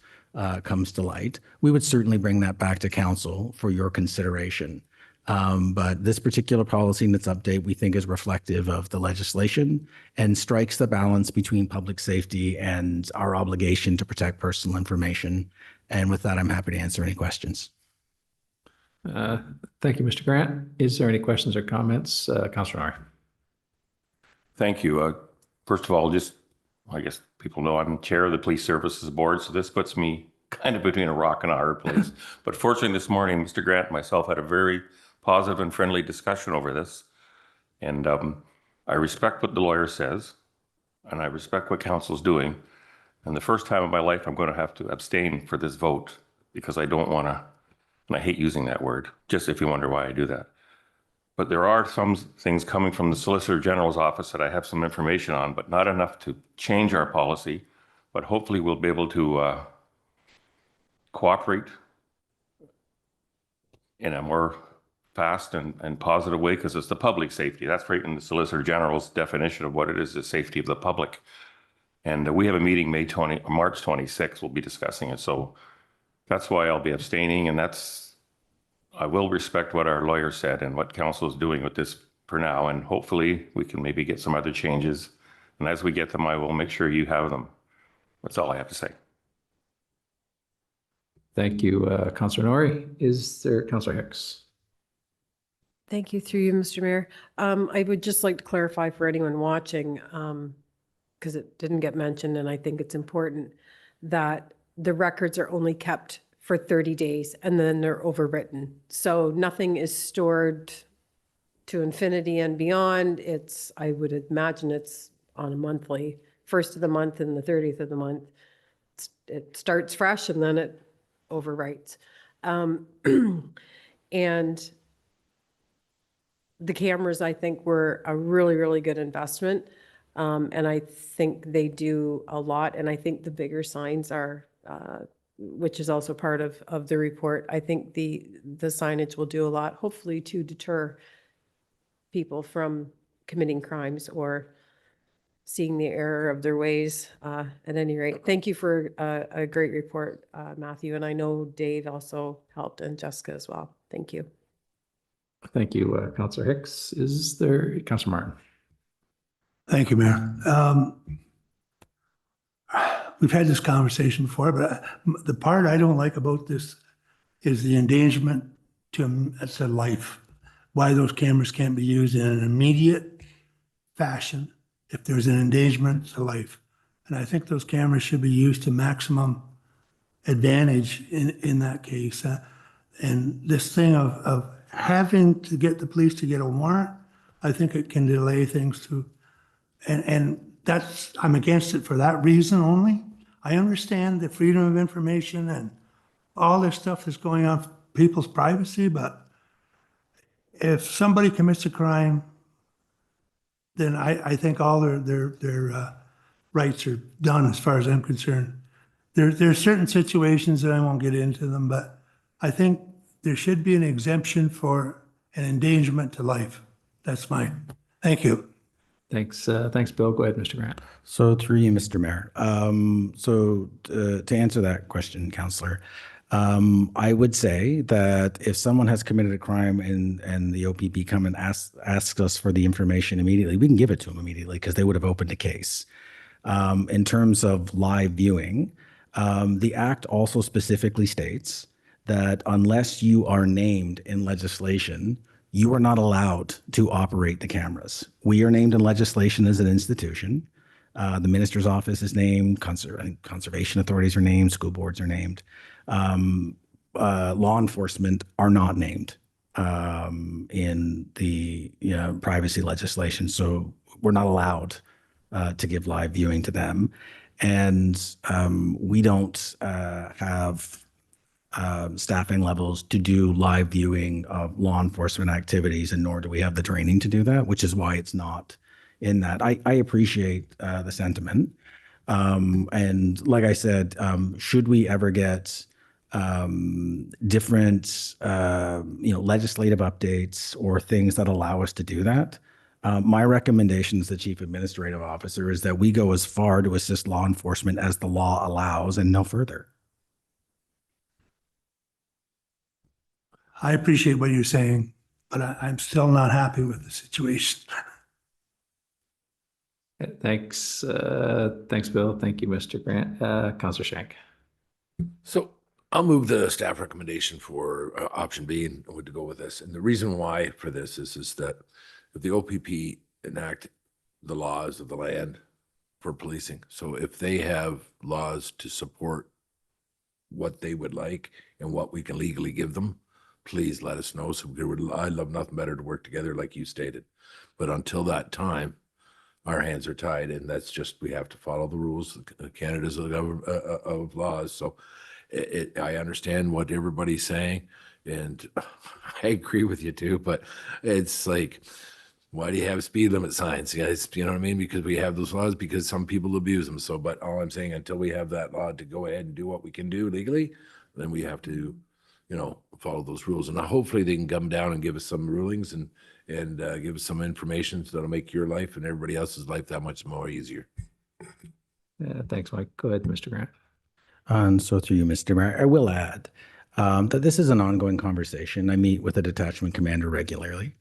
[SPEAKER 7] comes to light, we would certainly bring that back to council for your consideration. But this particular policy and its update, we think is reflective of the legislation and strikes the balance between public safety and our obligation to protect personal information. And with that, I'm happy to answer any questions.
[SPEAKER 1] Thank you, Mr. Grant. Is there any questions or comments? Councillor Nori.
[SPEAKER 17] Thank you. First of all, just, I guess people know I'm chair of the Police Services Board, so this puts me kind of between a rock and a hard place. But fortunately this morning, Mr. Grant and myself had a very positive and friendly discussion over this. And I respect what the lawyer says, and I respect what council's doing. And the first time in my life, I'm going to have to abstain for this vote because I don't want to, and I hate using that word, just if you wonder why I do that. But there are some things coming from the Solicitor General's office that I have some information on, but not enough to change our policy. But hopefully we'll be able to cooperate in a more fast and positive way, because it's the public safety. That's right in the Solicitor General's definition of what it is, the safety of the public. And we have a meeting March 26th, we'll be discussing it. So that's why I'll be abstaining, and I will respect what our lawyer said and what council is doing with this for now, and hopefully we can maybe get some other changes. And as we get them, I will make sure you have them. That's all I have to say.
[SPEAKER 1] Thank you, Councillor Nori. Is there Councillor Hicks?
[SPEAKER 9] Thank you, through you, Mr. Mayor. I would just like to clarify for anyone watching, because it didn't get mentioned, and I think it's important, that the records are only kept for 30 days and then they're overwritten. So nothing is stored to infinity and beyond. I would imagine it's on a monthly, first of the month and the 30th of the month. It starts fresh and then it overwrites. And the cameras, I think, were a really, really good investment. And I think they do a lot. And I think the bigger signs are, which is also part of the report. I think the signage will do a lot, hopefully to deter people from committing crimes or seeing the error of their ways. At any rate, thank you for a great report, Matthew. And I know Dave also helped, and Jessica as well. Thank you.
[SPEAKER 1] Thank you, Councillor Hicks. Is there Councillor Martin?
[SPEAKER 11] Thank you, Mayor. We've had this conversation before, but the part I don't like about this is the endangerment to life. Why those cameras can't be used in an immediate fashion if there's an endangerment to life. And I think those cameras should be used to maximum advantage in that case. And this thing of having to get the police to get a warrant, I think it can delay things too. And I'm against it for that reason only. I understand the freedom of information and all this stuff that's going on, people's privacy, but if somebody commits a crime, then I think all their rights are done as far as I'm concerned. There are certain situations that I won't get into them, but I think there should be an exemption for an endangerment to life. That's mine. Thank you.
[SPEAKER 1] Thanks, Bill. Go ahead, Mr. Grant.
[SPEAKER 7] So through you, Mr. Mayor. To answer that question, Councillor, I would say that if someone has committed a crime and the OPP come and asks us for the information immediately, we can give it to them immediately because they would have opened a case. In terms of live viewing, the Act also specifically states that unless you are named in legislation, you are not allowed to operate the cameras. We are named in legislation as an institution. The minister's office is named, conservation authorities are named, school boards are named. Law enforcement are not named in the privacy legislation, so we're not allowed to give live viewing to them. And we don't have staffing levels to do live viewing of law enforcement activities, and nor do we have the training to do that, which is why it's not in that. I appreciate the sentiment. And like I said, should we ever get different legislative updates or things that allow us to do that, my recommendation as the Chief Administrative Officer is that we go as far to assist law enforcement as the law allows and no further.
[SPEAKER 11] I appreciate what you're saying, but I'm still not happy with the situation.
[SPEAKER 1] Thanks, Bill. Thank you, Mr. Grant. Councillor Shank.
[SPEAKER 6] So I'll move the staff recommendation for option B and would to go with this. And the reason why for this is that if the OPP enact the laws of the land for policing, so if they have laws to support what they would like and what we can legally give them, please let us know. So I'd love nothing better to work together like you stated. But until that time, our hands are tied, and that's just, we have to follow the rules. Canada's of laws. So I understand what everybody's saying, and I agree with you too, but it's like, why do you have speed limit signs, guys? You know what I mean? Because we have those laws, because some people abuse them. So, but all I'm saying, until we have that law to go ahead and do what we can do legally, then we have to, you know, follow those rules. And hopefully they can come down and give us some rulings and give us some information that'll make your life and everybody else's life that much more easier.
[SPEAKER 1] Yeah, thanks, Mike. Go ahead, Mr. Grant.
[SPEAKER 7] And so through you, Mr. Mayor, I will add that this is an ongoing conversation. I meet with a detachment commander regularly.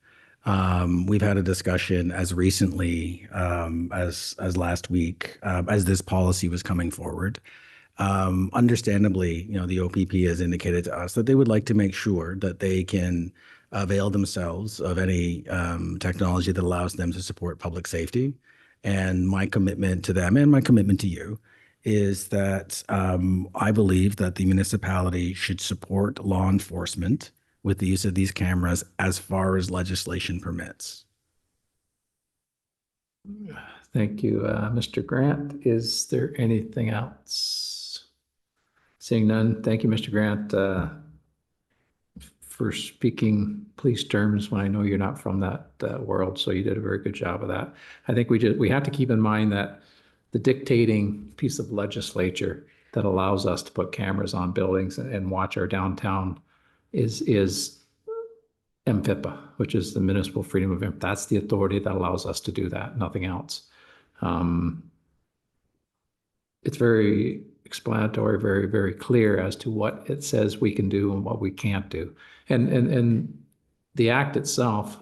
[SPEAKER 7] We've had a discussion as recently as last week as this policy was coming forward. Understandably, you know, the OPP has indicated to us that they would like to make sure that they can avail themselves of any technology that allows them to support public safety. And my commitment to them and my commitment to you is that I believe that the municipality should support law enforcement with the use of these cameras as far as legislation permits.
[SPEAKER 1] Thank you, Mr. Grant. Is there anything else? Seeing none, thank you, Mr. Grant, for speaking police terms when I know you're not from that world, so you did a very good job of that. I think we have to keep in mind that the dictating piece of legislature that allows us to put cameras on buildings and watch our downtown is MFIPA, which is the Municipal Freedom of Information. That's the authority that allows us to do that, nothing else. It's very explanatory, very, very clear as to what it says we can do and what we can't do. And the act itself,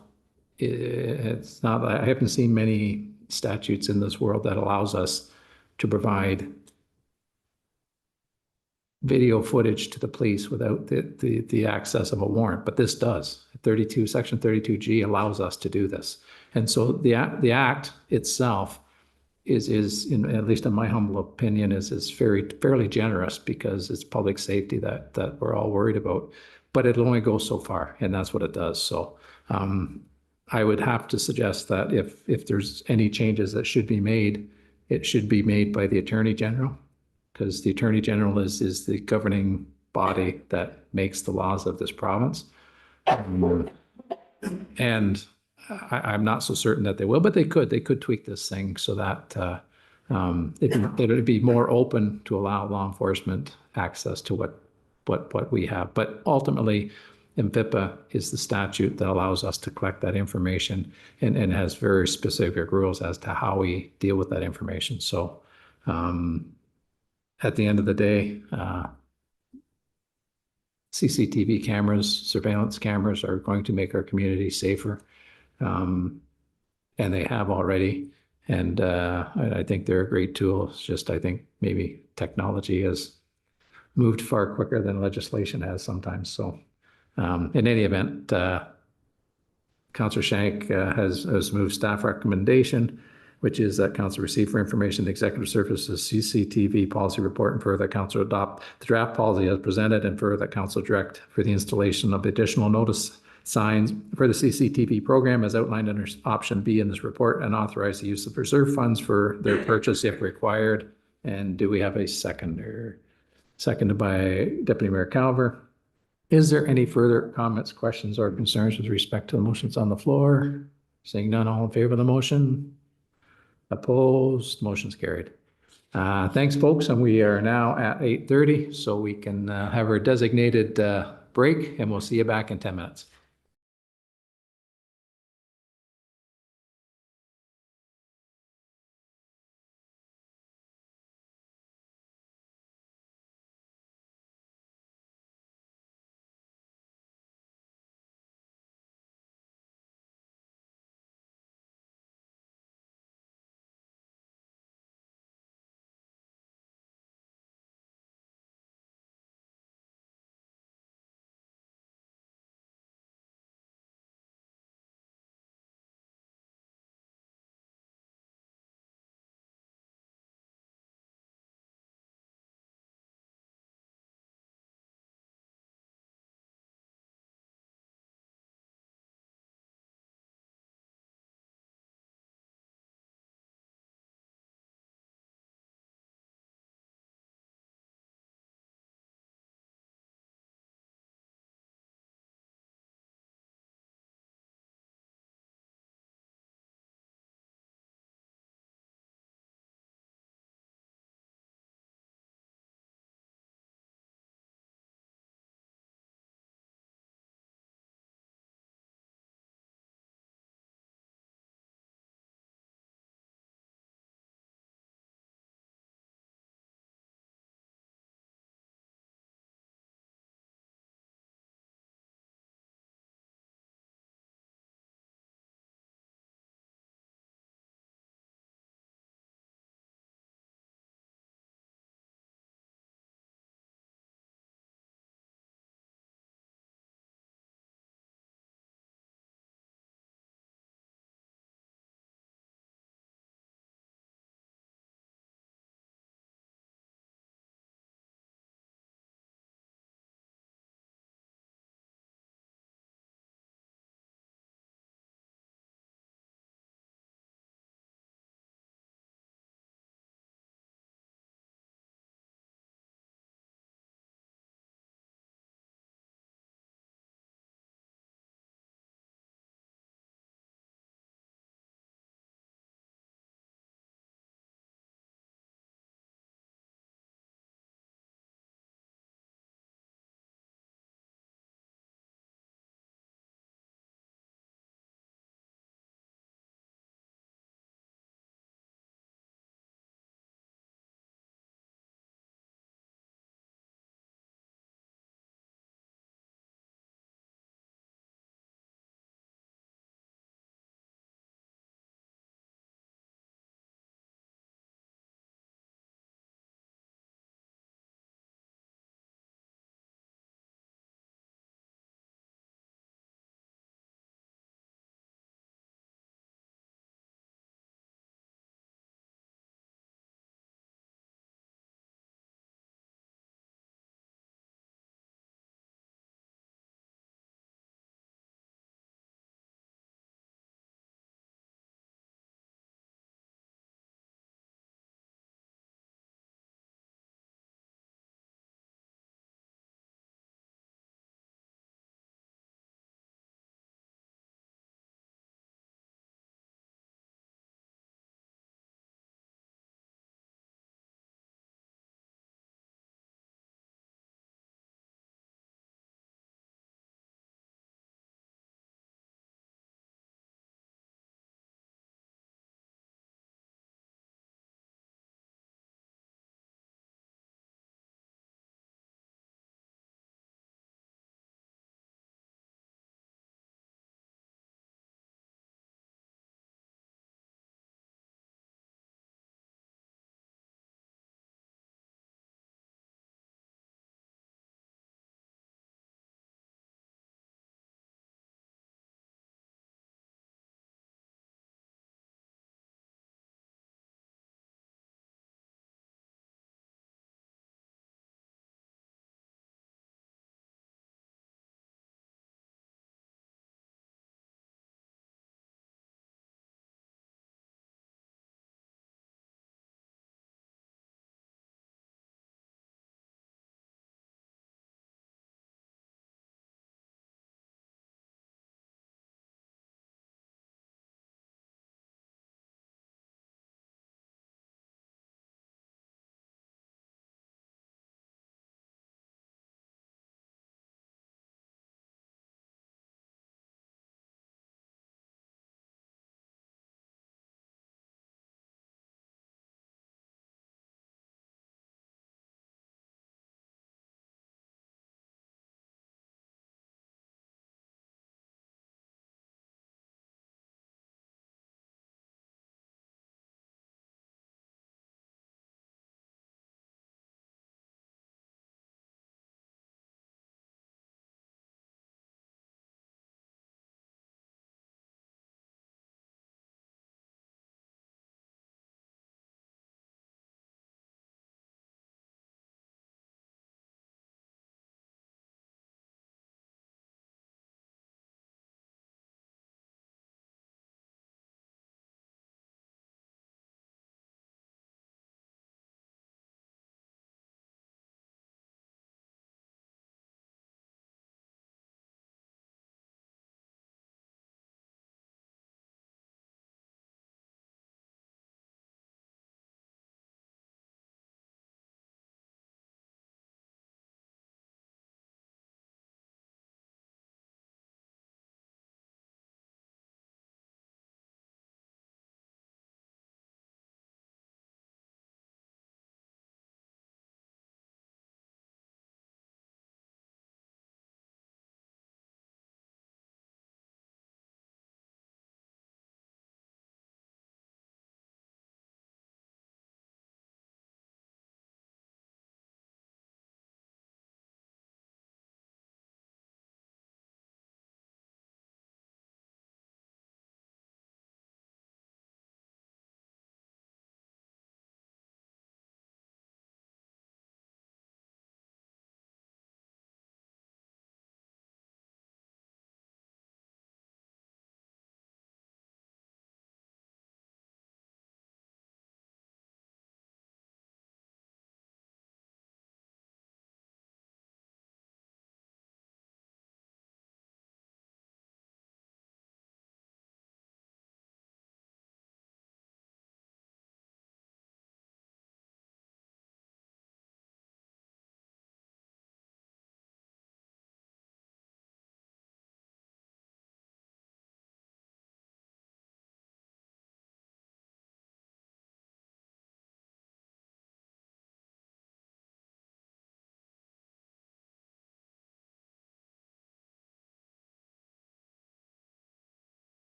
[SPEAKER 1] it's not, I haven't seen many statutes in this world that allows us to provide video footage to the police without the access of a warrant, but this does. Section 32G allows us to do this. And so the act itself is at least in my humble opinion, is fairly generous, because it's public safety that we're all worried about, but it'll only go so far, and that's what it does. So I would have to suggest that if there's any changes that should be made, it should be made by the Attorney General, because the Attorney General is the governing body that makes the laws of this province. And I'm not so certain that they will, but they could tweak this thing so that it would be more open to allow law enforcement access to what we have. But ultimately, MFIPA is the statute that allows us to collect that information and has very specific rules as to how we deal with that information. So at the end of the day, CCTV cameras, surveillance cameras are going to make our community safer. And they have already. And I think they're a great tool. It's just, I think maybe technology has moved far quicker than legislation has sometimes. So in any event, Councillor Shank has moved staff recommendation, which is that council receive for information the executive services CCTV policy report, and further that council adopt the draft policy as presented, and further that council direct for the installation of additional notice signs for the CCTV program as outlined under option B in this report, and authorize the use of reserve funds for their purchase if required. And do we have a seconder? Seconded by Deputy Mayor Calver. Is there any further comments, questions, or concerns with respect to the motions on the floor? Seeing none, all in favor of the motion? Opposed? Motion's carried. Thanks, folks, and we are now at 8:30, so we can have our designated break, and we'll see you back in 10 minutes.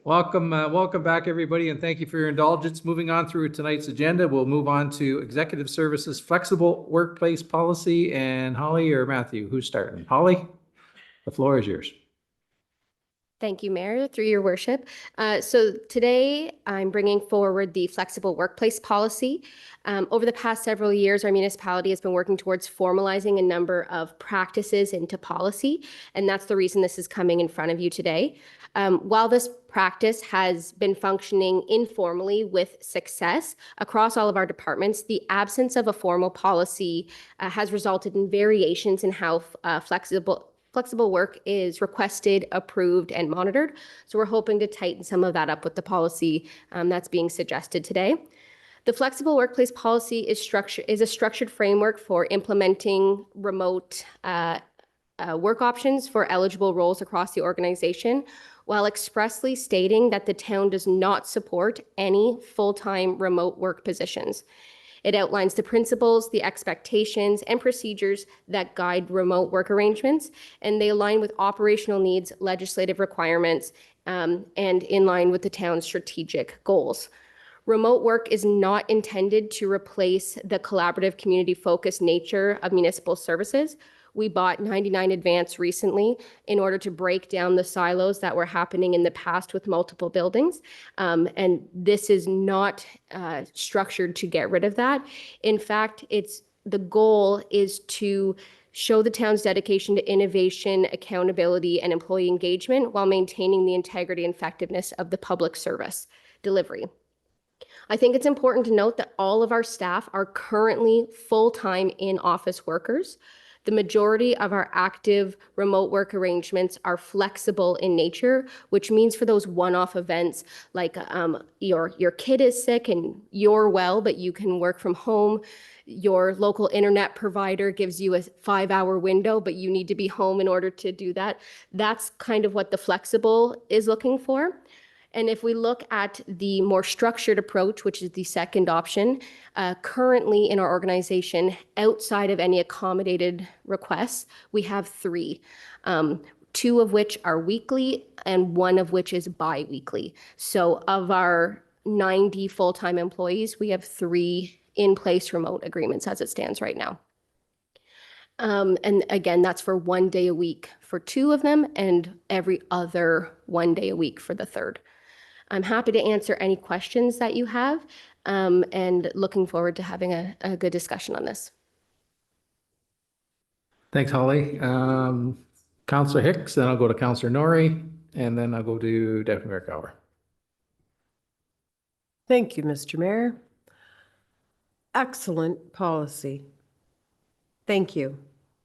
[SPEAKER 1] Welcome back, everybody, and thank you for your indulgence. Moving on through tonight's agenda, we'll move on to Executive Services Flexible Workplace Policy. And Holly or Matthew, who's starting? Holly, the floor is yours.
[SPEAKER 14] Thank you, Mayor, through your worship. So today I'm bringing forward the flexible workplace policy. Over the past several years, our municipality has been working towards formalizing a number of practices into policy, and that's the reason this is coming in front of you today. While this practice has been functioning informally with success across all of our departments, the absence of a formal policy has resulted in variations in how flexible work is requested, approved, and monitored. So we're hoping to tighten some of that up with the policy that's being suggested today. The flexible workplace policy is a structured framework for implementing remote work options for eligible roles across the organization, while expressly stating that the town does not support any full-time remote work positions. It outlines the principles, the expectations, and procedures that guide remote work arrangements, and they align with operational needs, legislative requirements, and in line with the town's strategic goals. Remote work is not intended to replace the collaborative, community-focused nature of municipal services. We bought 99 Advance recently in order to break down the silos that were happening in the past with multiple buildings. And this is not structured to get rid of that. In fact, the goal is to show the town's dedication to innovation, accountability, and employee engagement while maintaining the integrity and effectiveness of the public service delivery. I think it's important to note that all of our staff are currently full-time in-office workers. The majority of our active remote work arrangements are flexible in nature, which means for those one-off events like your kid is sick and you're well, but you can work from home, your local internet provider gives you a 5-hour window, but you need to be home in order to do that. That's kind of what the flexible is looking for. And if we look at the more structured approach, which is the second option, currently in our organization, outside of any accommodated requests, we have 3, 2 of which are weekly and 1 of which is bi-weekly. So of our 90 full-time employees, we have 3 in-place remote agreements as it stands right now. And again, that's for 1 day a week for 2 of them and every other 1 day a week for the 3rd. I'm happy to answer any questions that you have and looking forward to having a good discussion on this.
[SPEAKER 1] Thanks, Holly. Councillor Hicks, then I'll go to Councillor Norrie, and then I'll go to Deputy Mayor Cower.
[SPEAKER 9] Thank you, Mr. Mayor. Excellent policy. Thank you.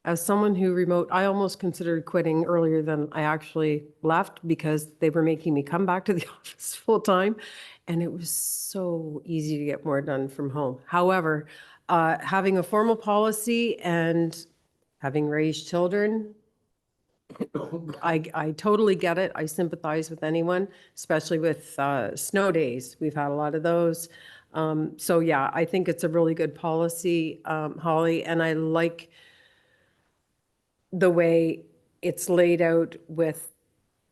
[SPEAKER 9] As someone who I almost considered quitting earlier than I actually left because they were making me come back to the office full time. And it was so easy to get more done from home. However, having a formal policy and having raised children, I totally get it. I sympathize with anyone, especially with snow days. We've had a lot of those. So yeah, I think it's a really good policy, Holly, and I like the way it's laid out with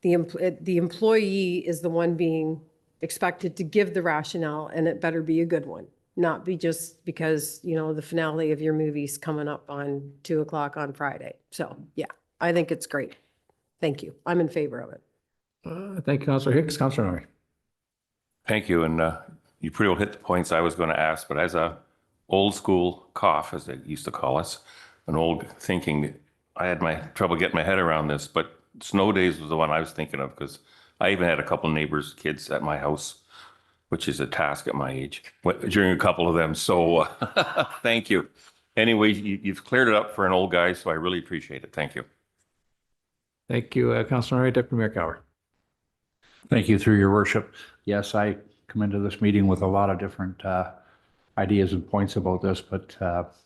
[SPEAKER 9] the employee is the one being expected to give the rationale, and it better be a good one, not be just because, you know, the finale of your movie's coming up on 2 o'clock on Friday. So yeah, I think it's great. Thank you. I'm in favor of it.
[SPEAKER 1] Thank you, Councillor Hicks. Councillor Norrie.
[SPEAKER 17] Thank you. And you pretty well hit the points I was going to ask, but as a old school cough, as they used to call us, an old thinking, I had my trouble getting my head around this, but snow days was the one I was thinking of because I even had a couple of neighbors' kids at my house, which is a task at my age, during a couple of them. So thank you. Anyway, you've cleared it up for an old guy, so I really appreciate it. Thank you.
[SPEAKER 1] Thank you, Councillor Norrie. Deputy Mayor Cower.
[SPEAKER 12] Thank you, through your worship. Yes, I come into this meeting with a lot of different ideas and points about this, but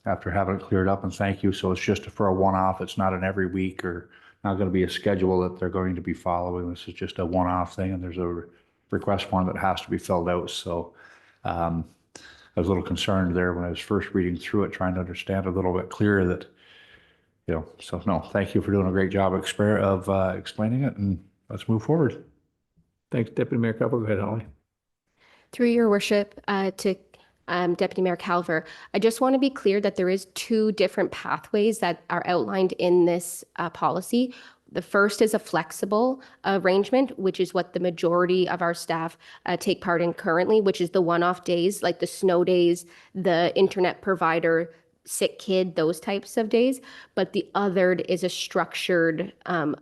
[SPEAKER 12] after having it cleared up, and thank you. So it's just for a one-off. It's not an every week or not going to be a schedule that they're going to be following. This is just a one-off thing, and there's a request form that has to be filled out. So I was a little concerned there when I was first reading through it, trying to understand a little bit clearer that, you know, so no, thank you for doing a great job of explaining it, and let's move forward.
[SPEAKER 1] Thanks, Deputy Mayor Calver. Go ahead, Holly.
[SPEAKER 14] Through your worship, to Deputy Mayor Calver, I just want to be clear that there is two different pathways that are outlined in this policy. The first is a flexible arrangement, which is what the majority of our staff take part in currently, which is the one-off days, like the snow days, the internet provider, sick kid, those types of days. But the other is a structured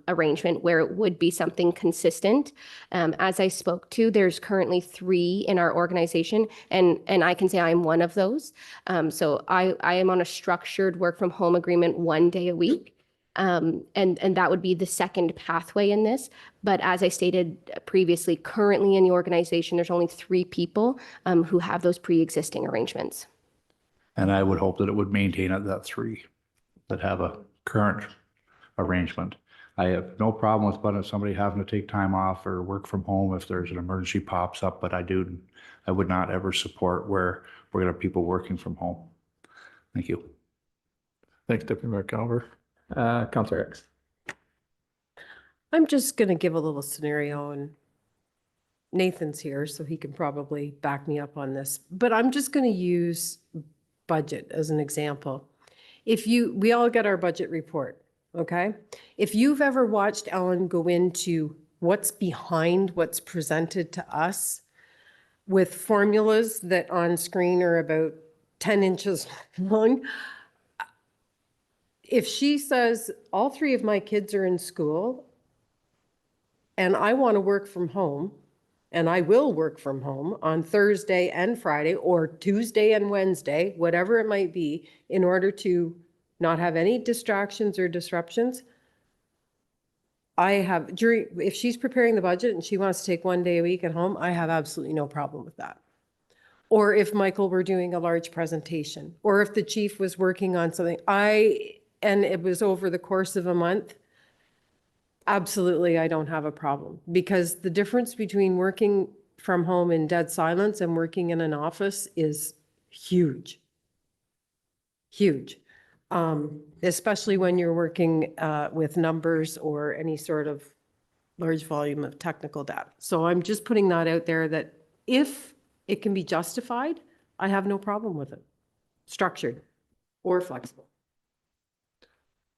[SPEAKER 14] arrangement where it would be something consistent. As I spoke to, there's currently 3 in our organization, and I can say I'm one of those. So I am on a structured work from home agreement 1 day a week. And that would be the second pathway in this. But as I stated previously, currently in the organization, there's only 3 people who have those pre-existing arrangements.
[SPEAKER 12] And I would hope that it would maintain at that 3 that have a current arrangement. I have no problem with somebody having to take time off or work from home if there's an emergency pops up, but I would not ever support where we're going to have people working from home. Thank you.
[SPEAKER 1] Thanks, Deputy Mayor Calver. Councillor Hicks.
[SPEAKER 9] I'm just going to give a little scenario, and Nathan's here, so he can probably back me up on this. But I'm just going to use budget as an example. We all get our budget report, okay? If you've ever watched Ellen go into what's behind what's presented to us with formulas that on screen are about 10 inches long, if she says, all 3 of my kids are in school and I want to work from home, and I will work from home on Thursday and Friday or Tuesday and Wednesday, whatever it might be, in order to not have any distractions or disruptions, if she's preparing the budget and she wants to take 1 day a week at home, I have absolutely no problem with that. Or if Michael were doing a large presentation, or if the chief was working on something, and it was over the course of a month, absolutely, I don't have a problem, because the difference between working from home in dead silence and working in an office is huge. Huge. Especially when you're working with numbers or any sort of large volume of technical data. So I'm just putting that out there that if it can be justified, I have no problem with it. Structured or flexible.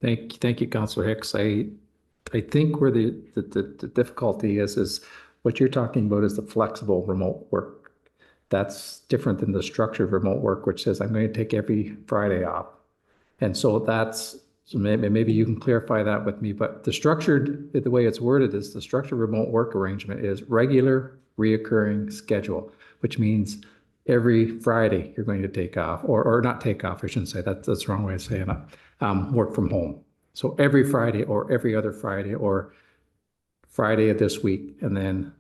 [SPEAKER 1] Thank you, Councillor Hicks. I think where the difficulty is what you're talking about is the flexible remote work. That's different than the structured remote work, which says I'm going to take every Friday off. And so maybe you can clarify that with me, but the way it's worded is the structured remote work arrangement is regular reoccurring schedule, which means every Friday you're going to take off, or not take off, I shouldn't say that, that's the wrong way of saying it, work from home. So every Friday or every other Friday, or Friday of this week and then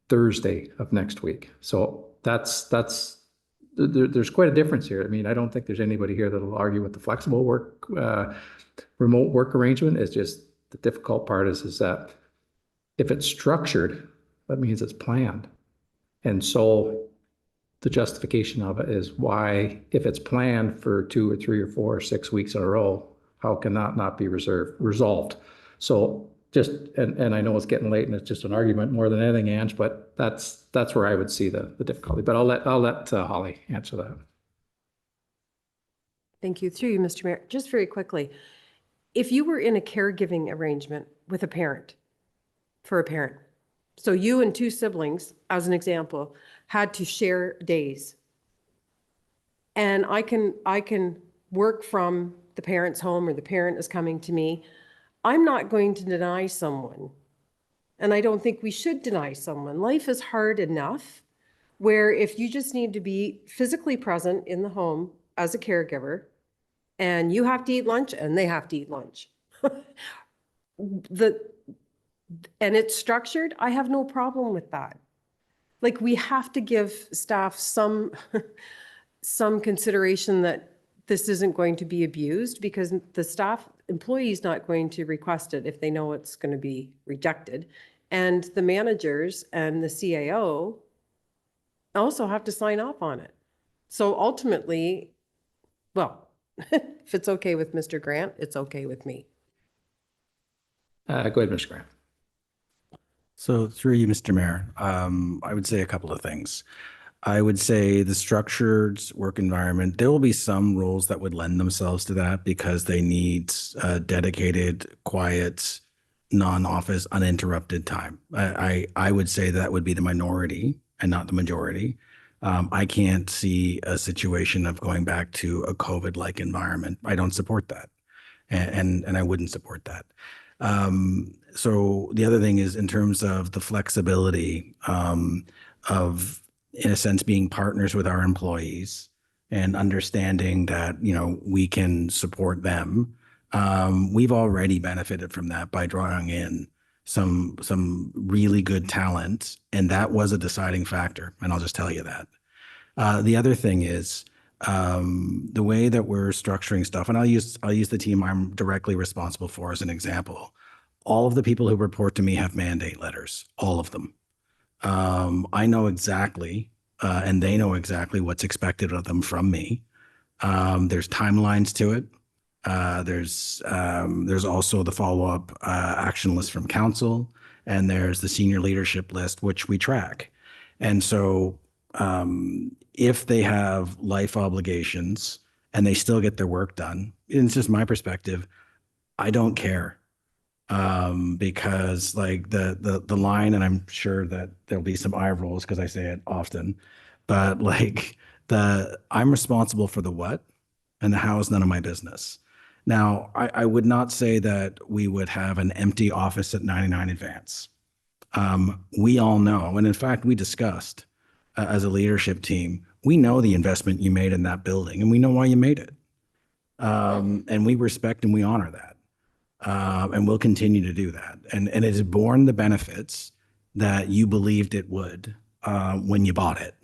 [SPEAKER 1] Thursday of next week. So there's quite a difference here. I mean, I don't think there's anybody here that'll argue with the flexible work, remote work arrangement. It's just the difficult part is that if it's structured, that means it's planned. And so the justification of it is why, if it's planned for 2 or 3 or 4 or 6 weeks in a row, how can that not be resolved? So and I know it's getting late and it's just an argument more than anything, Ange, but that's where I would see the difficulty. But I'll let Holly answer that.
[SPEAKER 9] Thank you. Through you, Mr. Mayor. Just very quickly, if you were in a caregiving arrangement with a parent, so you and 2 siblings, as an example, had to share days, and I can work from the parent's home, or the parent is coming to me, I'm not going to deny someone. And I don't think we should deny someone. Life is hard enough where if you just need to be physically present in the home as a caregiver, and you have to eat lunch and they have to eat lunch, and it's structured, I have no problem with that. Like, we have to give staff some consideration that this isn't going to be abused, because the employee is not going to request it if they know it's going to be rejected. And the managers and the CAO also have to sign off on it. So ultimately, well, if it's okay with Mr. Grant, it's okay with me.
[SPEAKER 1] Go ahead, Mr. Grant.
[SPEAKER 7] So through you, Mr. Mayor, I would say a couple of things. I would say the structured work environment, there will be some roles that would lend themselves to that because they need dedicated, quiet, non-office, uninterrupted time. I would say that would be the minority and not the majority. I can't see a situation of going back to a COVID-like environment. I don't support that. And I wouldn't support that. So the other thing is in terms of the flexibility of, in a sense, being partners with our employees and understanding that, you know, we can support them. We've already benefited from that by drawing in some really good talent, and that was a deciding factor. And I'll just tell you that. The other thing is the way that we're structuring stuff, and I'll use the team I'm directly responsible for as an example. All of the people who report to me have mandate letters, all of them. I know exactly, and they know exactly what's expected of them from me. There's timelines to it. There's also the follow-up action list from council, and there's the senior leadership list, which we track. And so if they have life obligations and they still get their work done, and it's just my perspective, I don't care. Because like the line, and I'm sure that there'll be some eye rolls because I say it often, but like I'm responsible for the what and the how is none of my business. Now, I would not say that we would have an empty office at 99 Advance. We all know, and in fact, we discussed as a leadership team, we know the investment you made in that building and we know why you made it. And we respect and we honor that. And we'll continue to do that. And it has borne the benefits that you believed it would when you bought it.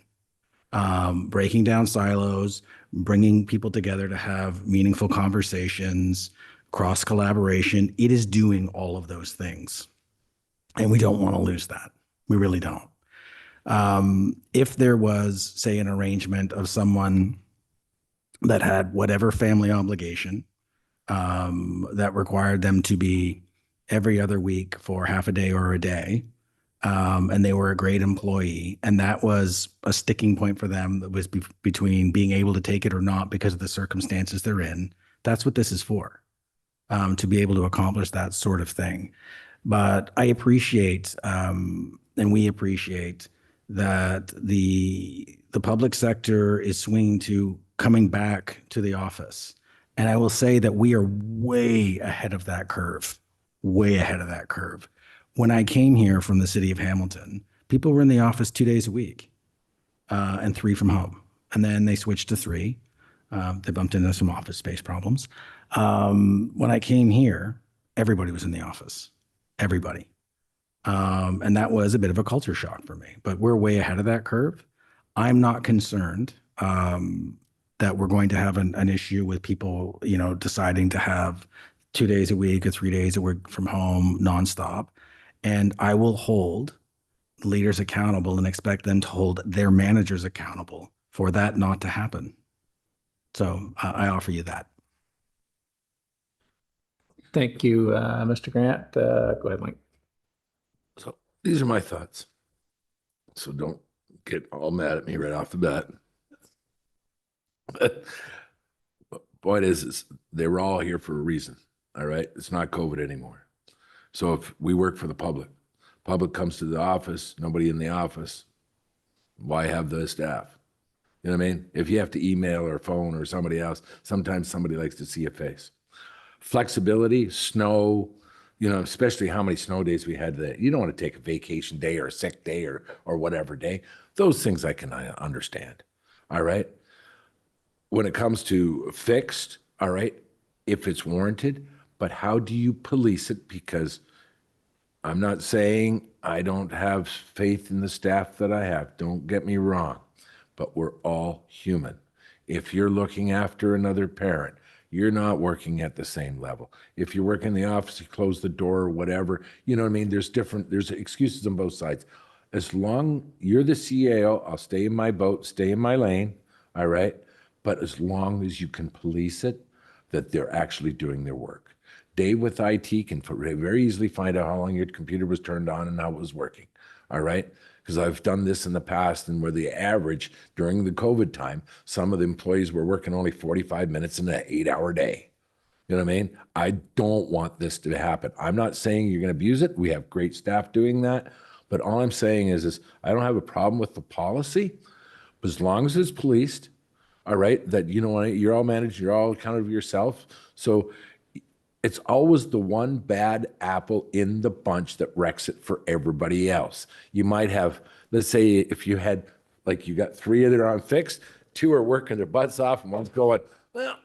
[SPEAKER 7] Breaking down silos, bringing people together to have meaningful conversations, cross collaboration. It is doing all of those things. And we don't want to lose that. We really don't. If there was, say, an arrangement of someone that had whatever family obligation, that required them to be every other week for half a day or a day. And they were a great employee. And that was a sticking point for them that was between being able to take it or not because of the circumstances they're in. That's what this is for, to be able to accomplish that sort of thing. But I appreciate, and we appreciate that the public sector is swinging to coming back to the office. And I will say that we are way ahead of that curve, way ahead of that curve. When I came here from the city of Hamilton, people were in the office 2 days a week and 3 from home. And then they switched to 3. They bumped into some office space problems. When I came here, everybody was in the office, everybody. And that was a bit of a culture shock for me, but we're way ahead of that curve. I'm not concerned that we're going to have an issue with people, you know, deciding to have 2 days a week or 3 days a week from home nonstop. And I will hold leaders accountable and expect them to hold their managers accountable for that not to happen. So I offer you that.
[SPEAKER 1] Thank you, Mr. Grant. Go ahead, Mike.
[SPEAKER 6] So these are my thoughts. So don't get all mad at me right off the bat. But point is they were all here for a reason. All right. It's not COVID anymore. So if we work for the public comes to the office, nobody in the office, why have the staff? You know what I mean? If you have to email or phone or somebody else, sometimes somebody likes to see a face. Flexibility, snow, you know, especially how many snow days we had today. You don't want to take a vacation day or a sick day or whatever day. Those things I can understand. All right. When it comes to fixed, all right, if it's warranted, but how do you police it? Because I'm not saying I don't have faith in the staff that I have. Don't get me wrong, but we're all human. If you're looking after another parent, you're not working at the same level. If you work in the office, you close the door or whatever, you know what I mean? There's excuses on both sides. As long you're the CAO, I'll stay in my boat, stay in my lane, all right? But as long as you can police it, that they're actually doing their work. Dave with IT can very easily find out how long your computer was turned on and how it was working. All right. Because I've done this in the past, and where the average during the COVID time, some of the employees were working only 45 minutes in an 8-hour day. You know what I mean? I don't want this to happen. I'm not saying you're going to abuse it. We have great staff doing that. But all I'm saying is I don't have a problem with the policy, but as long as it's policed, all right, that, you know, you're all managed, you're all accountable yourself. So it's always the one bad apple in the bunch that wrecks it for everybody else. You might have, let's say if you had, like, you got 3 that are on fixed, 2 are working their butts off, and one's going, well,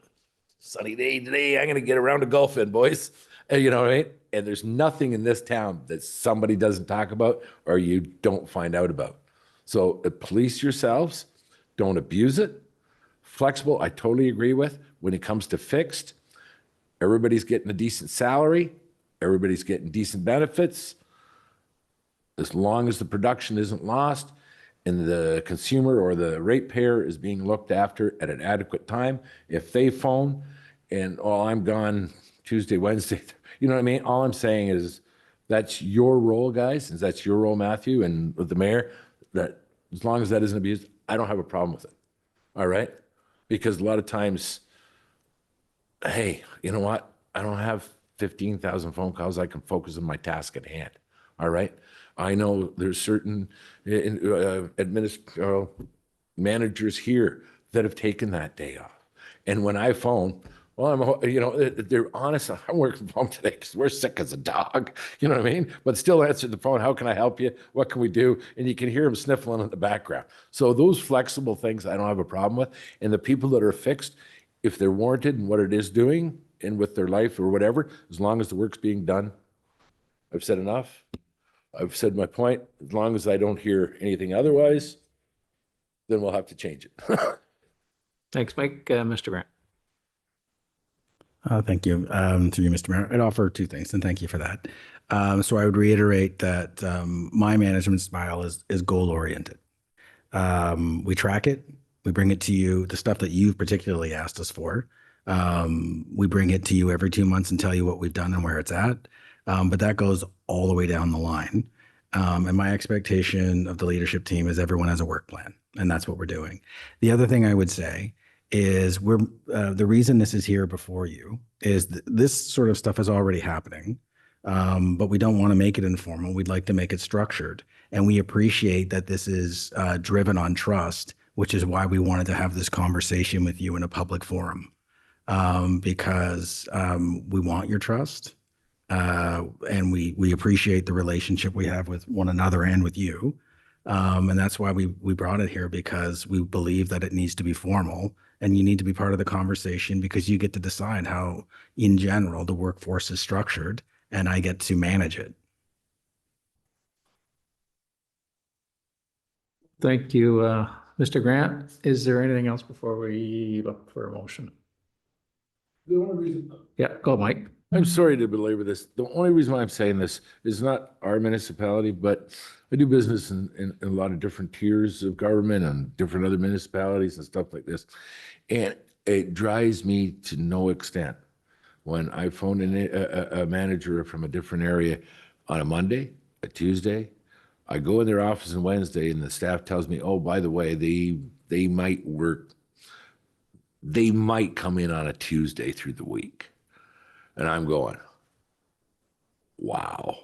[SPEAKER 6] sunny day today, I'm going to get around to golfing, boys. And you know what I mean? And there's nothing in this town that somebody doesn't talk about or you don't find out about. So police yourselves, don't abuse it. Flexible, I totally agree with. When it comes to fixed, everybody's getting a decent salary. Everybody's getting decent benefits. As long as the production isn't lost and the consumer or the ratepayer is being looked after at an adequate time. If they phone and, oh, I'm gone Tuesday, Wednesday, you know what I mean? All I'm saying is that's your role, guys, and that's your role, Matthew, and with the mayor, that as long as that isn't abused, I don't have a problem with it. All right? Because a lot of times, hey, you know what? I don't have 15,000 phone calls. I can focus on my task at hand. All right? I know there's certain managers here that have taken that day off. And when I phone, well, they're honest. I'm working from home today because we're sick as a dog. You know what I mean? But still answer the phone. How can I help you? What can we do? And you can hear them sniffling in the background. So those flexible things I don't have a problem with. And the people that are fixed, if they're warranted in what it is doing and with their life or whatever, as long as the work's being done, I've said enough. I've said my point. As long as I don't hear anything otherwise, then we'll have to change it.
[SPEAKER 1] Thanks, Mike. Mr. Grant.
[SPEAKER 7] Thank you. Through you, Mr. Mayor. I'd offer 2 things, and thank you for that. So I would reiterate that my management style is goal-oriented. We track it. We bring it to you, the stuff that you've particularly asked us for. We bring it to you every 2 months and tell you what we've done and where it's at. But that goes all the way down the line. And my expectation of the leadership team is everyone has a work plan, and that's what we're doing. The other thing I would say is the reason this is here before you is this sort of stuff is already happening, but we don't want to make it informal. We'd like to make it structured. And we appreciate that this is driven on trust, which is why we wanted to have this conversation with you in a public forum, because we want your trust. And we appreciate the relationship we have with one another and with you. And that's why we brought it here, because we believe that it needs to be formal and you need to be part of the conversation, because you get to decide how, in general, the workforce is structured, and I get to manage it.
[SPEAKER 1] Thank you, Mr. Grant. Is there anything else before we look for a motion?
[SPEAKER 6] The only reason.
[SPEAKER 1] Yeah, go, Mike.
[SPEAKER 6] I'm sorry to belabor this. The only reason why I'm saying this is not our municipality, but I do business in a lot of different tiers of government and different other municipalities and stuff like this. And it drives me to no extent when I phone in a manager from a different area on a Monday, a Tuesday. I go in their office on Wednesday and the staff tells me, oh, by the way, they might come in on a Tuesday through the week. And I'm going, wow.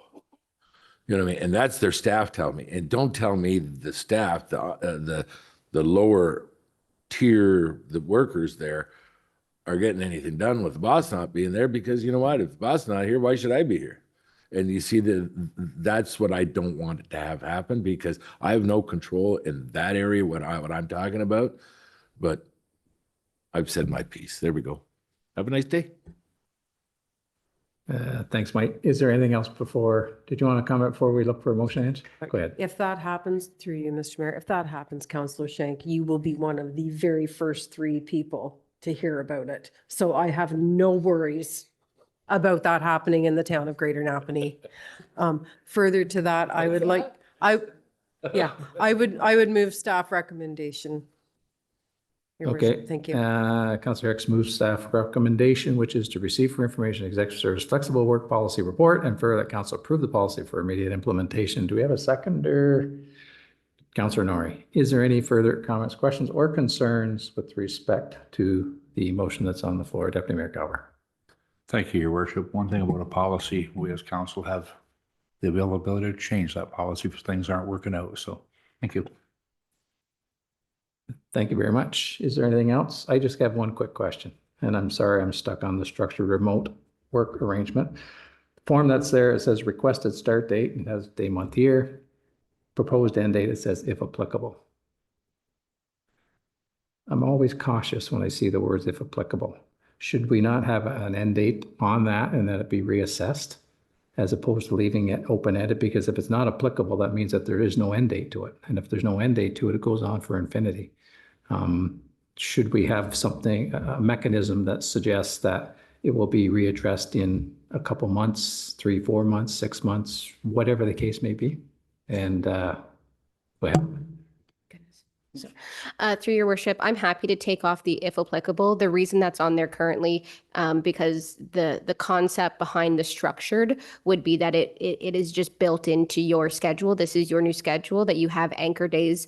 [SPEAKER 6] You know what I mean? And that's their staff telling me. And don't tell me the staff, the lower tier, the workers there are getting anything done with the boss not being there, because you know what? If the boss is not here, why should I be here? And you see that's what I don't want it to have happen, because I have no control in that area, what I'm talking about. But I've said my piece. There we go. Have a nice day.
[SPEAKER 1] Thanks, Mike. Is there anything else did you want to comment before we look for a motion, Ange? Go ahead.
[SPEAKER 9] If that happens, through you, Mr. Mayor, if that happens, Councillor Shank, you will be one of the very first 3 people to hear about it. So I have no worries about that happening in the town of Greater Napanee. Further to that, I would like, I would move staff recommendation.
[SPEAKER 1] Thanks, Mike. Is there anything else before we look for a motion, Ange? Go ahead.
[SPEAKER 9] I would move staff recommendation. Your
[SPEAKER 1] Okay.
[SPEAKER 9] worship. Thank you.
[SPEAKER 1] Councillor Hicks moves staff recommendation, which is to receive for information executive service flexible work policy report and further that council approve the policy for immediate implementation. Do we have a seconder? Councillor Norrie, is there any further comments, questions, or concerns with respect to the motion that's on the floor? Deputy Mayor Calver.
[SPEAKER 12] Thank you, Your Worship. One thing about a policy, we as council have the availability to change that policy if things aren't working out. So thank you.
[SPEAKER 1] Thank you very much. Is there anything else? I just have one quick question, and I'm sorry I'm stuck on the structured remote work arrangement. The form that's there, it says requested start date, it has day, month, year. Proposed end date, it says if applicable. I'm always cautious when I see the words if applicable. Should we not have an end date on that and then it be reassessed as opposed to leaving it open-ended? Because if it's not applicable, that means that there is no end date to it. And if there's no end date to it, it goes on for infinity. Should we have something, a mechanism that suggests that it will be readdressed in a couple months, 3, 4 months, 6 months, whatever the case may be? And go ahead.
[SPEAKER 14] Through your worship, I'm happy to take off the if applicable. The reason that's on there currently, because the concept behind the structured would be that it is just built into your schedule. This is your new schedule that you have anchor days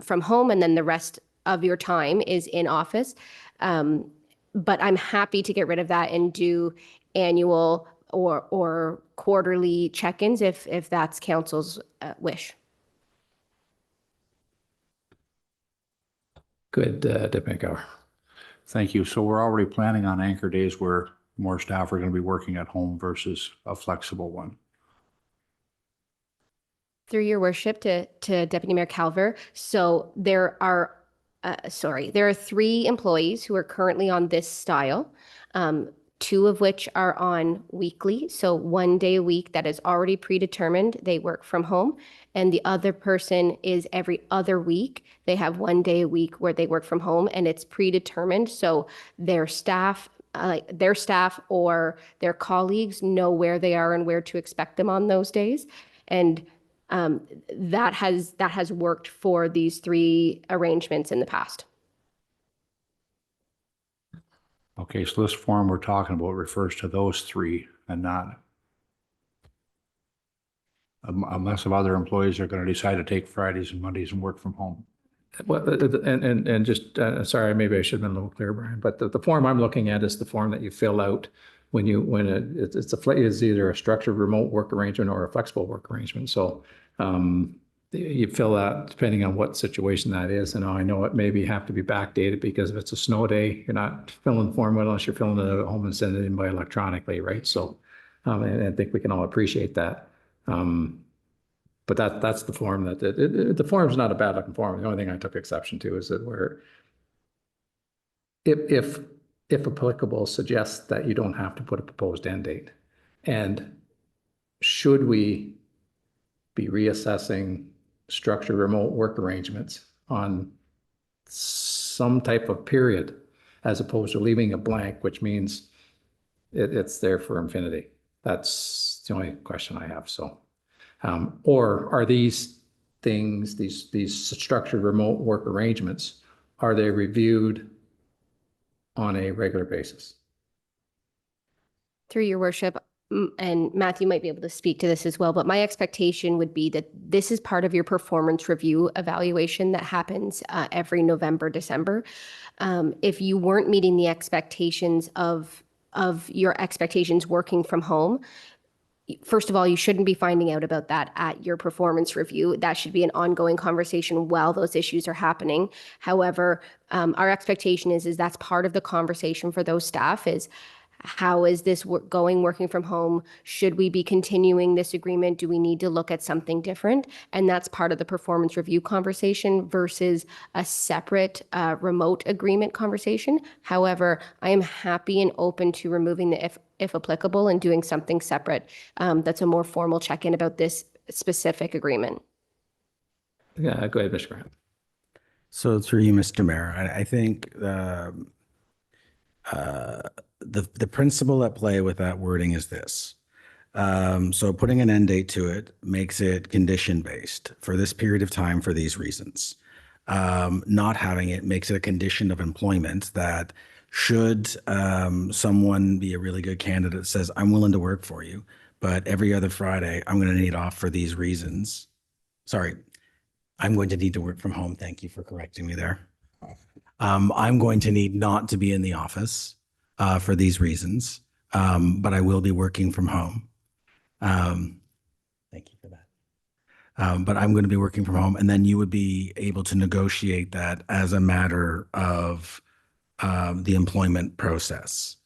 [SPEAKER 14] from home, and then the rest of your time is in office. But I'm happy to get rid of that and do annual or quarterly check-ins if that's council's wish.
[SPEAKER 1] Good, Deputy Mayor.
[SPEAKER 12] Thank you. So we're already planning on anchor days where more staff are going to be working at home versus a flexible one.
[SPEAKER 14] Through your worship to Deputy Mayor Calver. So there are 3 employees who are currently on this style. 2 of which are on weekly. So 1 day a week that is already predetermined. They work from home. And the other person is every other week. They have 1 day a week where they work from home and it's predetermined. So their staff or their colleagues know where they are and where to expect them on those days. And that has worked for these 3 arrangements in the past.
[SPEAKER 12] Okay, so this form we're talking about refers to those 3 and not unless of other employees are going to decide to take Fridays and Mondays and work from home.
[SPEAKER 1] Well, and just, sorry, maybe I should have been a little clearer, Brian, but the form I'm looking at is the form that you fill out when it's either a structured remote work arrangement or a flexible work arrangement. So you fill out depending on what situation that is. And I know it maybe have to be backdated because if it's a snow day, you're not filling the form unless you're filling it at home and sending it in by electronically, right? So and I think we can all appreciate that. But that's the form that the form's not a bad looking form. The only thing I took exception to is that where if applicable suggests that you don't have to put a proposed end date. And should we be reassessing structured remote work arrangements on some type of period as opposed to leaving it blank, which means it's there for infinity? That's the only question I have. So, or are these things, these structured remote work arrangements, are they reviewed on a regular basis?
[SPEAKER 14] Through your worship, and Matthew might be able to speak to this as well, but my expectation would be that this is part of your performance review evaluation that happens every November, December. If you weren't meeting the expectations of your expectations working from home, first of all, you shouldn't be finding out about that at your performance review. That should be an ongoing conversation while those issues are happening. However, our expectation is that's part of the conversation for those staff is, how is this going working from home? Should we be continuing this agreement? Do we need to look at something different? And that's part of the performance review conversation versus a separate remote agreement conversation. However, I am happy and open to removing the if applicable and doing something separate that's a more formal check-in about this specific agreement.
[SPEAKER 1] Yeah, go ahead, Mr. Grant.
[SPEAKER 7] So through you, Mr. Mayor, I think the principle at play with that wording is this. So putting an end date to it makes it condition-based for this period of time for these reasons. not having it makes it a condition of employment that should someone be a really good candidate that says, I'm willing to work for you, but every other Friday, I'm going to need off for these reasons. Sorry, I'm going to need to work from home. Thank you for correcting me there. I'm going to need not to be in the office for these reasons, but I will be working from home. Thank you for that. But I'm going to be working from home, and then you would be able to negotiate that as a matter of the employment process,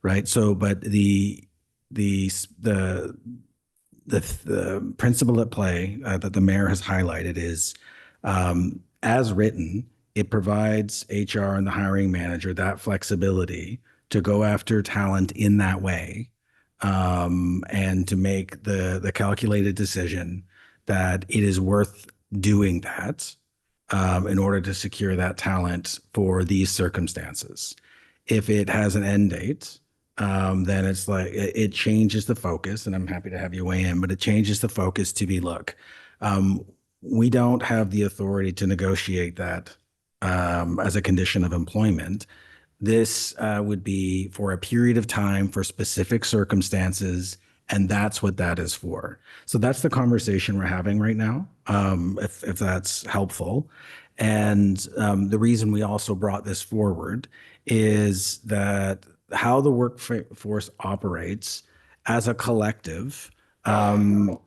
[SPEAKER 7] right? So, but the principle at play that the mayor has highlighted is, as written, it provides HR and the hiring manager that flexibility to go after talent in that way, and to make the calculated decision that it is worth doing that in order to secure that talent for these circumstances. If it has an end date, then it's like it changes the focus, and I'm happy to have you weigh in, but it changes the focus to be, look, we don't have the authority to negotiate that as a condition of employment. This would be for a period of time for specific circumstances, and that's what that is for. So that's the conversation we're having right now, if that's helpful. And the reason we also brought this forward is that how the workforce operates as a collective, I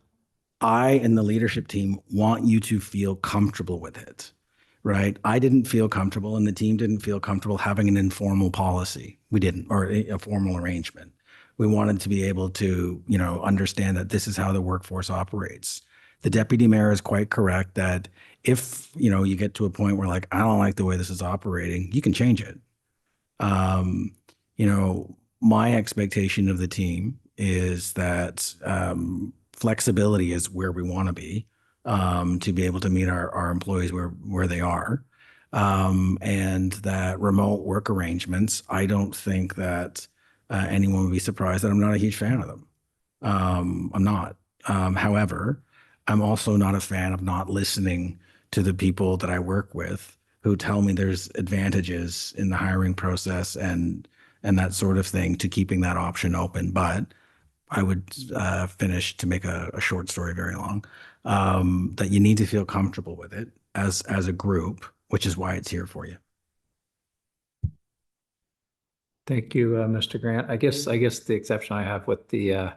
[SPEAKER 7] and the leadership team want you to feel comfortable with it, right? I didn't feel comfortable, and the team didn't feel comfortable having an informal policy. We didn't, or a formal arrangement. We wanted to be able to, understand that this is how the workforce operates. The deputy mayor is quite correct that if, you get to a point where like, I don't like the way this is operating, you can change it. My expectation of the team is that flexibility is where we want to be able to meet our employees where they are. And that remote work arrangements, I don't think that anyone would be surprised that I'm not a huge fan of them. I'm not. However, I'm also not a fan of not listening to the people that I work with who tell me there's advantages in the hiring process and that sort of thing to keeping that option open. But I would finish to make a short story very long, that you need to feel comfortable with it as a group, which is why it's here for you.
[SPEAKER 1] Thank you, Mr. Grant. I guess the exception I have with the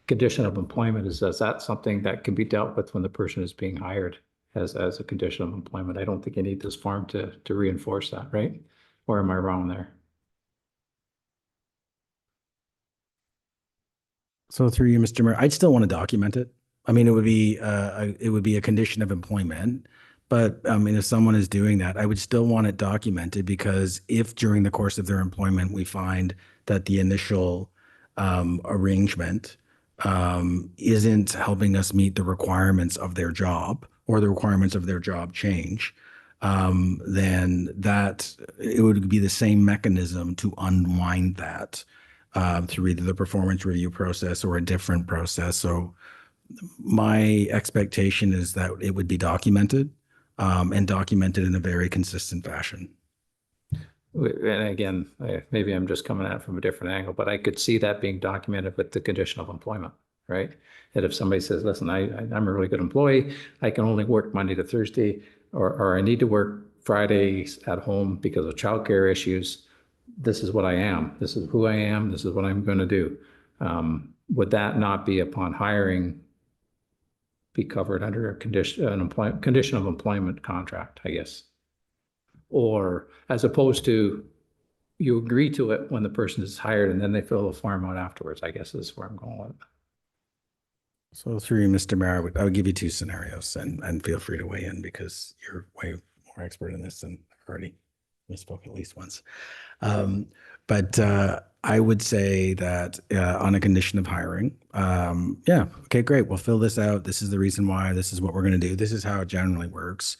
[SPEAKER 1] condition of employment is that something that can be dealt with when the person is being hired as a condition of employment. I don't think you need this form to reinforce that, right? Or am I wrong there?
[SPEAKER 7] So through you, Mr. Mayor, I'd still want to document it. I mean, it would be a condition of employment, but I mean, if someone is doing that, I would still want it documented, because if during the course of their employment, we find that the initial arrangement isn't helping us meet the requirements of their job, or the requirements of their job change, then that it would be the same mechanism to unwind that through either the performance review process or a different process. So my expectation is that it would be documented, and documented in a very consistent fashion.
[SPEAKER 1] And again, maybe I'm just coming at it from a different angle, but I could see that being documented with the condition of employment, right? That if somebody says, listen, I'm a really good employee, I can only work Monday to Thursday, or I need to work Fridays at home because of childcare issues, this is what I am. This is who I am. This is what I'm going to do. Would that not be, upon hiring, be covered under a condition of employment contract, I guess? Or as opposed to you agree to it when the person is hired and then they fill the form out afterwards, I guess is where I'm going with it.
[SPEAKER 7] So through you, Mr. Mayor, I would give you two scenarios, and feel free to weigh in, because you're way more expert in this than I've already misspoke at least once. But I would say that on a condition of hiring, yeah, okay, great, we'll fill this out. This is the reason why, this is what we're going to do. This is how it generally works.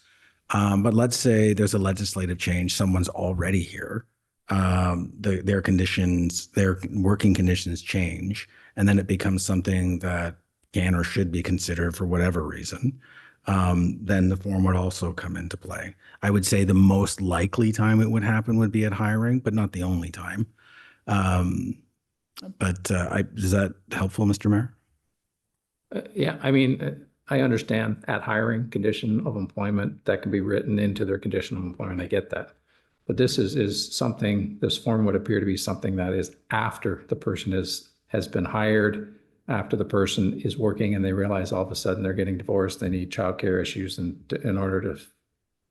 [SPEAKER 7] But let's say there's a legislative change, someone's already here, their conditions, their working conditions change, and then it becomes something that can or should be considered for whatever reason. then the form would also come into play. I would say the most likely time it would happen would be at hiring, but not the only time. Is that helpful, Mr. Mayor?
[SPEAKER 1] Yeah, I mean, I understand at hiring condition of employment that can be written into their condition of employment. I get that. But this is something, this form would appear to be something that is after the person has been hired, after the person is working and they realize all of a sudden they're getting divorced, they need childcare issues, and in order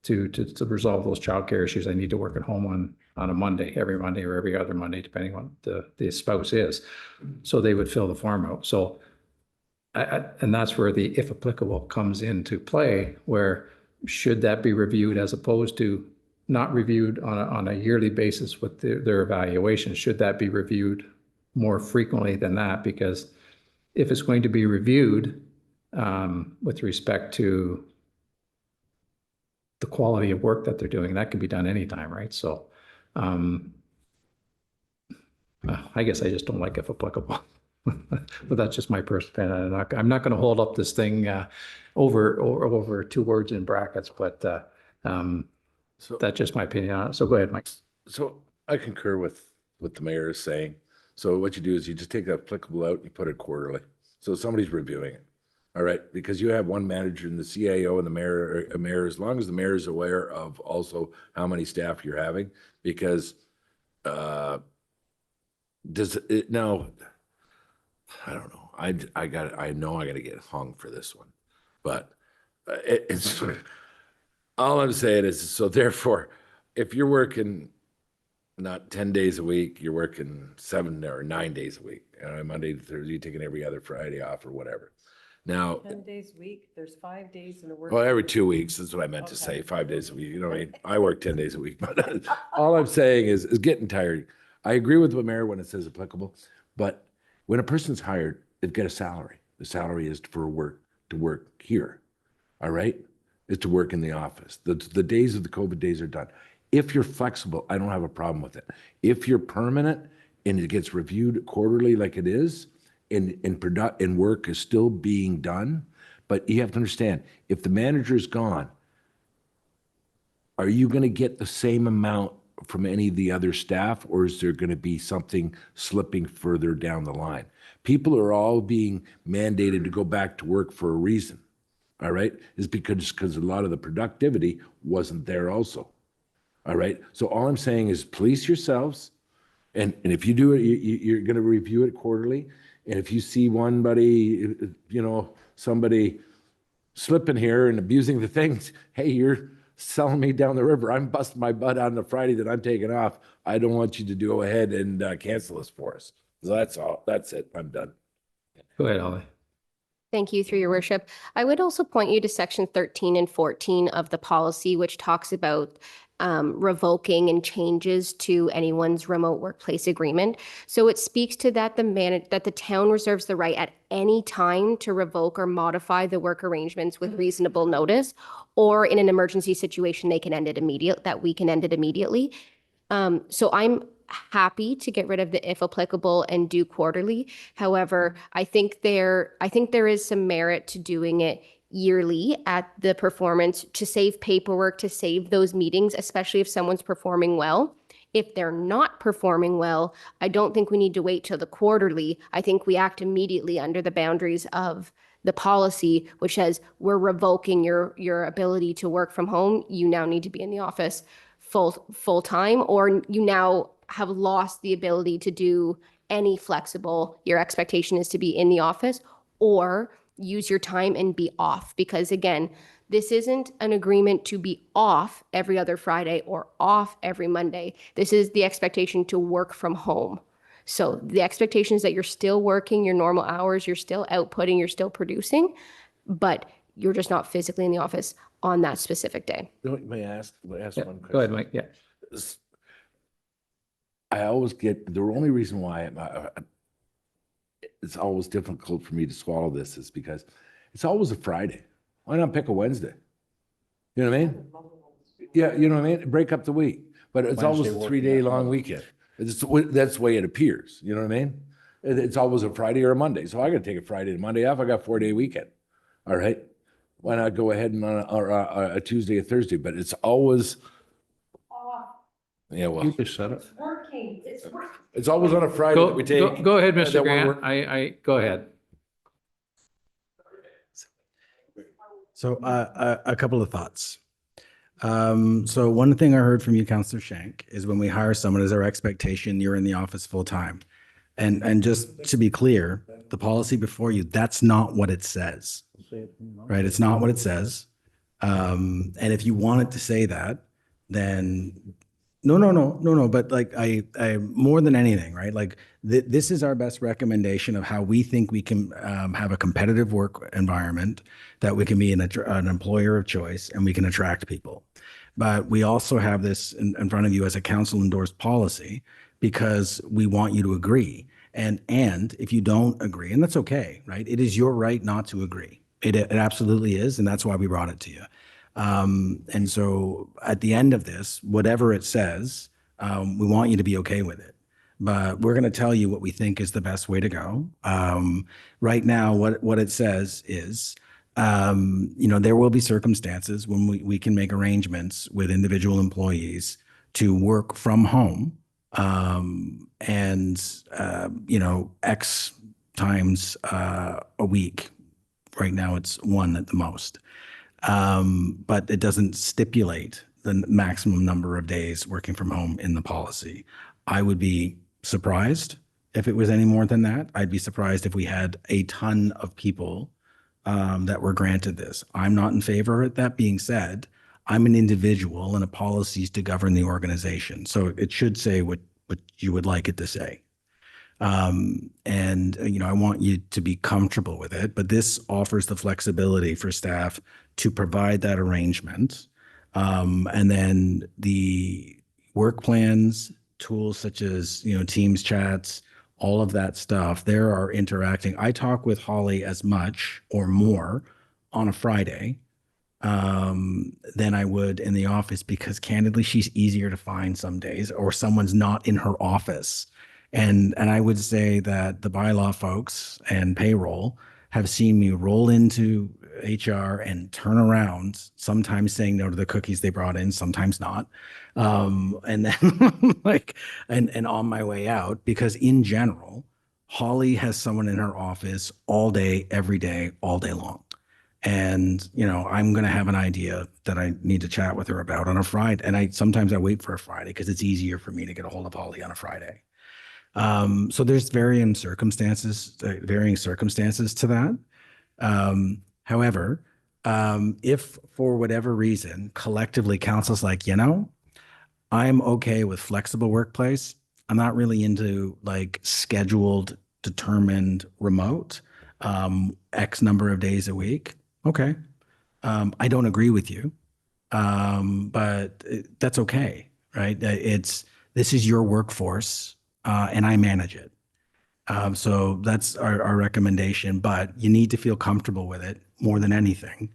[SPEAKER 1] to resolve those childcare issues, they need to work at home on a Monday, every Monday or every other Monday, depending on what the spouse is. So they would fill the form out. So and that's where the if applicable comes into play, where should that be reviewed as opposed to not reviewed on a yearly basis with their evaluation? Should that be reviewed more frequently than that? Because if it's going to be reviewed with respect to the quality of work that they're doing, that can be done anytime, right? So I guess I just don't like if applicable. But that's just my personal opinion. I'm not going to hold up this thing over 2 words in brackets, but so that's just my opinion on it. So go ahead, Mike.
[SPEAKER 6] So I concur with what the mayor is saying. So what you do is you just take the applicable out and you put it quarterly. So somebody's reviewing it. All right, because you have one manager and the CAO and the mayor, as long as the mayor is aware of also how many staff you're having, because does it now, I don't know. I know I got to get hung for this one, but it's all I'm saying is, so therefore, if you're working not 10 days a week, you're working 7 or 9 days a week, Monday to Thursday, you're taking every other Friday off or whatever. Now,
[SPEAKER 9] 10 days a week, there's 5 days in a work.
[SPEAKER 6] well, every 2 weeks, that's what I meant to say, 5 days a week. You know what I mean? I work 10 days a week, but all I'm saying is getting tired. I agree with the mayor when it says applicable, but when a person's hired, they've got a salary. The salary is to work here. All right? Is to work in the office. The days of the COVID days are done. If you're flexible, I don't have a problem with it. If you're permanent and it gets reviewed quarterly like it is, and work is still being done, but you have to understand, if the manager is gone, are you going to get the same amount from any of the other staff, or is there going to be something slipping further down the line? People are all being mandated to go back to work for a reason. All right, is because a lot of the productivity wasn't there also. All right, so all I'm saying is police yourselves, and if you do it, you're going to review it quarterly. And if you see somebody slipping here and abusing the things, hey, you're selling me down the river. I'm busting my butt on the Friday that I'm taking off. I don't want you to go ahead and cancel this for us. So that's all. That's it. I'm done.
[SPEAKER 1] Go ahead, Holly.
[SPEAKER 14] Thank you, through your worship. I would also point you to section 13 and 14 of the policy, which talks about revoking and changes to anyone's remote workplace agreement. So it speaks to that the town reserves the right at any time to revoke or modify the work arrangements with reasonable notice, or in an emergency situation, we can end it immediately. So I'm happy to get rid of the if applicable and do quarterly. However, I think there is some merit to doing it yearly at the performance to save paperwork, to save those meetings, especially if someone's performing well. If they're not performing well, I don't think we need to wait till the quarterly. I think we act immediately under the boundaries of the policy, which says we're revoking your ability to work from home. You now need to be in the office full time, or you now have lost the ability to do any flexible. Your expectation is to be in the office, or use your time and be off. Because again, this isn't an agreement to be off every other Friday or off every Monday. This is the expectation to work from home. So the expectation is that you're still working your normal hours, you're still outputting, you're still producing, but you're just not physically in the office on that specific day.
[SPEAKER 6] May I ask one question?
[SPEAKER 1] Go ahead, Mike. Yeah.
[SPEAKER 6] I always get, the only reason why it's always difficult for me to swallow this is because it's always a Friday. Why not pick a Wednesday? You know what I mean? Yeah, you know what I mean? Break up the week. But it's always a 3-day long weekend. That's the way it appears. You know what I mean? It's always a Friday or a Monday. So I got to take a Friday and Monday off. I got a 4-day weekend. All right. why not go ahead and on a Tuesday or Thursday, but it's always, yeah, well,
[SPEAKER 12] You just said it.
[SPEAKER 9] Working, it's working.
[SPEAKER 6] it's always on a Friday that we take.
[SPEAKER 1] Go ahead,
[SPEAKER 6] that
[SPEAKER 1] Mr.
[SPEAKER 6] we're
[SPEAKER 1] Grant. Go ahead.
[SPEAKER 7] So a couple of thoughts. So one thing I heard from you, Councillor Shank, is when we hire someone, is our expectation you're in the office full time. And just to be clear, the policy before you, that's not what it says, right? It's not what it says. And if you want it to say that, then no. But like I more than anything, right? Like this is our best recommendation of how we think we can have a competitive work environment, that we can be an employer of choice and we can attract people. But we also have this in front of you as a council endorsed policy because we want you to agree. And if you don't agree, and that's okay, right? It is your right not to agree. It absolutely is. And that's why we brought it to you. And so at the end of this, whatever it says, we want you to be okay with it. But we're going to tell you what we think is the best way to go. Right now, what it says is, there will be circumstances when we can make arrangements with individual employees to work from home, X times a week. Right now, it's one at the most. But it doesn't stipulate the maximum number of days working from home in the policy. I would be surprised if it was any more than that. I'd be surprised if we had a ton of people that were granted this. I'm not in favor of it. That being said, I'm an individual and a policy is to govern the organization. So it should say what you would like it to say. I want you to be comfortable with it, but this offers the flexibility for staff to provide that arrangement. And then the work plans, tools such as, Teams chats, all of that stuff, there are interacting. I talk with Holly as much or more on a Friday than I would in the office because candidly, she's easier to find some days or someone's not in her office. And I would say that the bylaw folks and payroll have seen me roll into HR and turn around, sometimes saying no to the cookies they brought in, sometimes not. And then and on my way out, because in general, Holly has someone in her office all day, every day, all day long. And, I'm going to have an idea that I need to chat with her about on a Friday. And sometimes I wait for a Friday because it's easier for me to get a hold of Holly on a Friday. So there's varying circumstances to that. However, if for whatever reason, collectively council's like, I'm okay with flexible workplace. I'm not really into scheduled, determined remote, X number of days a week. Okay. I don't agree with you. But that's okay, right? This is your workforce. And I manage it. So that's our recommendation, but you need to feel comfortable with it more than anything.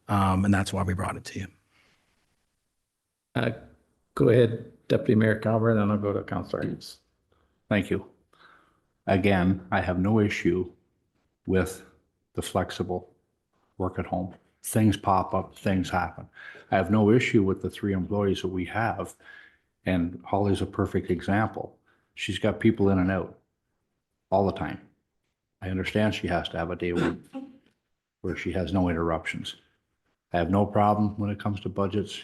[SPEAKER 7] And that's why we brought it to you.
[SPEAKER 1] Go ahead, Deputy Mayor Calver, then I'll go to Councillor Hughes.
[SPEAKER 12] Thank you. Again, I have no issue with the flexible work at home. Things pop up, things happen. I have no issue with the 3 employees that we have. And Holly's a perfect example. She's got people in and out all the time. I understand she has to have a day where she has no interruptions. I have no problem when it comes to budgets,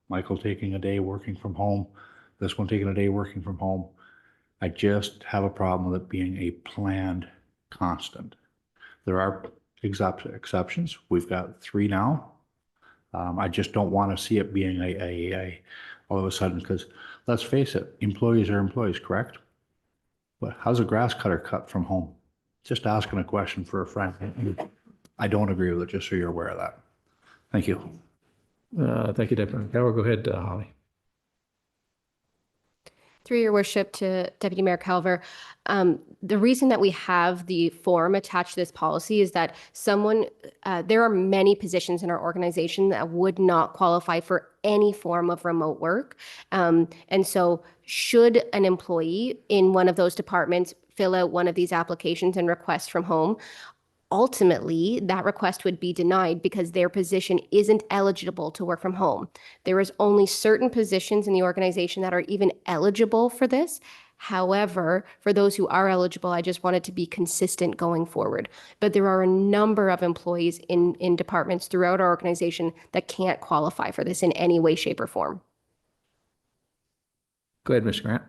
[SPEAKER 12] Michael taking a day working from home, this one taking a day working from home. I just have a problem with it being a planned constant. There are exceptions. We've got 3 now. I just don't want to see it being a all of a sudden, because let's face it, employees are employees, correct? But how's a grass cutter cut from home? Just asking a question for a friend. I don't agree with it, just so you're aware of that. Thank you.
[SPEAKER 1] Thank you, Deputy Mayor. Go ahead, Holly.
[SPEAKER 14] Through your worship to Deputy Mayor Calver, the reason that we have the form attached to this policy is that there are many positions in our organization that would not qualify for any form of remote work. And so should an employee in one of those departments fill out one of these applications and request from home, ultimately that request would be denied because their position isn't eligible to work from home. There is only certain positions in the organization that are even eligible for this. However, for those who are eligible, I just want it to be consistent going forward. But there are a number of employees in departments throughout our organization that can't qualify for this in any way, shape, or form.
[SPEAKER 1] Go ahead, Mr. Grant.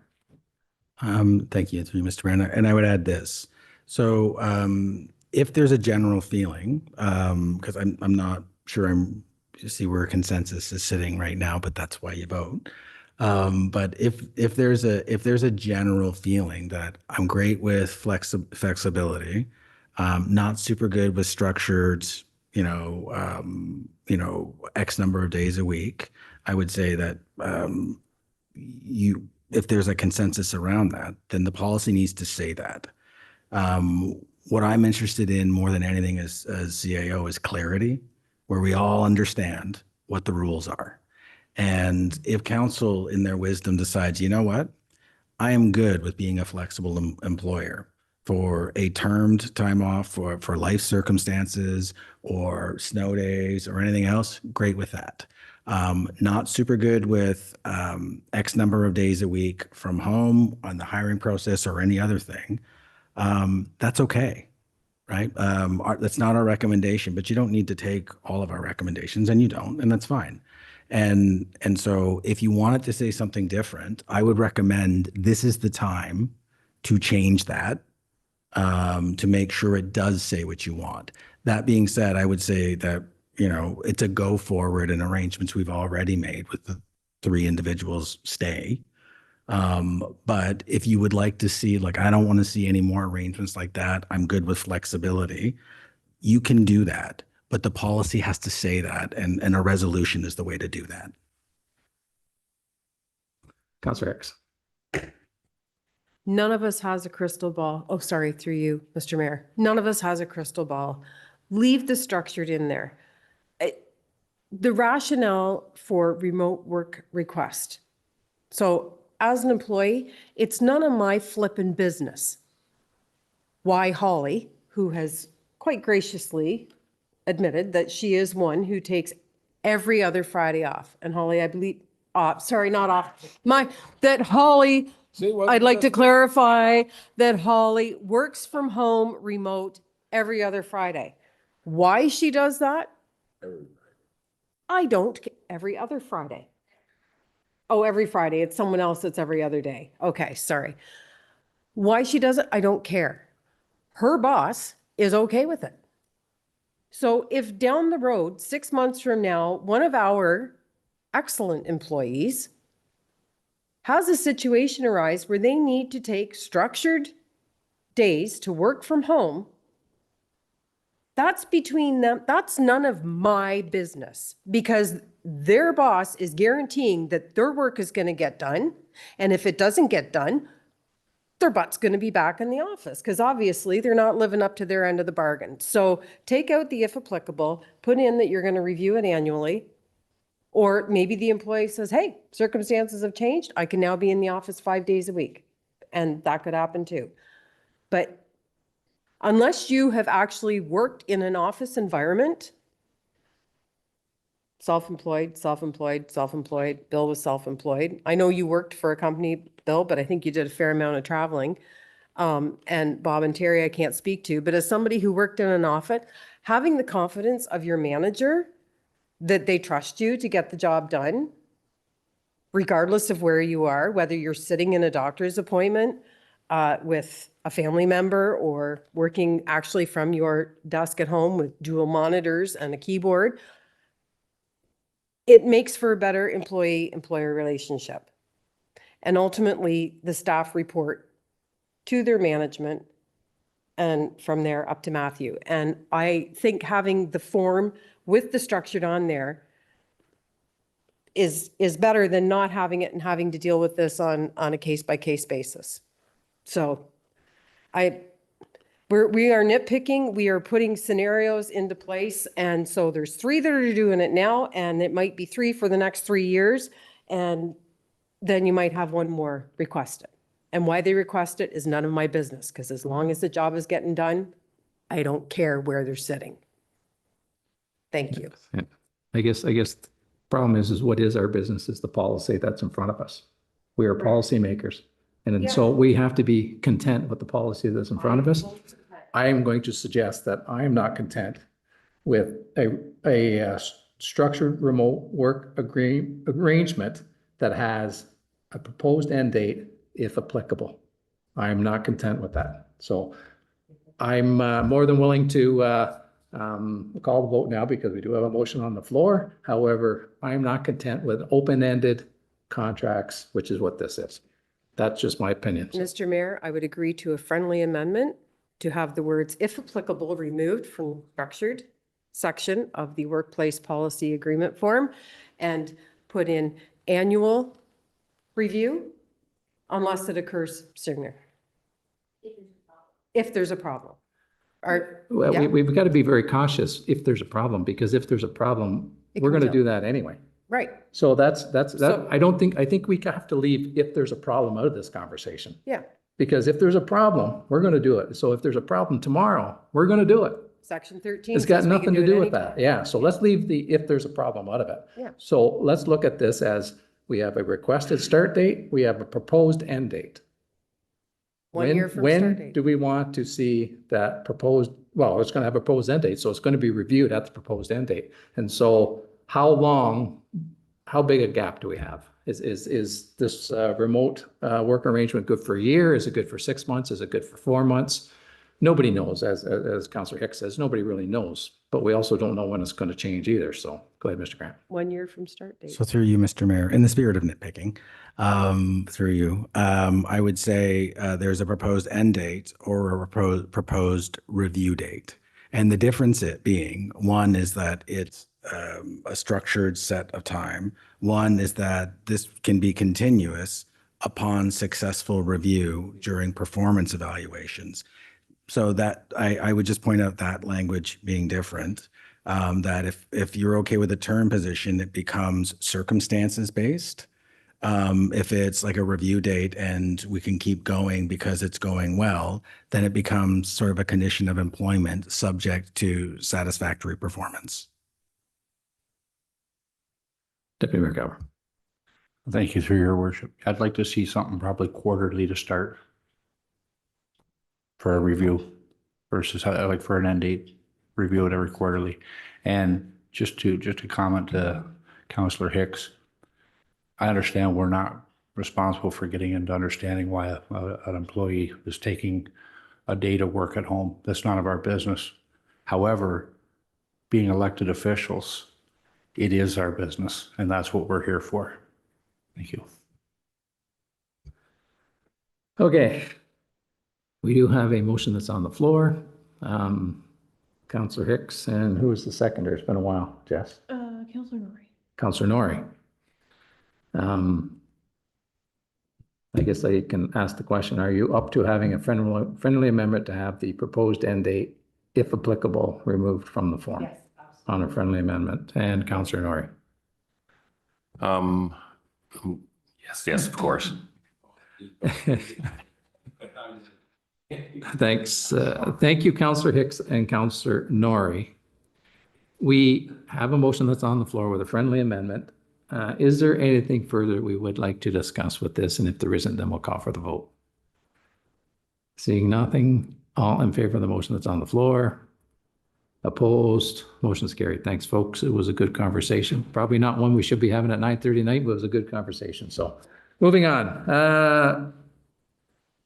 [SPEAKER 7] Thank you, Mr. Mayor. And I would add this. So if there's a general feeling, because I'm not sure you see where consensus is sitting right now, but that's why you vote. But if there's a general feeling that I'm great with flexibility, not super good with structured, X number of days a week, I would say that if there's a consensus around that, then the policy needs to say that. What I'm interested in more than anything as CAO is clarity, where we all understand what the rules are. And if council in their wisdom decides, you know what, I am good with being a flexible employer for a termed time off for life circumstances or snow days or anything else, great with that. Not super good with X number of days a week from home on the hiring process or any other thing. That's okay, right? That's not our recommendation, but you don't need to take all of our recommendations, and you don't, and that's fine. And so if you wanted to say something different, I would recommend this is the time to change that, to make sure it does say what you want. That being said, I would say that, it's a go forward and arrangements we've already made with the 3 individuals stay. But if you would like to see, I don't want to see any more arrangements like that, I'm good with flexibility, you can do that. But the policy has to say that, and a resolution is the way to do that.
[SPEAKER 1] Councilor Hicks.
[SPEAKER 9] None of us has a crystal ball. Oh, sorry, through you, Mr. Mayor. None of us has a crystal ball. Leave the structured in there. The rationale for remote work request. So as an employee, it's none of my flippin' business why Holly, who has quite graciously admitted that she is one who takes every other Friday off. And Holly, I believe, sorry, not off. Holly, I'd like to clarify that Holly works from home remote every other Friday. Why she does that? I don't, every other Friday. Oh, every Friday. It's someone else that's every other day. Okay, sorry. Why she does it, I don't care. Her boss is okay with it. So if down the road, 6 months from now, one of our excellent employees has a situation arise where they need to take structured days to work from home, that's between them. That's none of my business, because their boss is guaranteeing that their work is going to get done. And if it doesn't get done, their butt's going to be back in the office, because obviously they're not living up to their end of the bargain. So take out the if applicable, put in that you're going to review it annually. Or maybe the employee says, hey, circumstances have changed. I can now be in the office 5 days a week. And that could happen too. But unless you have actually worked in an office environment, self-employed, self-employed, self-employed, Bill was self-employed. I know you worked for a company, Bill, but I think you did a fair amount of traveling. And Bob and Terry, I can't speak to, but as somebody who worked in an office, having the confidence of your manager that they trust you to get the job done, regardless of where you are, whether you're sitting in a doctor's appointment with a family member or working actually from your desk at home with dual monitors and a keyboard, it makes for a better employee-employer relationship. And ultimately, the staff report to their management and from there up to Matthew. And I think having the form with the structured on there is better than not having it and having to deal with this on a case-by-case basis. So we are nitpicking, we are putting scenarios into place. And so there's 3 that are doing it now, and it might be 3 for the next 3 years. And then you might have 1 more request it. And why they request it is none of my business, because as long as the job is getting done, I don't care where they're sitting. Thank you.
[SPEAKER 1] Yeah. I guess the problem is what is our business is the policy that's in front of us. We are policymakers. And then so we have to be content with the policy that's in front of us. I am going to suggest that I am not content with a structured remote work arrangement that has a proposed end date, if applicable. I am not content with that. So I'm more than willing to call the vote now because we do have a motion on the floor. However, I'm not content with open-ended contracts, which is what this is. That's just my opinion.
[SPEAKER 9] Mr. Mayor, I would agree to a friendly amendment to have the words, if applicable, removed from structured section of the workplace policy agreement form and put in annual review unless it occurs sooner. If there's a problem.
[SPEAKER 1] Well,
[SPEAKER 9] Yeah.
[SPEAKER 1] we've got to be very cautious if there's a problem, because if there's a problem, we're going to do that anyway.
[SPEAKER 9] Right.
[SPEAKER 1] So that's
[SPEAKER 9] So-
[SPEAKER 1] I think we have to leave if there's a problem out of this conversation.
[SPEAKER 9] Yeah.
[SPEAKER 1] Because if there's a problem, we're going to do it. So if there's a problem tomorrow, we're going to do it.
[SPEAKER 9] Section 13.
[SPEAKER 1] It's got
[SPEAKER 9] says we can
[SPEAKER 1] nothing to
[SPEAKER 9] it
[SPEAKER 1] do with
[SPEAKER 9] anytime.
[SPEAKER 1] that. Yeah, so let's leave the if there's a problem out of it.
[SPEAKER 9] Yeah.
[SPEAKER 1] So let's look at this as we have a requested start date, we have a proposed end date.
[SPEAKER 9] 1 year from start
[SPEAKER 1] When
[SPEAKER 9] date.
[SPEAKER 1] do we want to see that proposed, well, it's gonna have a proposed end date, so it's gonna be reviewed at the proposed end date. And so how long, how big a gap do we have? Is this remote work arrangement good for a year? Is it good for 6 months? Is it good for 4 months? Nobody knows, as Councillor Hicks says, nobody really knows, but we also don't know when it's gonna change either. So go ahead, Mr. Grant.
[SPEAKER 9] 1 year from start date.
[SPEAKER 7] So through you, Mr. Mayor, in the spirit of nitpicking, through you, I would say there's a proposed end date or a proposed review date. And the difference it being, one is that it's a structured set of time. One is that this can be continuous upon successful review during performance evaluations. So that I would just point out that language being different, that if you're okay with the term position, it becomes circumstances based. If it's like a review date and we can keep going because it's going well, then it becomes sort of a condition of employment subject to satisfactory performance.
[SPEAKER 1] Deputy Mayor Gower.
[SPEAKER 12] Thank you, through your worship. I'd like to see something probably quarterly to start for a review versus like for an end date, review it every quarterly. And just to comment to Councillor Hicks, I understand we're not responsible for getting into understanding why an employee is taking a day to work at home. That's none of our business. However, being elected officials, it is our business, and that's what we're here for. Thank you.
[SPEAKER 1] Okay. We do have a motion that's on the floor. Councillor Hicks, and who is the seconder? It's been a while, Jess.
[SPEAKER 10] Councillor Norrie.
[SPEAKER 1] Councillor Norrie. I guess I can ask the question, are you up to having a friendly amendment to have the proposed end date, if applicable, removed from the form?
[SPEAKER 10] Yes,
[SPEAKER 1] On a friendly amendment, and Councillor Norrie.
[SPEAKER 17] Yes, of course.
[SPEAKER 1] Thanks. Thank you, Councillor Hicks and Councillor Norrie. We have a motion that's on the floor with a friendly amendment. Is there anything further we would like to discuss with this? And if there isn't, then we'll call for the vote. Seeing nothing, all in favor of the motion that's on the floor? Opposed? Motion's carried. Thanks, folks. It was a good conversation. Probably not one we should be having at 9:30 at night, but it was a good conversation. So moving on.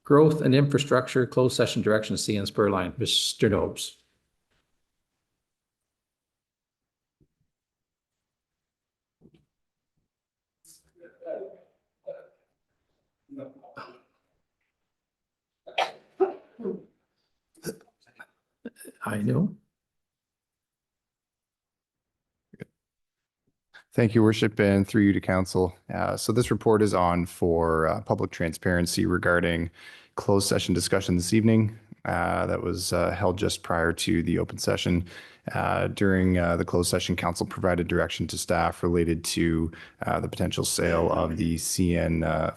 [SPEAKER 1] Growth and infrastructure, closed session direction, CN Spur Line. Mr. Dobes. I know.
[SPEAKER 8] Thank you, Worship, and through you to Council. So this report is on for public transparency regarding closed session discussion this evening that was held just prior to the open session. During the closed session, Council provided direction to staff related to the potential sale of the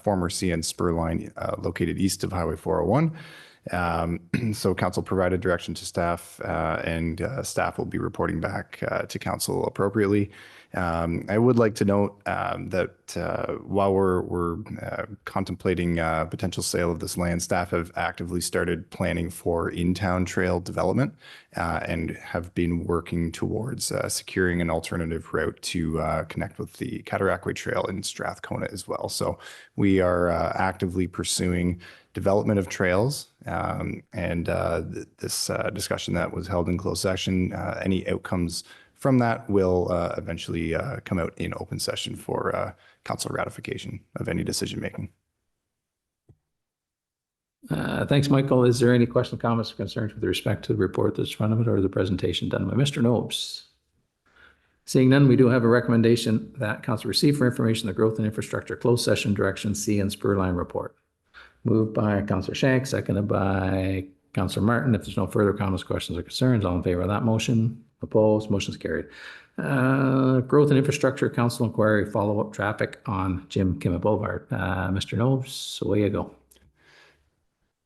[SPEAKER 8] former CN Spur Line located east of Highway 401. So council provided direction to staff, and staff will be reporting back to council appropriately. I would like to note that while we're contemplating potential sale of this land, staff have actively started planning for in-town trail development and have been working towards securing an alternative route to connect with the Cataraqui Trail in Strathcona as well. So we are actively pursuing development of trails, and this discussion that was held in closed session, any outcomes from that will eventually come out in open session for council ratification of any decision making.
[SPEAKER 1] Thanks, Michael. Is there any question, comments, or concerns with respect to the report that's in front of it or the presentation done by Mr. Nobes? Seeing none, we do have a recommendation that council receive for information the growth and infrastructure closed session direction C and spur line report. Moved by Councillor Shank, seconded by Councillor Martin. If there's no further comments, questions, or concerns, all in favor of that motion? Opposed? Motion is carried. Growth and infrastructure council inquiry follow-up traffic on Jim Kimmett Boulevard. Mr. Nobes, away you go.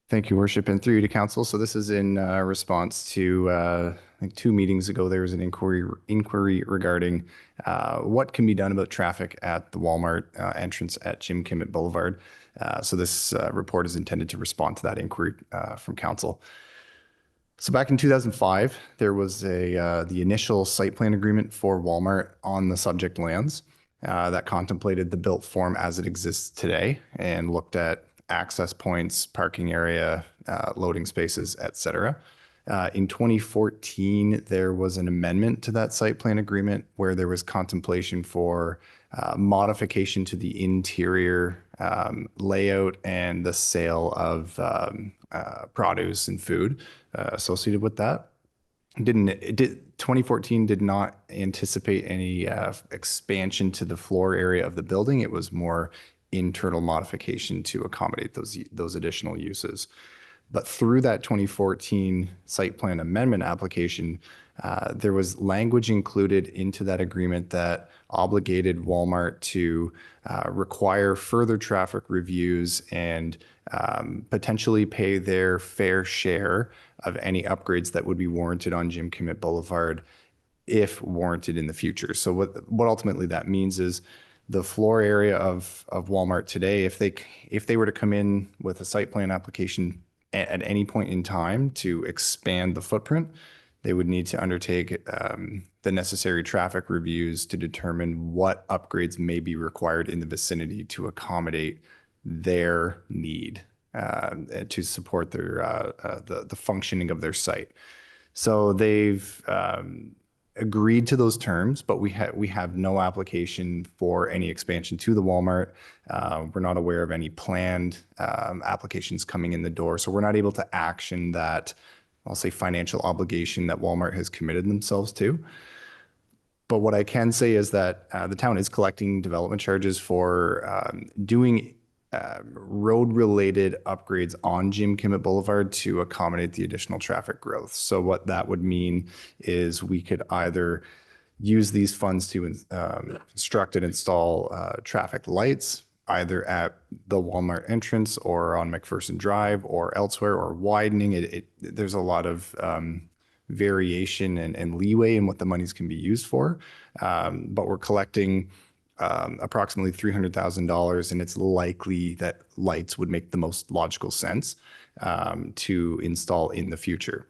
[SPEAKER 8] Thank you, Worship, and through you to council. So this is in response to, I think 2 meetings ago, there was an inquiry regarding what can be done about traffic at the Walmart entrance at Jim Kimmett Boulevard. So this report is intended to respond to that inquiry from council. So back in 2005, there was the initial site plan agreement for Walmart on the subject lands that contemplated the built form as it exists today and looked at access points, parking area, loading spaces, etc. In 2014, there was an amendment to that site plan agreement where there was contemplation for modification to the interior layout and the sale of produce and food associated with that. 2014 did not anticipate any expansion to the floor area of the building. It was more internal modification to accommodate those additional uses. But through that 2014 site plan amendment application, there was language included into that agreement that obligated Walmart to require further traffic reviews and potentially pay their fair share of any upgrades that would be warranted on Jim Kimmett Boulevard if warranted in the future. So what ultimately that means is the floor area of Walmart today, if they were to come in with a site plan application at any point in time to expand the footprint, they would need to undertake the necessary traffic reviews to determine what upgrades may be required in the vicinity to accommodate their need to support their the functioning of their site. So they've agreed to those terms, but we have no application for any expansion to the Walmart. We're not aware of any planned applications coming in the door, so we're not able to action that, I'll say, financial obligation that Walmart has committed themselves to. But what I can say is that the town is collecting development charges for doing road-related upgrades on Jim Kimmett Boulevard to accommodate the additional traffic growth. So what that would mean is we could either use these funds to construct and install traffic lights, either at the Walmart entrance or on McPherson Drive or elsewhere, or widening it. There's a lot of variation and leeway in what the monies can be used for, but we're collecting approximately $300,000, and it's likely that lights would make the most logical sense to install in the future.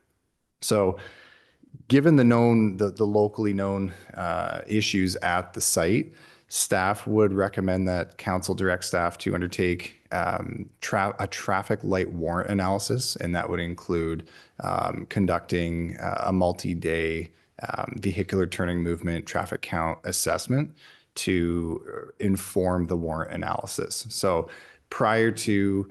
[SPEAKER 8] So given the locally known issues at the site, staff would recommend that council direct staff to undertake a traffic light warrant analysis, and that would include conducting a multi-day vehicular turning movement traffic count assessment to inform the warrant analysis. So prior to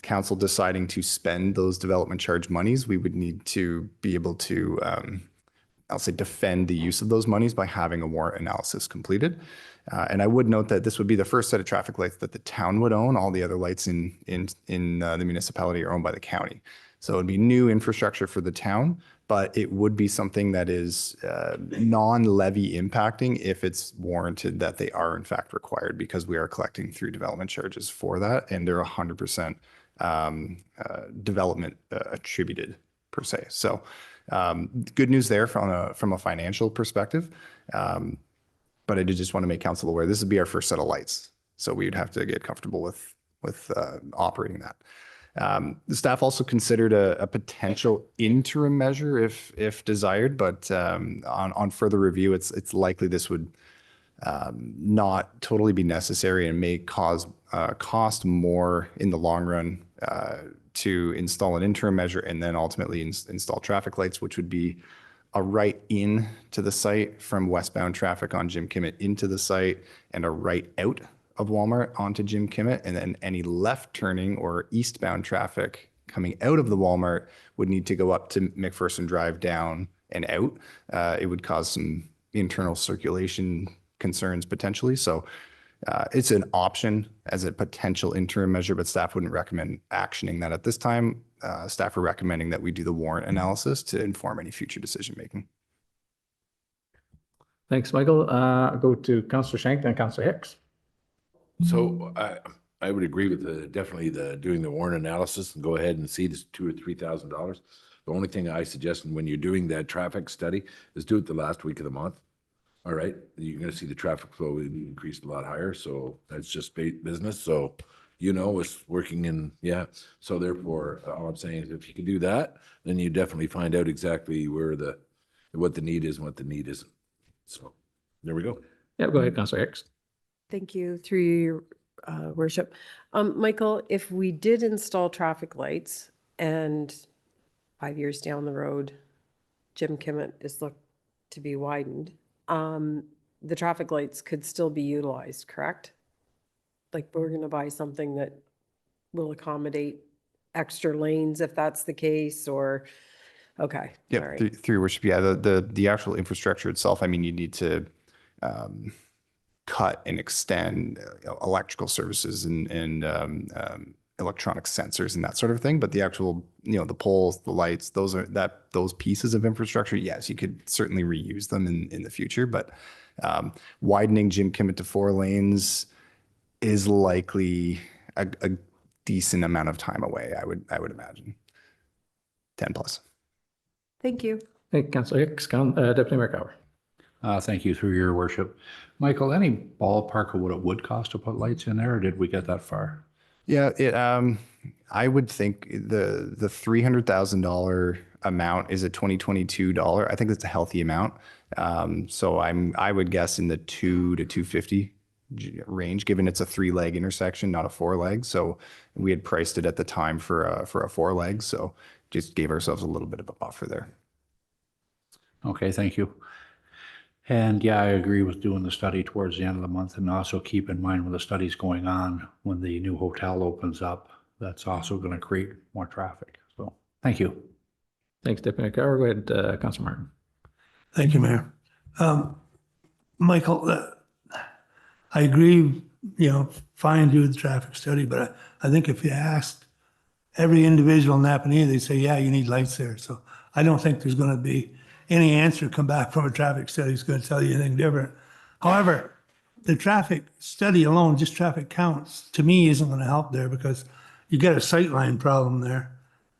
[SPEAKER 8] council deciding to spend those development charge monies, we would need to be able to, I'll say, defend the use of those monies by having a warrant analysis completed. And I would note that this would be the first set of traffic lights that the town would own. All the other lights in the municipality are owned by the county. So it would be new infrastructure for the town, but it would be something that is non-levy impacting if it's warranted that they are in fact required, because we are collecting through development charges for that, and they're 100% development attributed per se. So good news there from a financial perspective. But I did just want to make council aware, this would be our first set of lights. So we would have to get comfortable with operating that. The staff also considered a potential interim measure if desired, but on further review, it's likely this would not totally be necessary and may cost more in the long run to install an interim measure and then ultimately install traffic lights, which would be a right in to the site from westbound traffic on Jim Kimmett into the site and a right out of Walmart onto Jim Kimmett. And then any left turning or eastbound traffic coming out of the Walmart would need to go up to McPherson Drive down and out. It would cause some internal circulation concerns potentially. So it's an option as a potential interim measure, but staff wouldn't recommend actioning that at this time. Staff are recommending that we do the warrant analysis to inform any future decision-making.
[SPEAKER 1] Thanks, Michael. I'll go to Councillor Shank, then Councillor Hicks.
[SPEAKER 6] So I would agree with definitely doing the warrant analysis and go ahead and see this $2,000 or $3,000. The only thing I suggest when you're doing that traffic study is do it the last week of the month. All right, you're going to see the traffic flow increase a lot higher. So that's just business. So, you know, it's working in, yeah. So therefore, all I'm saying is if you can do that, then you definitely find out exactly where what the need is and what the need isn't. So there we go.
[SPEAKER 1] Yeah, go ahead, Councillor Hicks.
[SPEAKER 9] Thank you, through your worship. Michael, if we did install traffic lights and 5 years down the road, Jim Kimmett is looked to be widened, the traffic lights could still be utilized, correct? Like we're going to buy something that will accommodate extra lanes if that's the case, or okay.
[SPEAKER 8] Yeah,
[SPEAKER 9] all right.
[SPEAKER 8] through your worship. Yeah, the actual infrastructure itself. I mean, you need to cut and extend electrical services and electronic sensors and that sort of thing. But the actual, the poles, the lights, those pieces of infrastructure, yes, you could certainly reuse them in the future. But widening Jim Kimmett to 4 lanes is likely a decent amount of time away. I would imagine 10 plus.
[SPEAKER 9] Thank you.
[SPEAKER 1] Thank you, Councillor Hicks. Deputy Mayor Cower.
[SPEAKER 12] Thank you, through your worship. Michael, any ballpark of what it would cost to put lights in there, or did we get that far?
[SPEAKER 8] Yeah, I would think the $300,000 amount is a 2022 dollar. I think that's a healthy amount. So I would guess in the 2 to 250 range, given it's a 3-leg intersection, not a 4-leg. So we had priced it at the time for a 4-leg. So just gave ourselves a little bit of a buffer there.
[SPEAKER 12] Okay, thank you. And yeah, I agree with doing the study towards the end of the month, and also keep in mind when the study's going on, when the new hotel opens up, that's also going to create more traffic. So thank you.
[SPEAKER 1] Thanks, Deputy Mayor Cower. Go ahead, Councillor Martin.
[SPEAKER 11] Thank you, Mayor. Michael, I agree, fine, do the traffic study, but I think if you asked every individual in Napanee, they say, yeah, you need lights there. So I don't think there's going to be any answer come back from a traffic study is going to tell you anything different. However, the traffic study alone, just traffic counts, to me isn't going to help there because you get a sightline problem there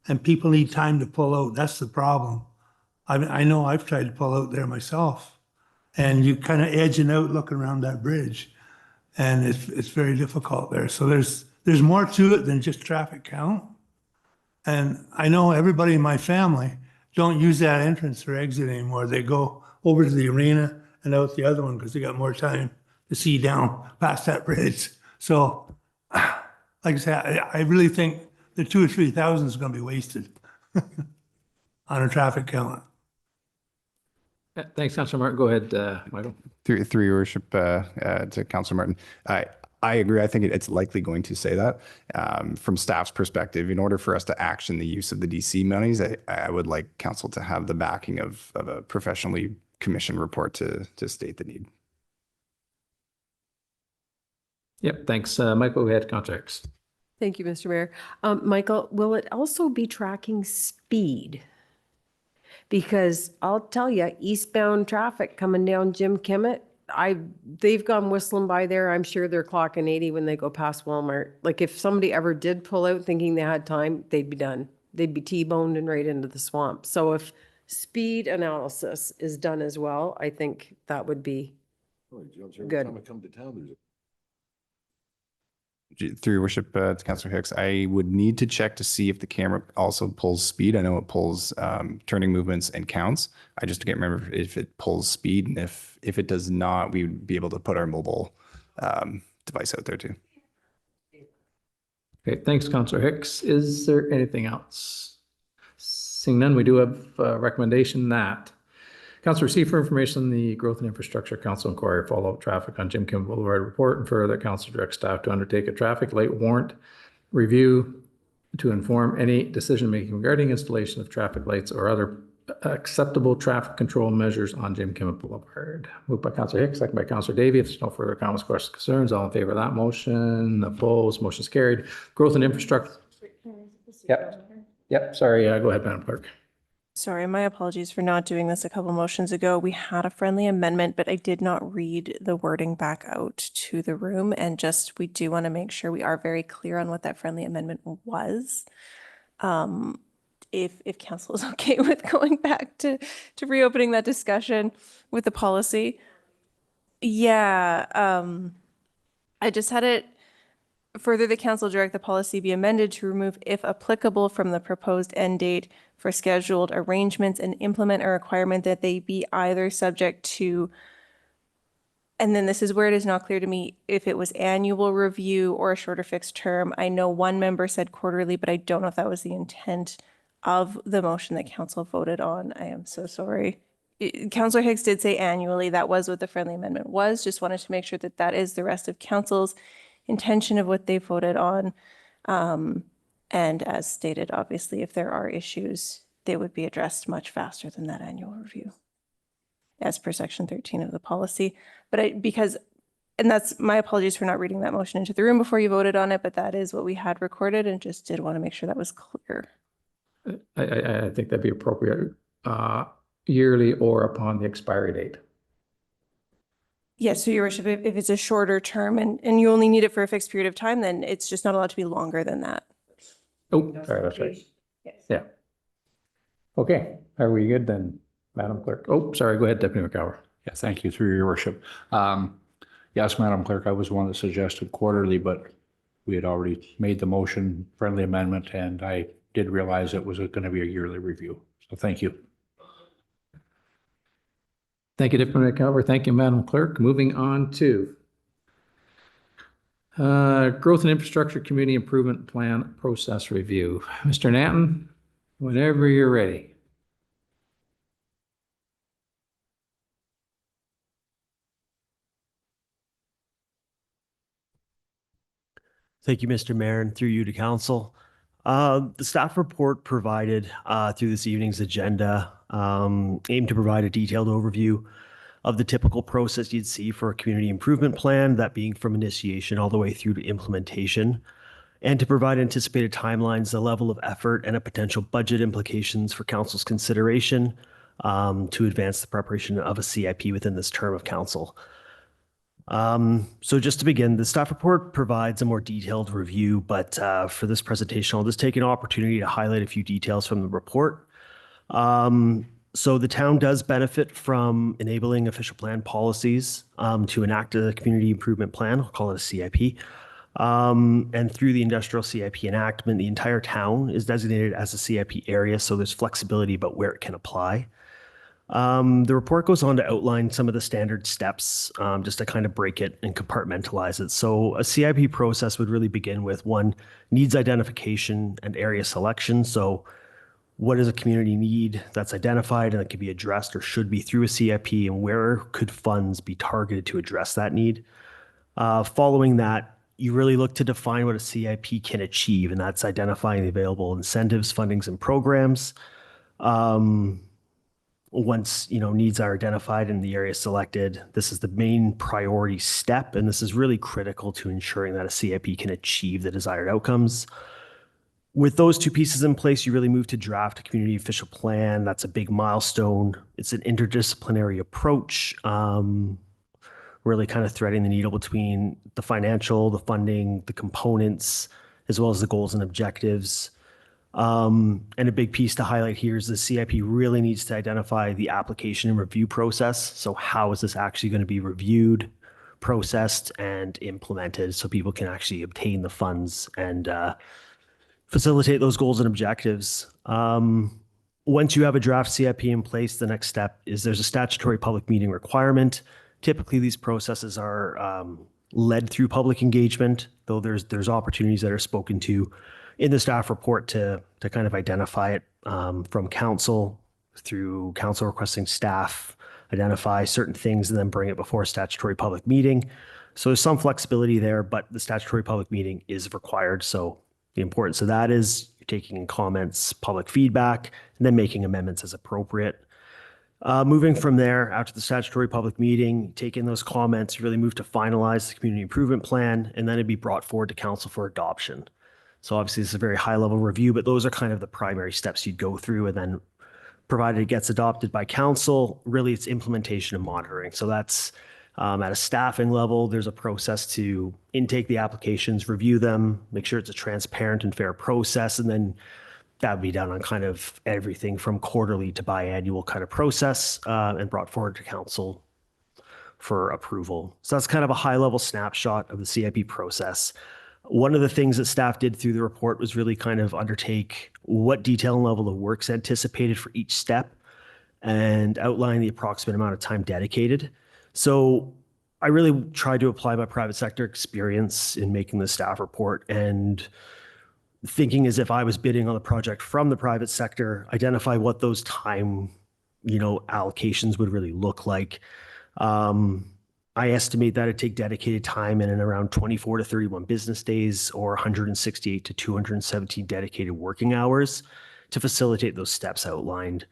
[SPEAKER 11] and people need time to pull out. That's the problem. I know I've tried to pull out there myself and you kind of edging out looking around that bridge and it's very difficult there. So there's more to it than just traffic count. And I know everybody in my family don't use that entrance or exit anymore. They go over to the arena and out the other one because they got more time to see down past that bridge. So, like I said, I really think the 2,000 or 3,000 is going to be wasted on a traffic count.
[SPEAKER 1] Yeah, thanks, Councillor Martin. Go ahead, Michael.
[SPEAKER 8] Through your worship to Councillor Martin. I agree. I think it's likely going to say that. From staff's perspective, in order for us to action the use of the DC monies, I would like council to have the backing of a professionally commissioned report to state the need.
[SPEAKER 1] Yep, thanks. Michael, we had contracts.
[SPEAKER 9] Thank you, Mr. Mayor. Michael, will it also be tracking speed? Because I'll tell you, eastbound traffic coming down Jim Kimmett, they've gone whistling by there. I'm sure they're clocking 80 when they go past Walmart. Like if somebody ever did pull out thinking they had time, they'd be done. They'd be T-boned and right into the swamp. So if speed analysis is done as well, I think that would be good.
[SPEAKER 8] Through your worship, to Councillor Hicks, I would need to check to see if the camera also pulls speed. I know it pulls turning movements and counts. I just can't remember if it pulls speed, and if it does not, we would be able to put our mobile device out there too.
[SPEAKER 1] Okay, thanks, Councillor Hicks. Is there anything else? Seeing none, we do have a recommendation that council receive for information the Growth and Infrastructure Council inquiry follow-up traffic on Jim Kim Boulevard report, and further that council directs staff to undertake a traffic light warrant review to inform any decision-making regarding installation of traffic lights or other acceptable traffic control measures on Jim Kim Boulevard. Moved by Councillor Hicks, second by Councillor Davey. If there's no further comments, questions, concerns, all in favor of that motion? Opposed? Motion is carried. Growth and Infrastructure. Yep. Sorry. Go ahead, Madam Clerk.
[SPEAKER 10] Sorry, my apologies for not doing this a couple motions ago. We had a friendly amendment, but I did not read the wording back out to the room. And just, we do want to make sure we are very clear on what that friendly amendment was. If council is okay with going back to reopening that discussion with the policy. Yeah, I just had it further, the council direct the policy be amended to remove, if applicable, from the proposed end date for scheduled arrangements and implement a requirement that they be either subject to, and then this is where it is not clear to me if it was annual review or a shorter fixed term. I know one member said quarterly, but I don't know if that was the intent of the motion that council voted on. I am so sorry. Councillor Hicks did say annually. That was what the friendly amendment was. Just wanted to make sure that that is the rest of council's intention of what they voted on. And as stated, obviously, if there are issues, they would be addressed much faster than that annual review, as per section 13 of the policy. But and that's my apologies for not reading that motion into the room before you voted on it, but that is what we had recorded, and just did want to make sure that was clear.
[SPEAKER 1] I think that'd be appropriate, yearly or upon the expiry date.
[SPEAKER 10] Yes, so your worship, if it's a shorter term and you only need it for a fixed period of time, then it's just not allowed to be longer than that.
[SPEAKER 1] Oh, sorry, that's right.
[SPEAKER 10] Yes.
[SPEAKER 1] Yeah. Okay, are we good then, Madam Clerk? Oh, sorry, go ahead, Deputy McCower.
[SPEAKER 12] Yeah, thank you, through your worship. Yes, Madam Clerk, I was one that suggested quarterly, but we had already made the motion, friendly amendment, and I did realize it was going to be a yearly review. So thank you.
[SPEAKER 1] Thank you, Deputy McCower. Thank you, Madam Clerk. Moving on to Growth and Infrastructure Community Improvement Plan Process Review. Mr. Nanton, whenever you're ready.
[SPEAKER 18] Thank you, Mr. Mayor, and through you to council. The staff report provided through this evening's agenda aimed to provide a detailed overview of the typical process you'd see for a community improvement plan, that being from initiation all the way through to implementation, and to provide anticipated timelines, the level of effort, and a potential budget implications for council's consideration to advance the preparation of a CIP within this term of council. So just to begin, the staff report provides a more detailed review, but for this presentation, I'll just take an opportunity to highlight a few details from the report. So the town does benefit from enabling official plan policies to enact a community improvement plan. I'll call it a CIP. And through the industrial CIP enactment, the entire town is designated as a CIP area, so there's flexibility about where it can apply. The report goes on to outline some of the standard steps, just to kind of break it and compartmentalize it. So a CIP process would really begin with one, needs identification and area selection. So what is a community need that's identified and that can be addressed or should be through a CIP, and where could funds be targeted to address that need? Following that, you really look to define what a CIP can achieve, and that's identifying the available incentives, fundings, and programs. Once needs are identified and the area selected, this is the main priority step, and this is really critical to ensuring that a CIP can achieve the desired outcomes. With those two pieces in place, you really move to draft a community official plan. That's a big milestone. It's an interdisciplinary approach really kind of threading the needle between the financial, the funding, the components, as well as the goals and objectives. And a big piece to highlight here is the CIP really needs to identify the application and review process. So how is this actually going to be reviewed, processed, and implemented so people can actually obtain the funds and facilitate those goals and objectives. Once you have a draft CIP in place, the next step is there's a statutory public meeting requirement. Typically, these processes are led through public engagement, though there's opportunities that are spoken to in the staff report to kind of identify it from council, through council requesting staff identify certain things and then bring it before a statutory public meeting. So there's some flexibility there, but the statutory public meeting is required. So the importance of that is you're taking in comments, public feedback, and then making amendments as appropriate. Moving from there, after the statutory public meeting, take in those comments, really move to finalize the community improvement plan, and then it'd be brought forward to council for adoption. So obviously this is a very high level review, but those are kind of the primary steps you'd go through. And then provided it gets adopted by council, really it's implementation and monitoring. So that's at a staffing level, there's a process to intake the applications, review them, make sure it's a transparent and fair process. And then that would be done on kind of everything from quarterly to biannual kind of process and brought forward to council for approval. So that's kind of a high level snapshot of the CIP process. One of the things that staff did through the report was really kind of undertake what detail and level of work's anticipated for each step and outline the approximate amount of time dedicated. So I really tried to apply my private sector experience in making the staff report and thinking as if I was bidding on the project from the private sector, identify what those time, allocations would really look like. I estimate that it'd take dedicated time in and around 24 to 31 business days or 168 to 217 dedicated working hours to facilitate those steps outlined.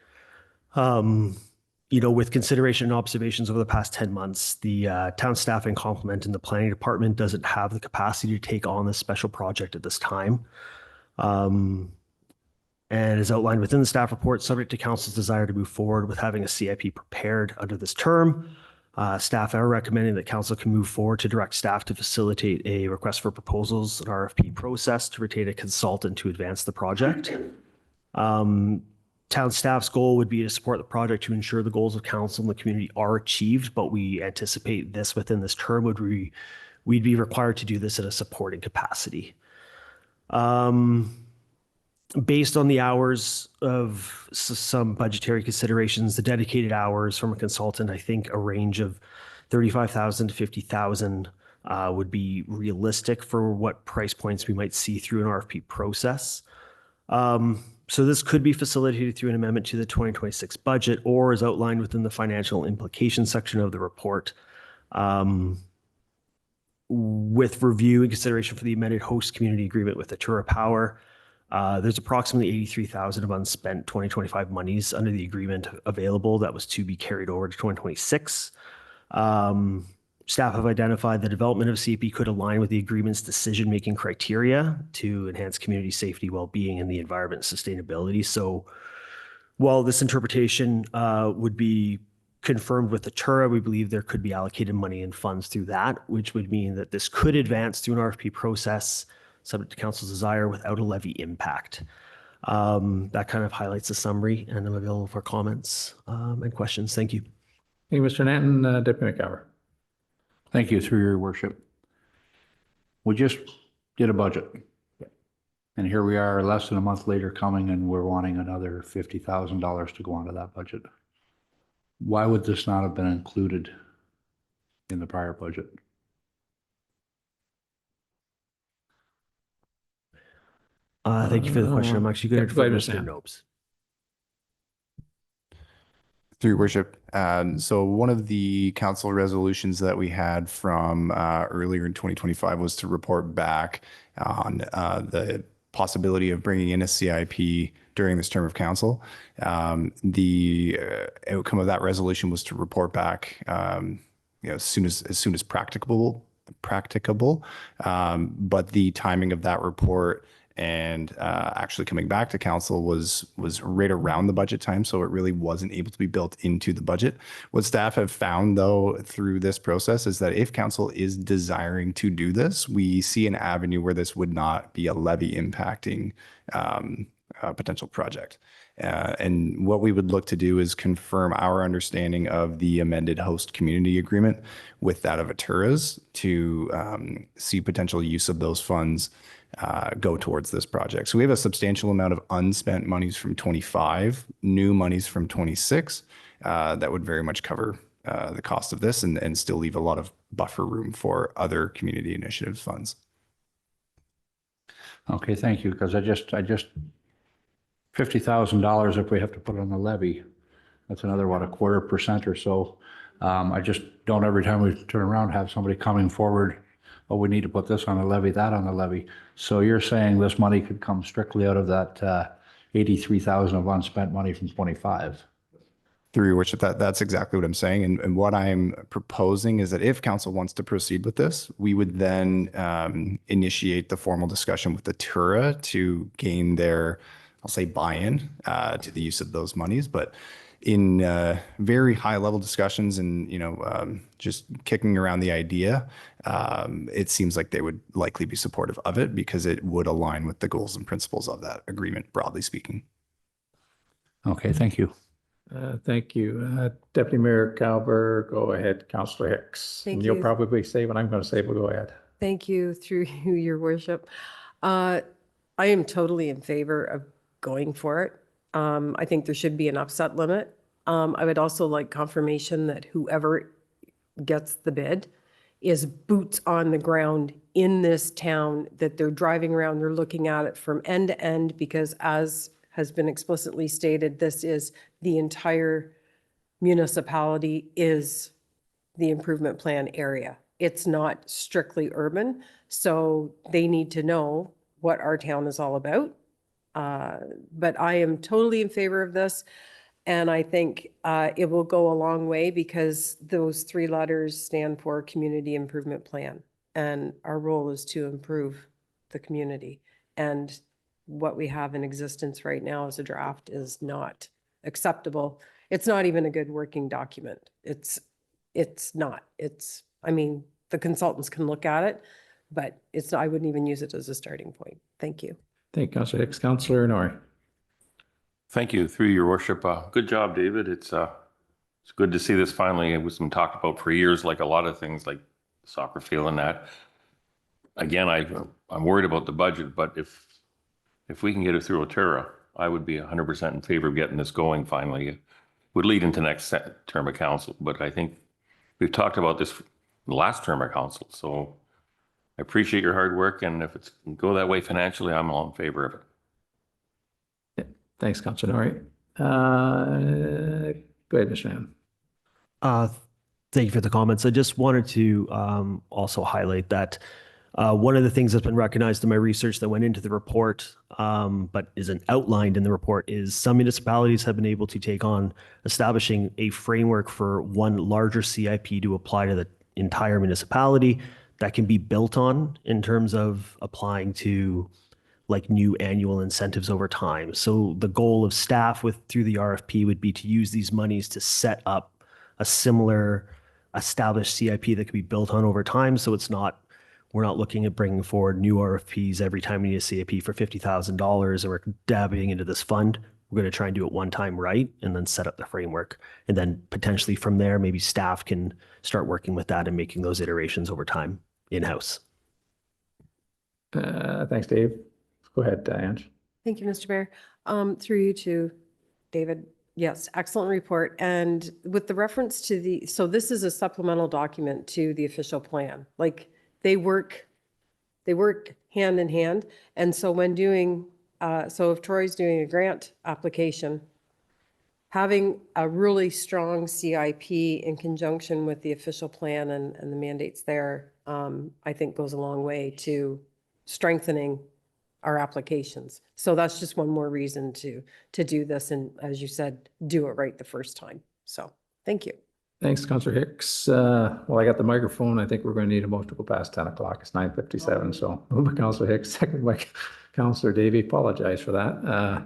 [SPEAKER 18] With consideration and observations over the past 10 months, the town staffing complement in the planning department doesn't have the capacity to take on this special project at this time. And as outlined within the staff report, subject to council's desire to move forward with having a CIP prepared under this term, staff are recommending that council can move forward to direct staff to facilitate a request for proposals, an RFP process to retain a consultant to advance the project. Town staff's goal would be to support the project to ensure the goals of council and the community are achieved, but we anticipate this within this term we'd be required to do this in a supporting capacity. Based on the hours of some budgetary considerations, the dedicated hours from a consultant, I think a range of 35,000 to 50,000 would be realistic for what price points we might see through an RFP process. So this could be facilitated through an amendment to the 2026 budget or as outlined within the financial implications section of the report. With review and consideration for the amended host community agreement with Atura Power, there's approximately 83,000 of unspent 2025 monies under the agreement available that was to be carried over to 2026. Staff have identified the development of CP could align with the agreement's decision-making criteria to enhance community safety, well-being, and the environment sustainability. So while this interpretation would be confirmed with Atura, we believe there could be allocated money and funds through that, which would mean that this could advance through an RFP process subject to council's desire without a levy impact. That kind of highlights the summary, and I'm available for comments and questions. Thank you.
[SPEAKER 1] Thank you, Mr. Nanton. Deputy McGower.
[SPEAKER 12] Thank you, through your worship. We just did a budget. And here we are less than a month later coming and we're wanting another $50,000 to go onto that budget. Why would this not have been included in the prior budget?
[SPEAKER 18] Thank you for the question. I'm actually going to defer to Mr. Nopes.
[SPEAKER 8] Through your worship. So one of the council resolutions that we had from earlier in 2025 was to report back on the possibility of bringing in a CIP during this term of council. The outcome of that resolution was to report back as soon as practicable. But the timing of that report and actually coming back to council was right around the budget time, so it really wasn't able to be built into the budget. What staff have found though through this process is that if council is desiring to do this, we see an avenue where this would not be a levy impacting potential project. And what we would look to do is confirm our understanding of the amended host community agreement with that of Atura's to see potential use of those funds go towards this project. So we have a substantial amount of unspent monies from 25, new monies from 26 that would very much cover the cost of this and still leave a lot of buffer room for other community initiatives funds.
[SPEAKER 12] Okay, thank you, because I just $50,000 if we have to put on the levy. That's another, what, 0.25% or so. I just don't, every time we turn around, have somebody coming forward, oh, we need to put this on the levy, that on the levy. So you're saying this money could come strictly out of that 83,000 of unspent money from 25?
[SPEAKER 8] Through your worship, that's exactly what I'm saying. And what I'm proposing is that if council wants to proceed with this, we would then initiate the formal discussion with the Atura to gain their, I'll say, buy-in to the use of those monies. But in very high level discussions and, just kicking around the idea, it seems like they would likely be supportive of it because it would align with the goals and principles of that agreement, broadly speaking.
[SPEAKER 12] Okay, thank you.
[SPEAKER 1] Thank you. Deputy Mayor Calver, go ahead. Councillor Hicks.
[SPEAKER 9] Thank
[SPEAKER 1] And you'll
[SPEAKER 9] you.
[SPEAKER 1] probably say what I'm going to say, but go ahead.
[SPEAKER 9] Thank you, through you, your worship. I am totally in favor of going for it. I think there should be an upset limit. I would also like confirmation that whoever gets the bid is boots on the ground in this town, that they're driving around, they're looking at it from end to end, because as has been explicitly stated, this is the entire municipality is the improvement plan area. It's not strictly urban, so they need to know what our town is all about. But I am totally in favor of this, and I think it will go a long way because those 3 letters stand for Community Improvement Plan, and our role is to improve the community. And what we have in existence right now as a draft is not acceptable. It's not even a good working document. It's not. I mean, the consultants can look at it, but I wouldn't even use it as a starting point. Thank you.
[SPEAKER 1] Thank you, Councillor Hicks. Councillor Norrie.
[SPEAKER 17] Thank you, through your worship. Good job, David. It's good to see this finally. It was been talked about for years, like a lot of things like soccer field and that. Again, I'm worried about the budget, but if we can get it through Atura, I would be 100% in favor of getting this going finally. It would lead into next term of council, but I think we've talked about this the last term of council, so I appreciate your hard work, and if it's go that way financially, I'm all in favor of it.
[SPEAKER 1] Yeah. Thanks, Councillor Norrie. Go ahead, Mr. Nam.
[SPEAKER 18] Thank you for the comments. I just wanted to also highlight that one of the things that's been recognized in my research that went into the report, but isn't outlined in the report, is some municipalities have been able to take on establishing a framework for one larger CIP to apply to the entire municipality that can be built on in terms of applying to like new annual incentives over time. So the goal of staff through the RFP would be to use these monies to set up a similar established CIP that could be built on over time. So we're not looking at bringing forward new RFPs every time we need a CIP for $50,000 and we're dabbing into this fund. We're going to try and do it one time right and then set up the framework. And then potentially from there, maybe staff can start working with that and making those iterations over time in-house.
[SPEAKER 1] Thanks, Dave. Go ahead, Ange.
[SPEAKER 9] Thank you, Mr. Mayor. Through you to David. Yes, excellent report. And with the reference to so this is a supplemental document to the official plan. Like they work hand in hand. And so when doing, so if Troy's doing a grant application, having a really strong CIP in conjunction with the official plan and the mandates there, I think goes a long way to strengthening our applications. So that's just one more reason to do this. And as you said, do it right the first time. So thank you.
[SPEAKER 1] Thanks, Councillor Hicks. Well, I got the microphone. I think we're going to need a motion to go past 10 o'clock. It's 9:57. So moved by Councillor Hicks, second by Councillor Davey. Apologize for that.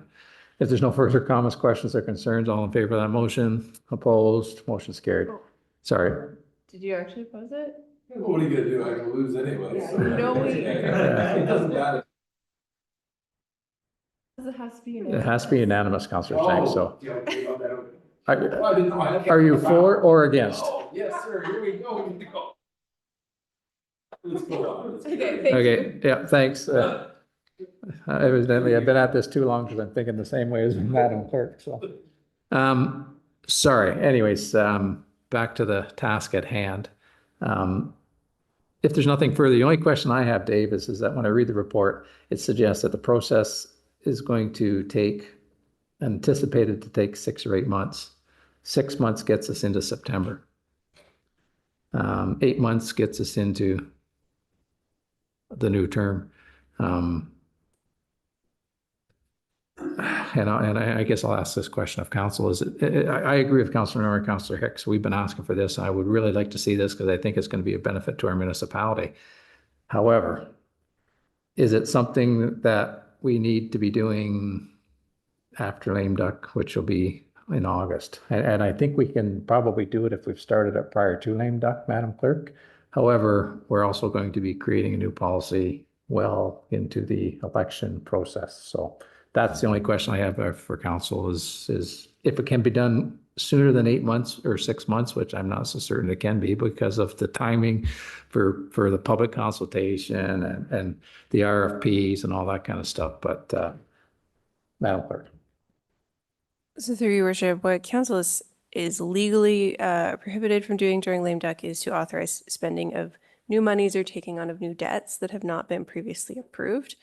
[SPEAKER 1] If there's no further comments, questions, or concerns, all in favor of that motion? Opposed? Motion's carried. Sorry.
[SPEAKER 10] Did you actually pose it?
[SPEAKER 6] What are you gonna do? I'm gonna lose anyway.
[SPEAKER 10] Yeah, you know we-
[SPEAKER 6] It doesn't matter.
[SPEAKER 10] It has to be
[SPEAKER 1] It has to be unanimous, Councillor Shanks, so.
[SPEAKER 6] Yeah, okay, got that, okay.
[SPEAKER 1] Are
[SPEAKER 6] I didn't know. I had-
[SPEAKER 1] are you for or against?
[SPEAKER 6] Oh, yes, sir. Here we go. We need to go. Let's go on.
[SPEAKER 1] Okay, yeah, thanks. Evidently, I've been at this too long because I'm thinking the same way as Madam Clerk, so. Sorry, anyways, back to the task at hand. If there's nothing further, the only question I have, Dave, is that when I read the report, it suggests that the process is going to take, anticipated to take 6 or 8 months. 6 months gets us into September. 8 months gets us into the new term. And I guess I'll ask this question of council. I agree with Councillor Norrie and Councillor Hicks. We've been asking for this. I would really like to see this because I think it's going to be a benefit to our municipality. However, is it something that we need to be doing after lame duck, which will be in August? And I think we can probably do it if we've started it prior to lame duck, Madam Clerk. However, we're also going to be creating a new policy well into the election process. So that's the only question I have for council is if it can be done sooner than 8 months or 6 months, which I'm not so certain it can be because of the timing for the public consultation and the RFPs and all that kind of stuff. But Madam Clerk.
[SPEAKER 10] So through your worship, what council is legally prohibited from doing during lame duck is to authorize spending of new monies or taking on of new debts that have not been previously approved.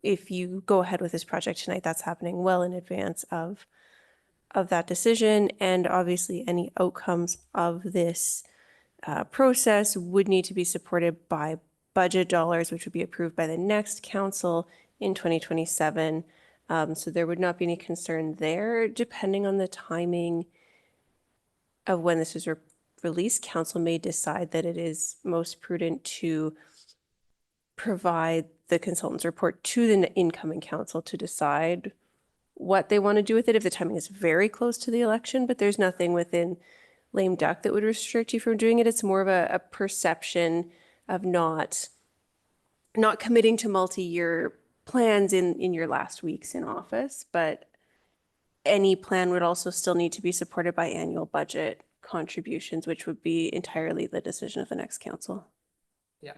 [SPEAKER 10] If you go ahead with this project tonight, that's happening well in advance of that decision. And obviously any outcomes of this process would need to be supported by budget dollars, which would be approved by the next council in 2027. So there would not be any concern there. Depending on the timing of when this is released, council may decide that it is most prudent to provide the consultant's report to the incoming council to decide what they want to do with it if the timing is very close to the election. But there's nothing within lame duck that would restrict you from doing it. It's more of a perception of not committing to multi-year plans in your last weeks in office, but any plan would also still need to be supported by annual budget contributions, which would be entirely the decision of the next council.
[SPEAKER 1] Yeah,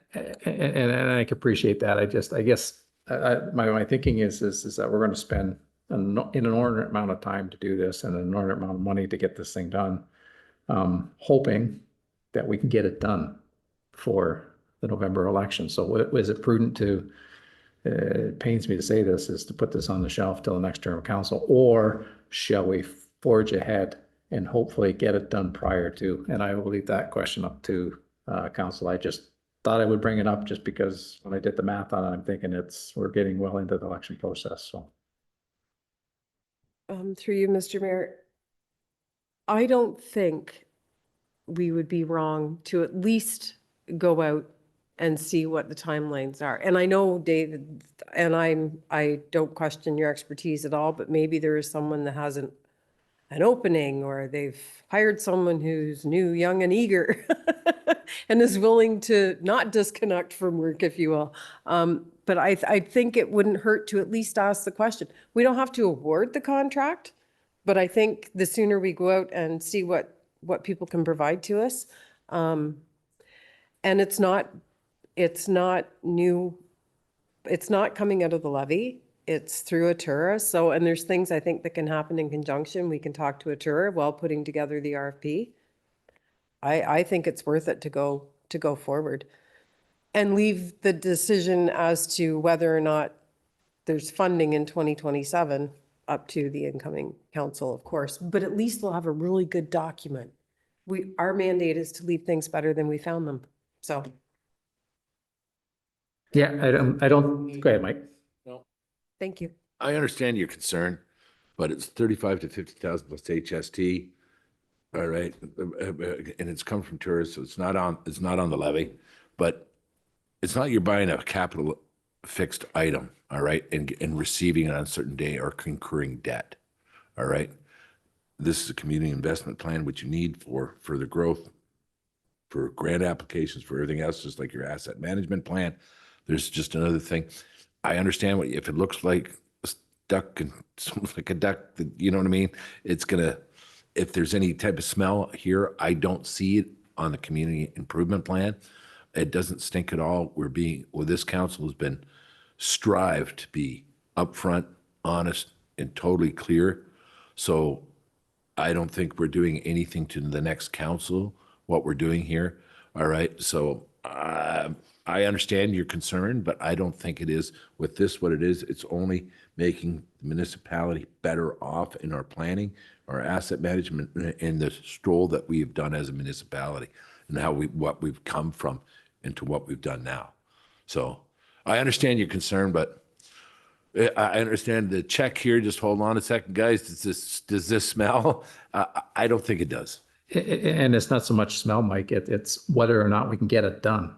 [SPEAKER 1] and I can appreciate that. I guess my thinking is that we're going to spend an inordinate amount of time to do this and an inordinate amount of money to get this thing done, hoping that we can get it done for the November election. So is it prudent to, it pains me to say this, is to put this on the shelf till the next term of council, or shall we forge ahead and hopefully get it done prior to? And I will leave that question up to council. I just thought I would bring it up just because when I did the math on it, I'm thinking we're getting well into the election process. So.
[SPEAKER 9] Through you, Mr. Mayor, I don't think we would be wrong to at least go out and see what the timelines are. And I know, David, and I don't question your expertise at all, but maybe there is someone that has an opening, or they've hired someone who's new, young, and eager and is willing to not disconnect from work, if you will. But I think it wouldn't hurt to at least ask the question. We don't have to award the contract, but I think the sooner we go out and see what people can provide to us. And it's not new. It's not coming out of the levy. It's through Atura. So, and there's things I think that can happen in conjunction. We can talk to Atura while putting together the RFP. I think it's worth it to go forward and leave the decision as to whether or not there's funding in 2027 up to the incoming council, of course, but at least we'll have a really good document. Our mandate is to leave things better than we found them. So.
[SPEAKER 1] Yeah, I don't, go ahead, Mike.
[SPEAKER 9] No. Thank you.
[SPEAKER 6] I understand your concern, but it's 35 to 50,000 plus HST. all right, and it's come from tourists, so it's not on the levy, but it's not you're buying a capital fixed item, all right, and receiving it on a certain day or incurring debt, all right? This is a community investment plan, which you need for further growth, for grant applications, for everything else, just like your asset management plan. There's just another thing. I understand if it looks like a duck and smells like a duck, you know what I mean? It's gonna, if there's any type of smell here, I don't see it on the community improvement plan. It doesn't stink at all. This council has been strived to be upfront, honest, and totally clear. So I don't think we're doing anything to the next council, what we're doing here. All right. So I understand your concern, but I don't think it is with this what it is. It's only making the municipality better off in our planning, our asset management, and the stroll that we have done as a municipality and what we've come from into what we've done now. So I understand your concern, but I understand the check here. Just hold on a second, guys. Does this smell? I don't think it does.
[SPEAKER 1] And it's not so much smell, Mike. It's whether or not we can get it done.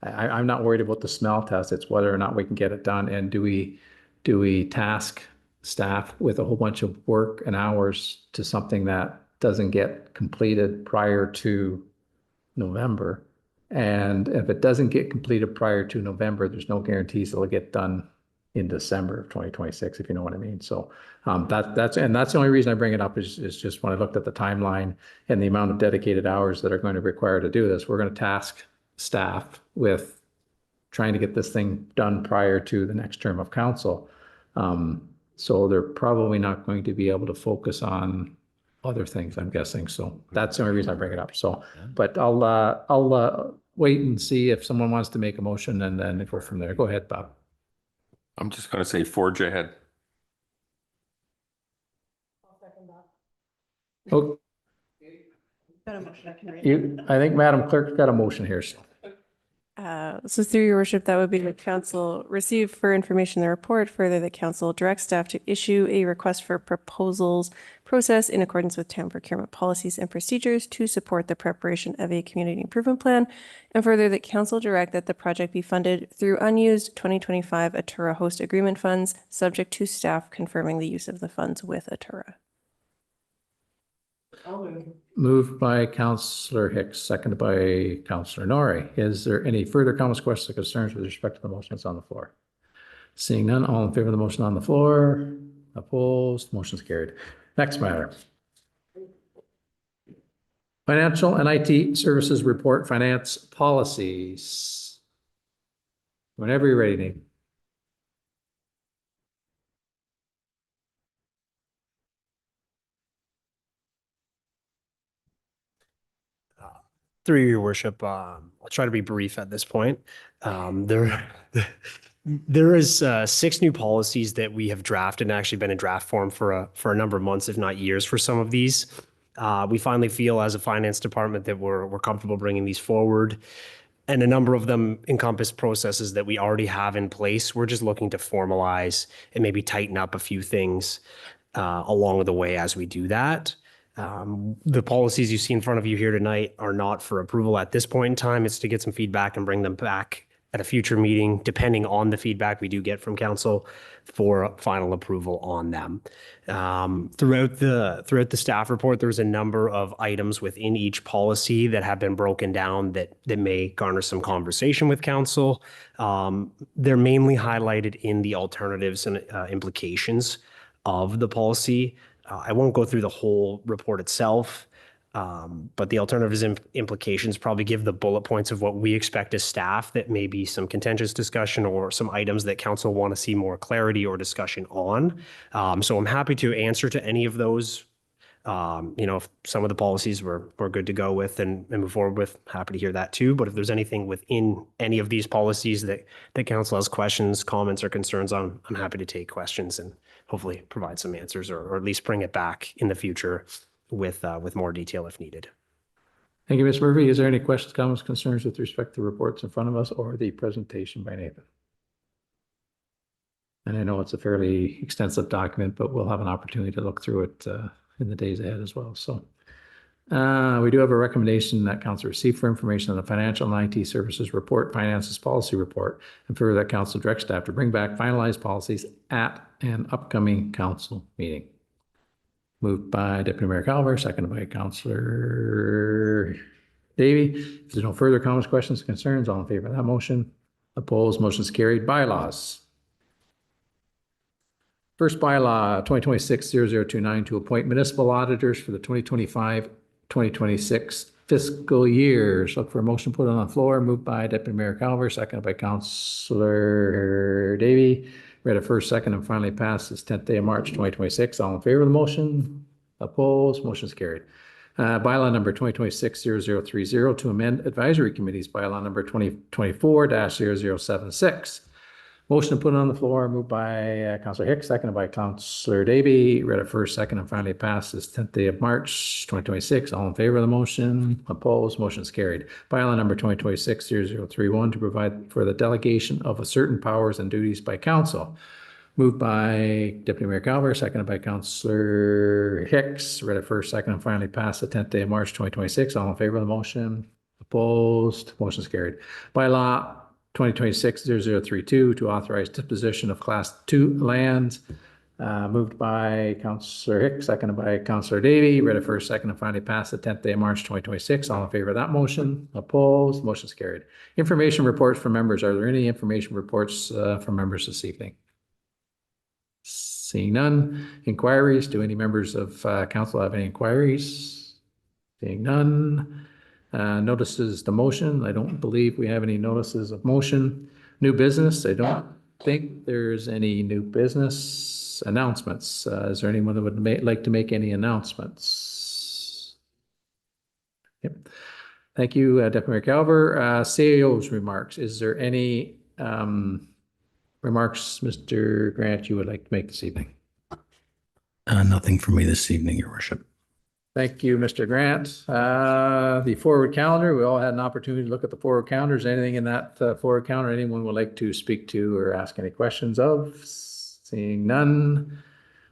[SPEAKER 1] I'm not worried about the smell test. It's whether or not we can get it done. And do we task staff with a whole bunch of work and hours to something that doesn't get completed prior to November? And if it doesn't get completed prior to November, there's no guarantees it'll get done in December of 2026, if you know what I mean. So that's the only reason I bring it up is just when I looked at the timeline and the amount of dedicated hours that are going to require to do this, we're going to task staff with trying to get this thing done prior to the next term of council. So they're probably not going to be able to focus on other things, I'm guessing. So that's the only reason I bring it up. So, but I'll wait and see if someone wants to make a motion and then go from there. Go ahead, Bob.
[SPEAKER 17] I'm just going to say forge ahead.
[SPEAKER 1] Oh, I think Madam Clerk's got a motion here. So.
[SPEAKER 10] So through your worship, that would be the council receive for information the report. Further, the council directs staff to issue a request for proposals process in accordance with town procurement policies and procedures to support the preparation of a community improvement plan. And further, that council direct that the project be funded through unused 2025 Atura host agreement funds, subject to staff confirming the use of the funds with Atura.
[SPEAKER 1] Moved by Councillor Hicks, seconded by Councillor Norrie. Is there any further comments, questions, or concerns with respect to the motion that's on the floor? Seeing none, all in favor of the motion on the floor? Opposed? Motion's carried. Next matter. Financial and IT Services Report, Finance Policies. Whenever you're ready, Nate.
[SPEAKER 18] Through your worship, I'll try to be brief at this point. There is 6 new policies that we have drafted and actually been in draft form for a number of months, if not years, for some of these. We finally feel as a finance department that we're comfortable bringing these forward. And a number of them encompass processes that we already have in place. We're just looking to formalize and maybe tighten up a few things along the way as we do that. The policies you see in front of you here tonight are not for approval at this point in time. It's to get some feedback and bring them back at a future meeting, depending on the feedback we do get from council for final approval on them. Throughout the staff report, there's a number of items within each policy that have been broken down that may garner some conversation with council. They're mainly highlighted in the alternatives and implications of the policy. I won't go through the whole report itself, but the alternatives implications probably give the bullet points of what we expect as staff that may be some contentious discussion or some items that council want to see more clarity or discussion on. So I'm happy to answer to any of those. If some of the policies we're good to go with and move forward with, happy to hear that too. But if there's anything within any of these policies that council has questions, comments, or concerns on, I'm happy to take questions and hopefully provide some answers or at least bring it back in the future with more detail if needed.
[SPEAKER 1] Thank you, Ms. Murphy. Is there any questions, comments, concerns with respect to reports in front of us or the presentation by Nathan? And I know it's a fairly extensive document, but we'll have an opportunity to look through it in the days ahead as well. So We do have a recommendation that council receive for information on the financial and IT services report, finances policy report, and further that council direct staff to bring back finalized policies at an upcoming council meeting. Moved by Deputy Mayor Calver, seconded by Councillor Davey. If there's no further comments, questions, concerns, all in favor of that motion? Opposed, motion is carried. Bylaws. First bylaw, 2026-0029, to appoint municipal auditors for the 2025-2026 fiscal years. Look for a motion put on the floor. Moved by Deputy Mayor Calver, seconded by Councillor Davey. Read it first, second, and finally passed this 10th day of March 2026. All in favor of the motion? Opposed? Motion is carried. Bylaw number 2026-0030, to amend advisory committees. Bylaw number 2024-0076. Motion to put on the floor, moved by Councillor Hicks, seconded by Councillor Davey. Read it first, second, and finally passed this 10th day of March 2026. All in favor of the motion? Opposed? Motion is carried. Bylaw number 2026-0031, to provide for the delegation of certain powers and duties by council. Moved by Deputy Mayor Calver, seconded by Councillor Hicks. Read it first, second, and finally passed the 10th day of March 2026. All in favor of the motion? Opposed? Motion is carried. Bylaw 2026-0032, to authorize disposition of Class 2 lands. Moved by Councillor Hicks, seconded by Councillor Davey. Read it first, second, and finally passed the 10th day of March 2026. All in favor of that motion? Opposed? Motion is carried. Information reports from members. Are there any information reports from members this evening? Seeing none. Inquiries. Do any members of council have any inquiries? Seeing none. Notices to motion. I don't believe we have any notices of motion. New business. I don't think there's any new business. Announcements. Is there anyone that would like to make any announcements? Yep. Thank you, Deputy Mayor Calver. CAO's remarks. Is there any remarks, Mr. Grant, you would like to make this evening?
[SPEAKER 7] Nothing for me this evening, Your Worship.
[SPEAKER 1] Thank you, Mr. Grant. The forward calendar, we all had an opportunity to look at the forward calendar. Is there anything in that forward calendar anyone would like to speak to or ask any questions of? Seeing none.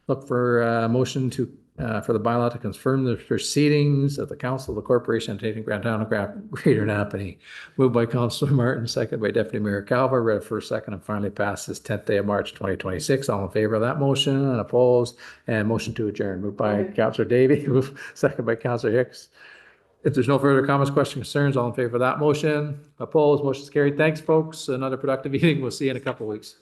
[SPEAKER 1] Look for a motion to for the bylaw to confirm the proceedings of the council of the corporation taking Grand Town of Greater Napanee. Moved by Councillor Martin, second by Deputy Mayor Calver. Read first, second, and finally passed this 10th day of March 2026. All in favor of that motion and opposed? And motion to adjourn. Moved by Councillor Davey, second by Councillor Hicks. If there's no further comments, questions, concerns, all in favor of that motion? Opposed? Motion is carried. Thanks, folks. Another productive meeting. We'll see you in a couple of weeks.